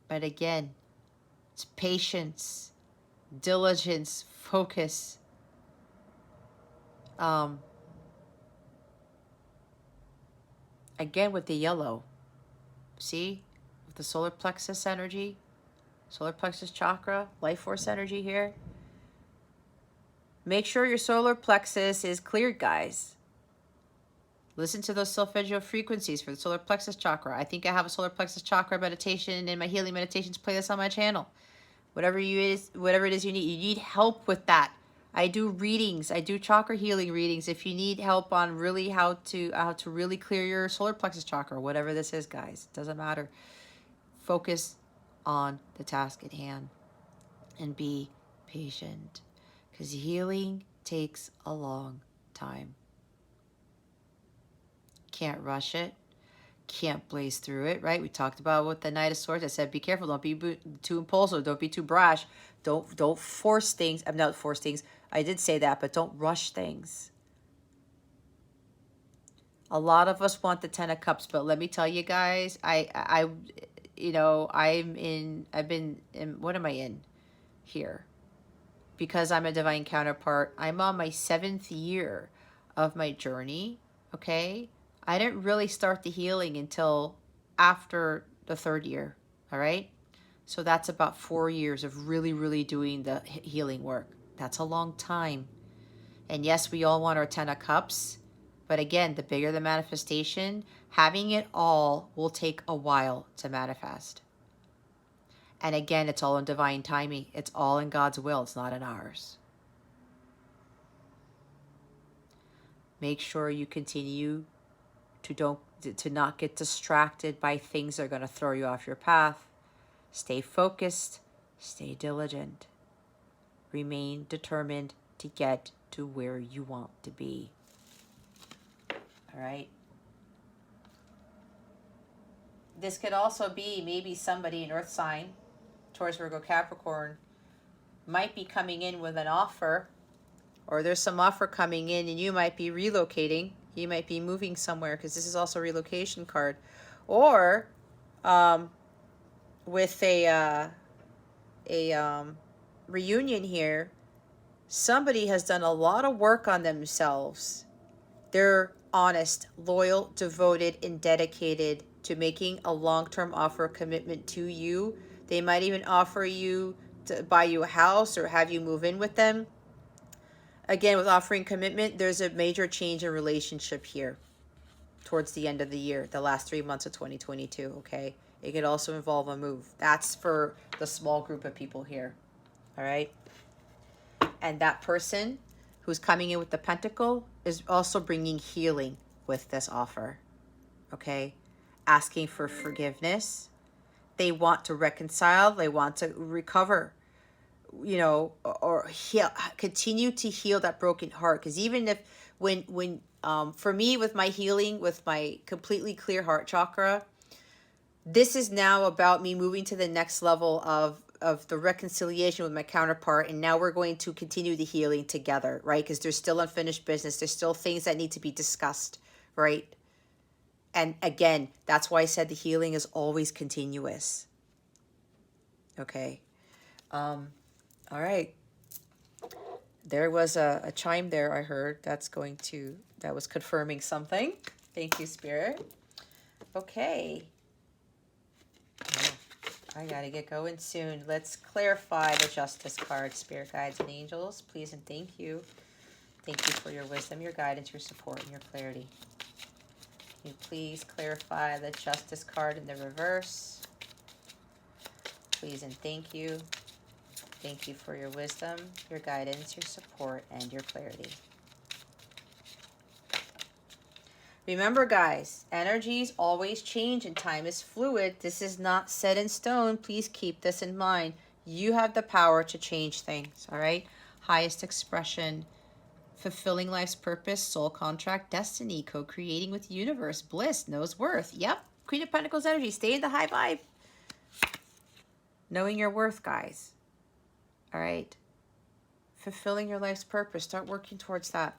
But again, it's patience, diligence, focus. Again with the yellow. See? With the solar plexus energy. Solar plexus chakra, life force energy here. Make sure your solar plexus is cleared, guys. Listen to those solfeggio frequencies for the solar plexus chakra. I think I have a solar plexus chakra meditation in my healing meditations playlist on my channel. whatever it is you need. You need help with that. I do readings. I do chakra healing readings. If you need help on really how to really clear your solar plexus chakra, whatever this is, guys, it doesn't matter. Focus on the task at hand and be patient, because healing takes a long time. Can't rush it. Can't blaze through it, right? We talked about with the Knight of Swords. I said, be careful. Don't be too impulsive. Don't be too brash. Don't force things. I'm not force things. I did say that, but don't rush things. A lot of us want the Ten of Cups, but let me tell you guys, I've been in, what am I in here? Because I'm a divine counterpart, I'm on my 7th year of my journey, okay? I didn't really start the healing until after the 3rd year, all right? So that's about 4 years of really, really doing the healing work. That's a long time. And yes, we all want our 10 of Cups, but again, the bigger the manifestation, having it all will take a while to manifest. And again, it's all in divine timing. It's all in God's will. It's not in ours. Make sure you continue to not get distracted by things that are going to throw you off your path. Stay focused. Stay diligent. Remain determined to get to where you want to be. All right? This could also be maybe somebody, an earth sign, Taurus, Virgo, Capricorn, might be coming in with an offer, or there's some offer coming in and you might be relocating. You might be moving somewhere, because this is also a relocation card. Or with a reunion here, somebody has done a lot of work on themselves. They're honest, loyal, devoted, and dedicated to making a long-term offer commitment to you. They might even offer you to buy you a house or have you move in with them. Again, with offering commitment, there's a major change in relationship here towards the end of the year, the last 3 months of 2022, okay? It could also involve a move. That's for the small group of people here, all right? And that person who's coming in with the pentacle is also bringing healing with this offer, okay? Asking for forgiveness. They want to reconcile. They want to recover, or heal, continue to heal that broken heart. Because even if, when for me, with my healing, with my completely clear heart chakra, this is now about me moving to the next level of the reconciliation with my counterpart. And now we're going to continue the healing together, right? Because there's still unfinished business. There's still things that need to be discussed, right? And again, that's why I said the healing is always continuous. Okay. All right. There was a chime there I heard that was confirming something. Thank you, Spirit. Okay. Oh, I gotta get going soon. Let's clarify the Justice card. Spirit guides and angels, please and thank you. Thank you for your wisdom, your guidance, your support, and your clarity. Can you please clarify the Justice card in the reverse? Please and thank you. Thank you for your wisdom, your guidance, your support, and your clarity. Remember, guys, energies always change and time is fluid. This is not set in stone. Please keep this in mind. You have the power to change things, all right? Highest expression, fulfilling life's purpose, soul contract, destiny, co-creating with universe, bliss, knows worth. Yep, Queen of Pentacles energy. Stay in the high vibe. Knowing your worth, guys. All right? Fulfilling your life's purpose. Start working towards that.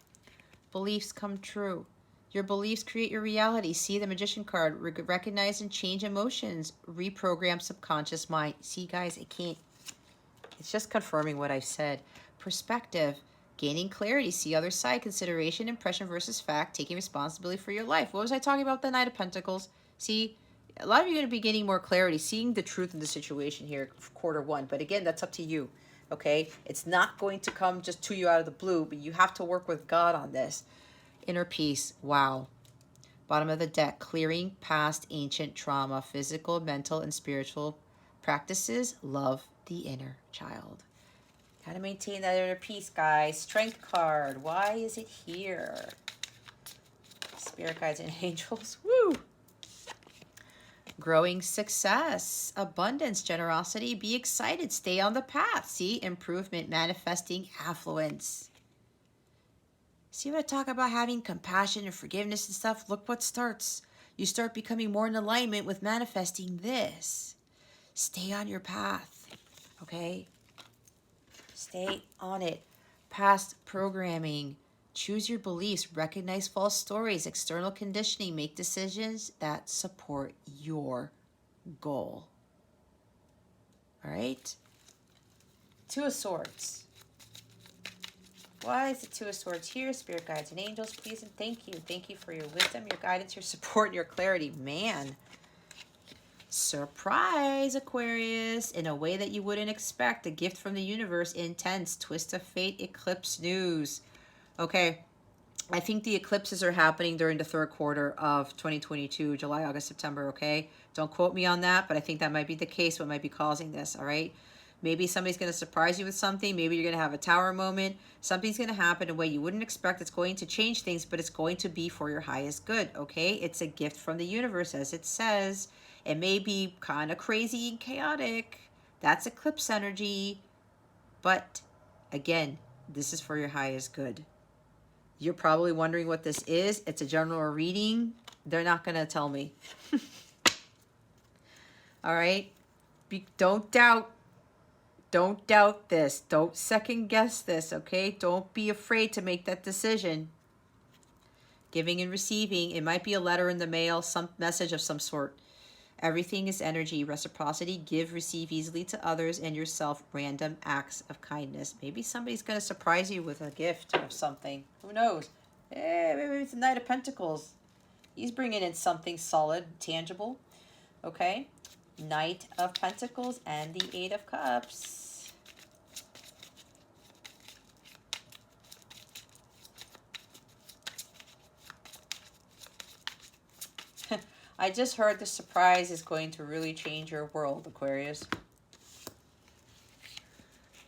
Beliefs come true. Your beliefs create your reality. See the Magician card. Recognize and change emotions. Reprogram subconscious mind. See, guys, it's just confirming what I've said. Perspective. Gaining clarity. See other side. Consideration, impression versus fact. Taking responsibility for your life. What was I talking about? The Knight of Pentacles. See, a lot of you are going to be gaining more clarity. Seeing the truth in the situation here, quarter one. But again, that's up to you. Okay? It's not going to come just to you out of the blue, but you have to work with God on this. Inner peace. Wow. Bottom of the deck. Clearing past ancient trauma. Physical, mental, and spiritual practices. Love the inner child. Gotta maintain that inner peace, guys. Strength card. Why is it here? Spirit guides and angels. Woo! Growing success, abundance, generosity. Be excited. Stay on the path. See? Improvement, manifesting affluence. See what I talk about having compassion and forgiveness and stuff? Look what starts. You start becoming more in alignment with manifesting this. Stay on your path, okay? Stay on it. Past programming. Choose your beliefs. Recognize false stories. External conditioning. Make decisions that support your goal. All right? Two of Swords. Why is the Two of Swords here? Spirit guides and angels, please and thank you. Thank you for your wisdom, your guidance, your support, and your clarity. Man. Surprise, Aquarius. In a way that you wouldn't expect. A gift from the universe. Intense. Twist of fate. Eclipse news. Okay. I think the eclipses are happening during the third quarter of 2022. July, August, September. Okay. Don't quote me on that, but I think that might be the case. What might be causing this. All right. Maybe somebody's going to surprise you with something. Maybe you're going to have a tower moment. Something's going to happen in a way you wouldn't expect. It's going to change things, but it's going to be for your highest good, okay? It's a gift from the universe, as it says. It may be kind of crazy and chaotic. That's eclipse energy. But, again, this is for your highest good. You're probably wondering what this is. It's a general reading. They're not going to tell me. All right? Don't doubt. Don't doubt this. Don't second guess this, okay? Don't be afraid to make that decision. Giving and receiving. It might be a letter in the mail, some message of some sort. Everything is energy. Reciprocity. Give, receive easily to others and yourself. Random acts of kindness. Maybe somebody's going to surprise you with a gift of something. Who knows? Maybe it's the Knight of Pentacles. He's bringing in something solid, tangible. Okay? Knight of Pentacles and the Eight of Cups. I just heard the surprise is going to really change your world, Aquarius.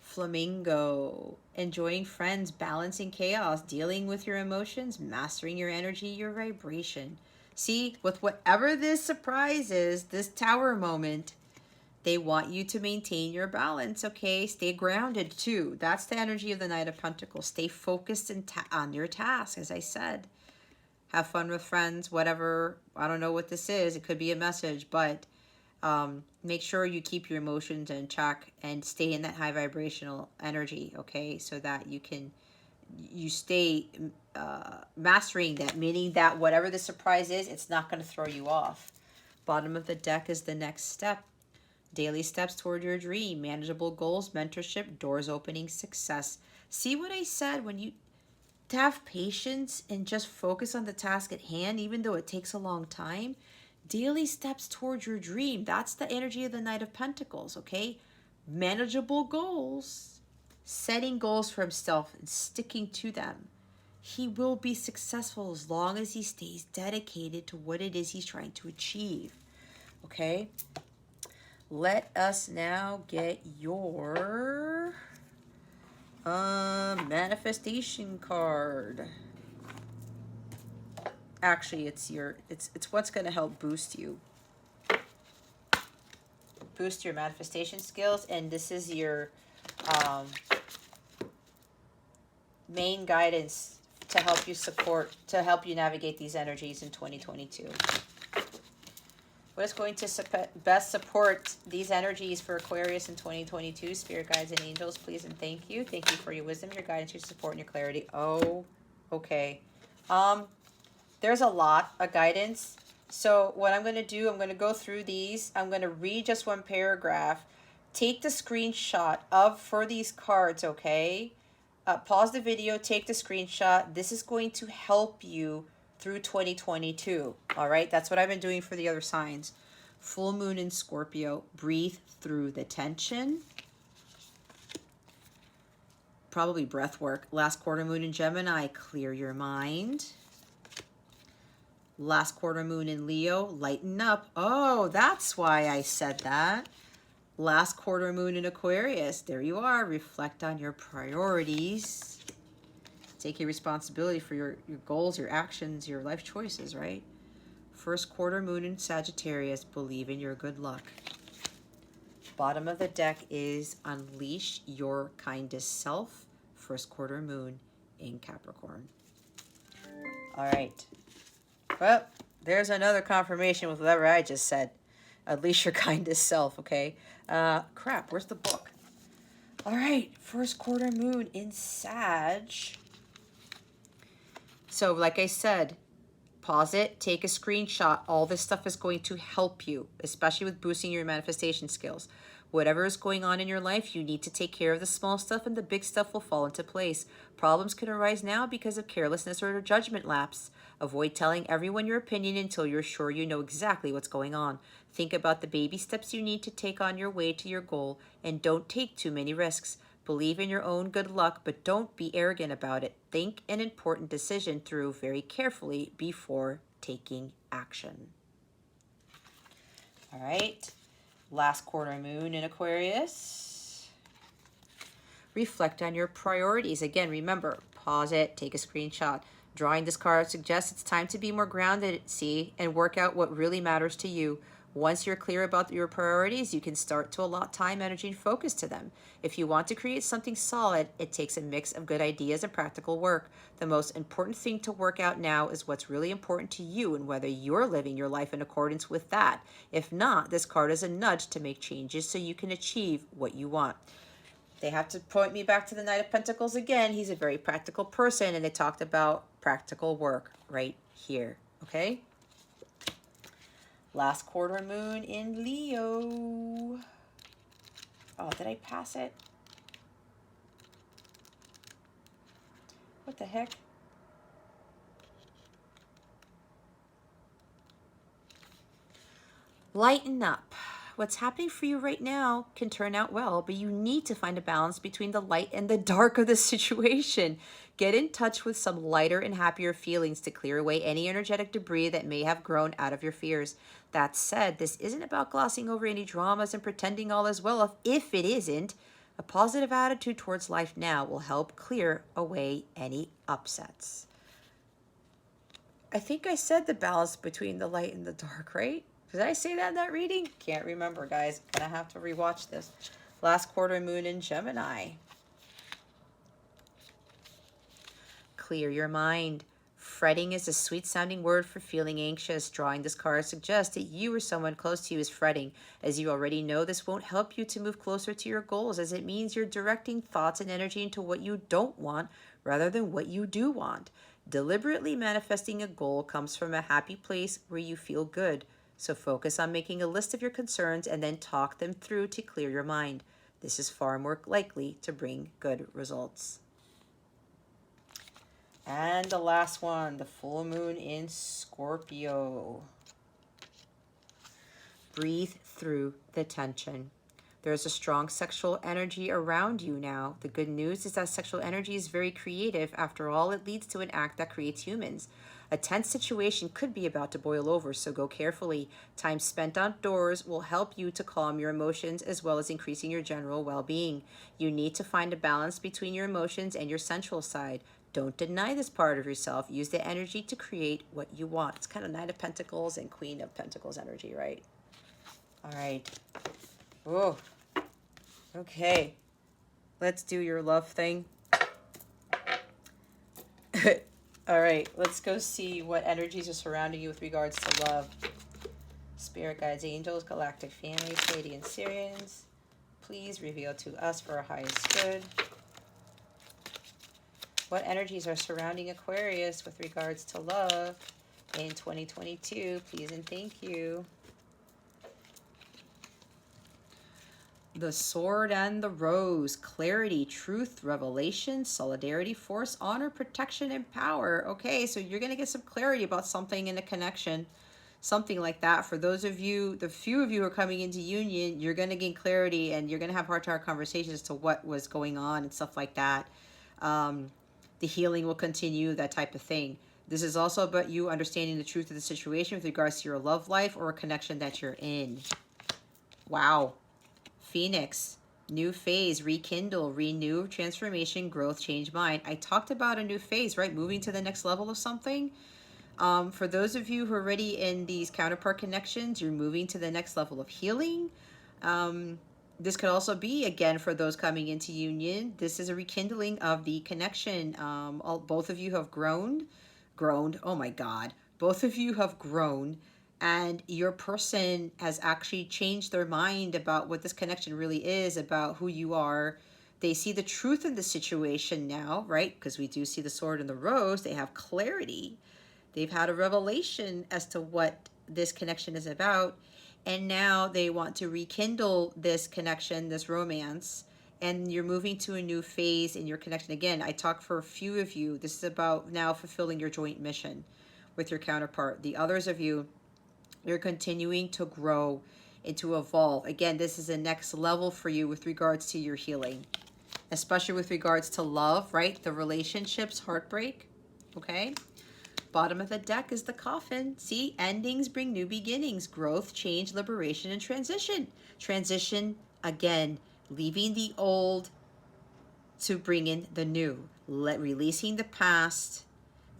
Flamingo. Enjoying friends, balancing chaos, dealing with your emotions, mastering your energy, your vibration. See, with whatever this surprise is, this tower moment, they want you to maintain your balance, okay? Stay grounded, too. That's the energy of the Knight of Pentacles. Stay focused on your task, as I said. Have fun with friends, whatever. I don't know what this is. It could be a message, but make sure you keep your emotions in check and stay in that high vibrational energy, okay? So that you stay mastering that, meaning that whatever the surprise is, it's not going to throw you off. Bottom of the deck is the next step. Daily steps toward your dream, manageable goals, mentorship, doors opening, success. See what I said? When you have patience and just focus on the task at hand, even though it takes a long time, daily steps towards your dream. That's the energy of the Knight of Pentacles, okay? Manageable goals. Setting goals for himself and sticking to them. He will be successful as long as he stays dedicated to what it is he's trying to achieve. Okay? Let us now get your manifestation card. Actually, it's what's going to help boost you. Boost your manifestation skills, and this is your main guidance to help you navigate these energies in 2022. What is going to best support these energies for Aquarius in 2022? Spirit guides and angels, please and thank you. Thank you for your wisdom, your guidance, your support, and your clarity. Oh, okay. There's a lot of guidance. So what I'm going to do, I'm going to go through these. I'm going to read just one paragraph. Take the screenshot for these cards, okay? Pause the video, take the screenshot. This is going to help you through 2022. All right, that's what I've been doing for the other signs. Full moon in Scorpio. Breathe through the tension. Probably breath work. Last quarter moon in Gemini. Clear your mind. Last quarter moon in Leo. Lighten up. Oh, that's why I said that. Last quarter moon in Aquarius. There you are. Reflect on your priorities. Take your responsibility for your goals, your actions, your life choices, right? First quarter moon in Sagittarius. Believe in your good luck. Bottom of the deck is Unleash Your Kindest Self. First quarter moon in Capricorn. All right. Well, there's another confirmation with whatever I just said. Unleash your kindest self, okay? Crap, where's the book? All right, first quarter moon in Sag. So, like I said, pause it, take a screenshot. All this stuff is going to help you, especially with boosting your manifestation skills. Whatever is going on in your life, you need to take care of the small stuff and the big stuff will fall into place. Problems can arise now because of carelessness or judgment lapse. Avoid telling everyone your opinion until you're sure you know exactly what's going on. Think about the baby steps you need to take on your way to your goal and don't take too many risks. Believe in your own good luck, but don't be arrogant about it. Think an important decision through very carefully before taking action. All right. Last quarter moon in Aquarius. Reflect on your priorities. Again, remember, pause it, take a screenshot. Drawing this card suggests it's time to be more grounded at sea and work out what really matters to you. Once you're clear about your priorities, you can start to allot time, energy, and focus to them. If you want to create something solid, it takes a mix of good ideas and practical work. The most important thing to work out now is what's really important to you and whether you're living your life in accordance with that. If not, this card is a nudge to make changes so you can achieve what you want. They have to point me back to the Knight of Pentacles again. He's a very practical person, and they talked about practical work right here, okay? Last quarter moon in Leo. Oh, did I pass it? What the heck? Lighten up. What's happening for you right now can turn out well, but you need to find a balance between the light and the dark of the situation. Get in touch with some lighter and happier feelings to clear away any energetic debris that may have grown out of your fears. That said, this isn't about glossing over any dramas and pretending all is well. If it isn't, a positive attitude towards life now will help clear away any upsets. I think I said the balance between the light and the dark, right? Did I say that in that reading? Can't remember, guys. Gonna have to rewatch this. Last quarter moon in Gemini. Clear your mind. Fretting is a sweet-sounding word for feeling anxious. Drawing this card suggests that you or someone close to you is fretting. As you already know, this won't help you to move closer to your goals, as it means you're directing thoughts and energy into what you don't want rather than what you do want. Deliberately manifesting a goal comes from a happy place where you feel good. So focus on making a list of your concerns and then talk them through to clear your mind. This is far more likely to bring good results. And the last one, the full moon in Scorpio. Breathe through the tension. There's a strong sexual energy around you now. The good news is that sexual energy is very creative. After all, it leads to an act that creates humans. A tense situation could be about to boil over, so go carefully. Time spent outdoors will help you to calm your emotions as well as increasing your general well-being. You need to find a balance between your emotions and your sensual side. Don't deny this part of yourself. Use the energy to create what you want. It's kind of Knight of Pentacles and Queen of Pentacles energy, right? All right. Oh, okay. Let's do your love thing. All right, let's go see what energies are surrounding you with regards to love. Spirit guides, angels, galactic families, Pleiadian Syrians, please reveal to us for our highest good. What energies are surrounding Aquarius with regards to love in 2022? Please and thank you. The Sword and the Rose. Clarity, truth, revelation, solidarity, force, honor, protection, and power. Okay, so you're going to get some clarity about something in a connection. Something like that. For those of you, the few of you who are coming into union, you're going to gain clarity and you're going to have heart-to-heart conversations as to what was going on and stuff like that. The healing will continue, that type of thing. This is also about you understanding the truth of the situation with regards to your love life or a connection that you're in. Wow. Phoenix, new phase, rekindle, renew, transformation, growth, change mind. I talked about a new phase, right? Moving to the next level of something. For those of you who are already in these counterpart connections, you're moving to the next level of healing. This could also be, again, for those coming into union, this is a rekindling of the connection. Both of you have grown, oh my God, both of you have grown, and your person has actually changed their mind about what this connection really is, about who you are. They see the truth in the situation now, right? Because we do see the sword and the rose. They have clarity. They've had a revelation as to what this connection is about. And now they want to rekindle this connection, this romance. And you're moving to a new phase in your connection. Again, I talk for a few of you. This is about now fulfilling your joint mission with your counterpart. The others of you, you're continuing to grow and to evolve. Again, this is a next level for you with regards to your healing, especially with regards to love, right? The relationships, heartbreak, okay? Bottom of the deck is the coffin. See, endings bring new beginnings, growth, change, liberation, and transition. Transition, again, leaving the old to bring in the new. Releasing the past,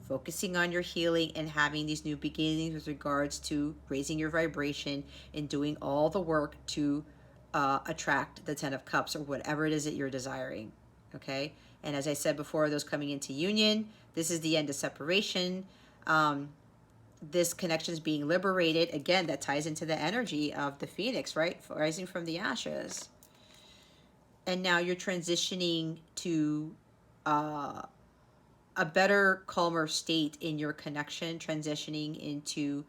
focusing on your healing, and having these new beginnings with regards to raising your vibration and doing all the work to attract the 10 of Cups or whatever it is that you're desiring, okay? And as I said before, those coming into union, this is the end of separation. This connection is being liberated. Again, that ties into the energy of the Phoenix, right? Rising from the ashes. And now you're transitioning to a better, calmer state in your connection, transitioning into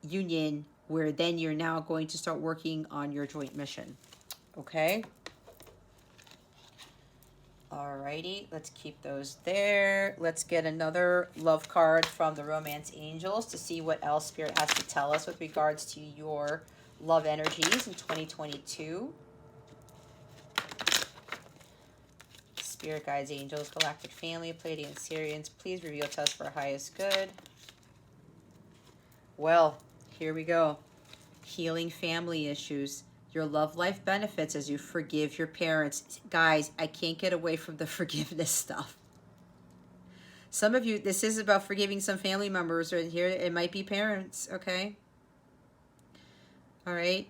union, where then you're now going to start working on your joint mission. Okay? Alrighty, let's keep those there. Let's get another love card from the Romance Angels to see what else Spirit has to tell us with regards to your love energies in 2022. Spirit guides, angels, galactic family, Pleiadian Syrians, please reveal to us for our highest good. Well, here we go. Healing family issues. Your love life benefits as you forgive your parents. Guys, I can't get away from the forgiveness stuff. Some of you, this is about forgiving some family members right here. It might be parents, okay? All right.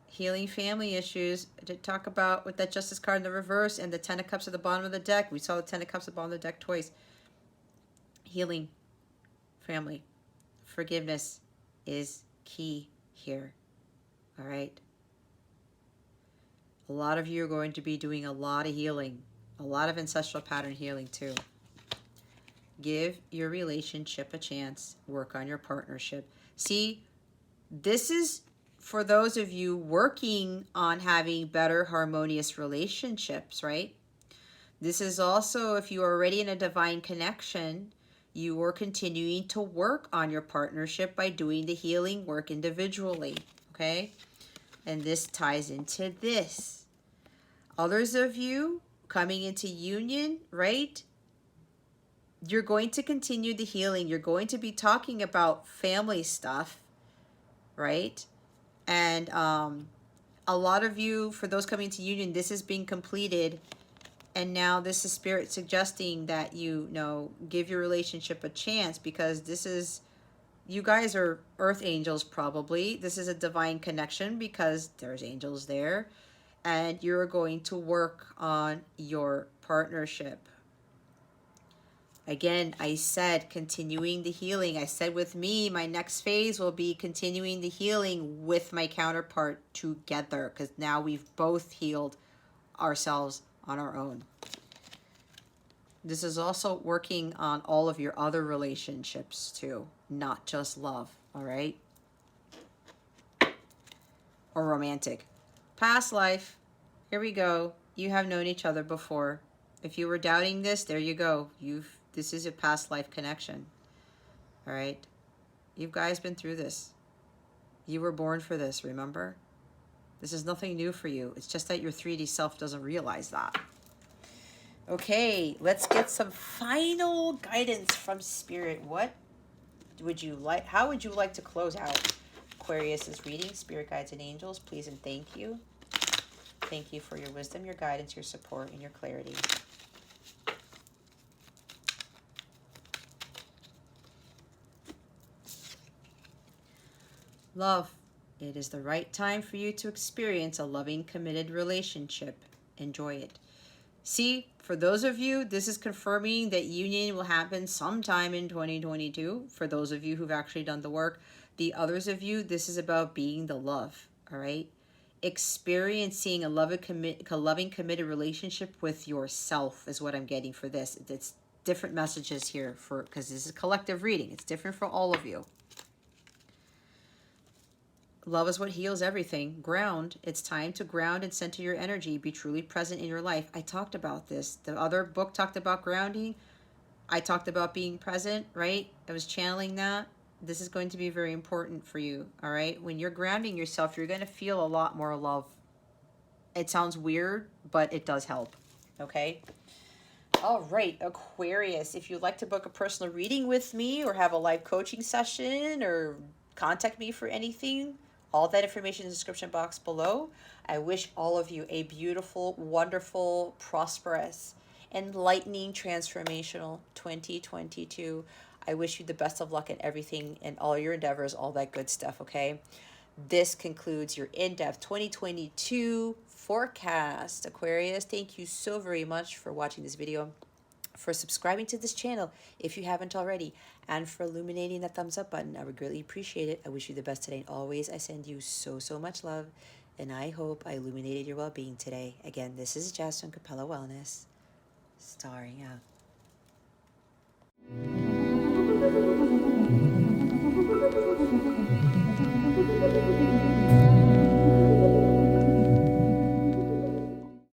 Healing family issues. I did talk about with that Justice card in the reverse and the 10 of Cups at the bottom of the deck. We saw the 10 of Cups at the bottom of the deck twice. Healing family. Forgiveness is key here. All right. A lot of you are going to be doing a lot of healing, a lot of ancestral pattern healing too. Give your relationship a chance. Work on your partnership. See, this is for those of you working on having better harmonious relationships, right? This is also if you are already in a divine connection, you are continuing to work on your partnership by doing the healing work individually, okay? And this ties into this. Others of you coming into union, right? You're going to continue the healing. You're going to be talking about family stuff, right? And a lot of you, for those coming to union, this is being completed. And now this is Spirit suggesting that you know, give your relationship a chance, because this is, you guys are earth angels probably. This is a divine connection because there's angels there. And you're going to work on your partnership. Again, I said continuing the healing. I said with me, my next phase will be continuing the healing with my counterpart together, because now we've both healed ourselves on our own. This is also working on all of your other relationships too, not just love, all right? Or romantic. Past life. Here we go. You have known each other before. If you were doubting this, there you go. This is a past life connection. All right? You guys been through this. You were born for this, remember? This is nothing new for you. It's just that your 3D self doesn't realize that. Okay, let's get some final guidance from Spirit. What would you like? How would you like to close out Aquarius's reading? Spirit guides and angels, please and thank you. Thank you for your wisdom, your guidance, your support, and your clarity. Love. It is the right time for you to experience a loving, committed relationship. Enjoy it. See, for those of you, this is confirming that union will happen sometime in 2022. For those of you who've actually done the work, the others of you, this is about being the love, all right? Experiencing a loving, committed relationship with yourself is what I'm getting for this. It's different messages here for because this is collective reading. It's different for all of you. Love is what heals everything. Ground. It's time to ground and center your energy. Be truly present in your life. I talked about this. The other book talked about grounding. I talked about being present, right? I was channeling that. This is going to be very important for you, all right? When you're grounding yourself, you're going to feel a lot more love. It sounds weird, but it does help, okay? All right, Aquarius, if you'd like to book a personal reading with me or have a live coaching session or contact me for anything, all that information in the description box below. I wish all of you a beautiful, wonderful, prosperous, enlightening, transformational 2022. I wish you the best of luck in everything and all your endeavors, all that good stuff, okay? This concludes your in-depth 2022 forecast. Aquarius, thank you so very much for watching this video, for subscribing to this channel if you haven't already, and for illuminating that thumbs up button. I would greatly appreciate it. I wish you the best today, and always I send you so much love, and I hope I illuminated your well-being today. Again, this is Jess from Capella Wellness, starring out.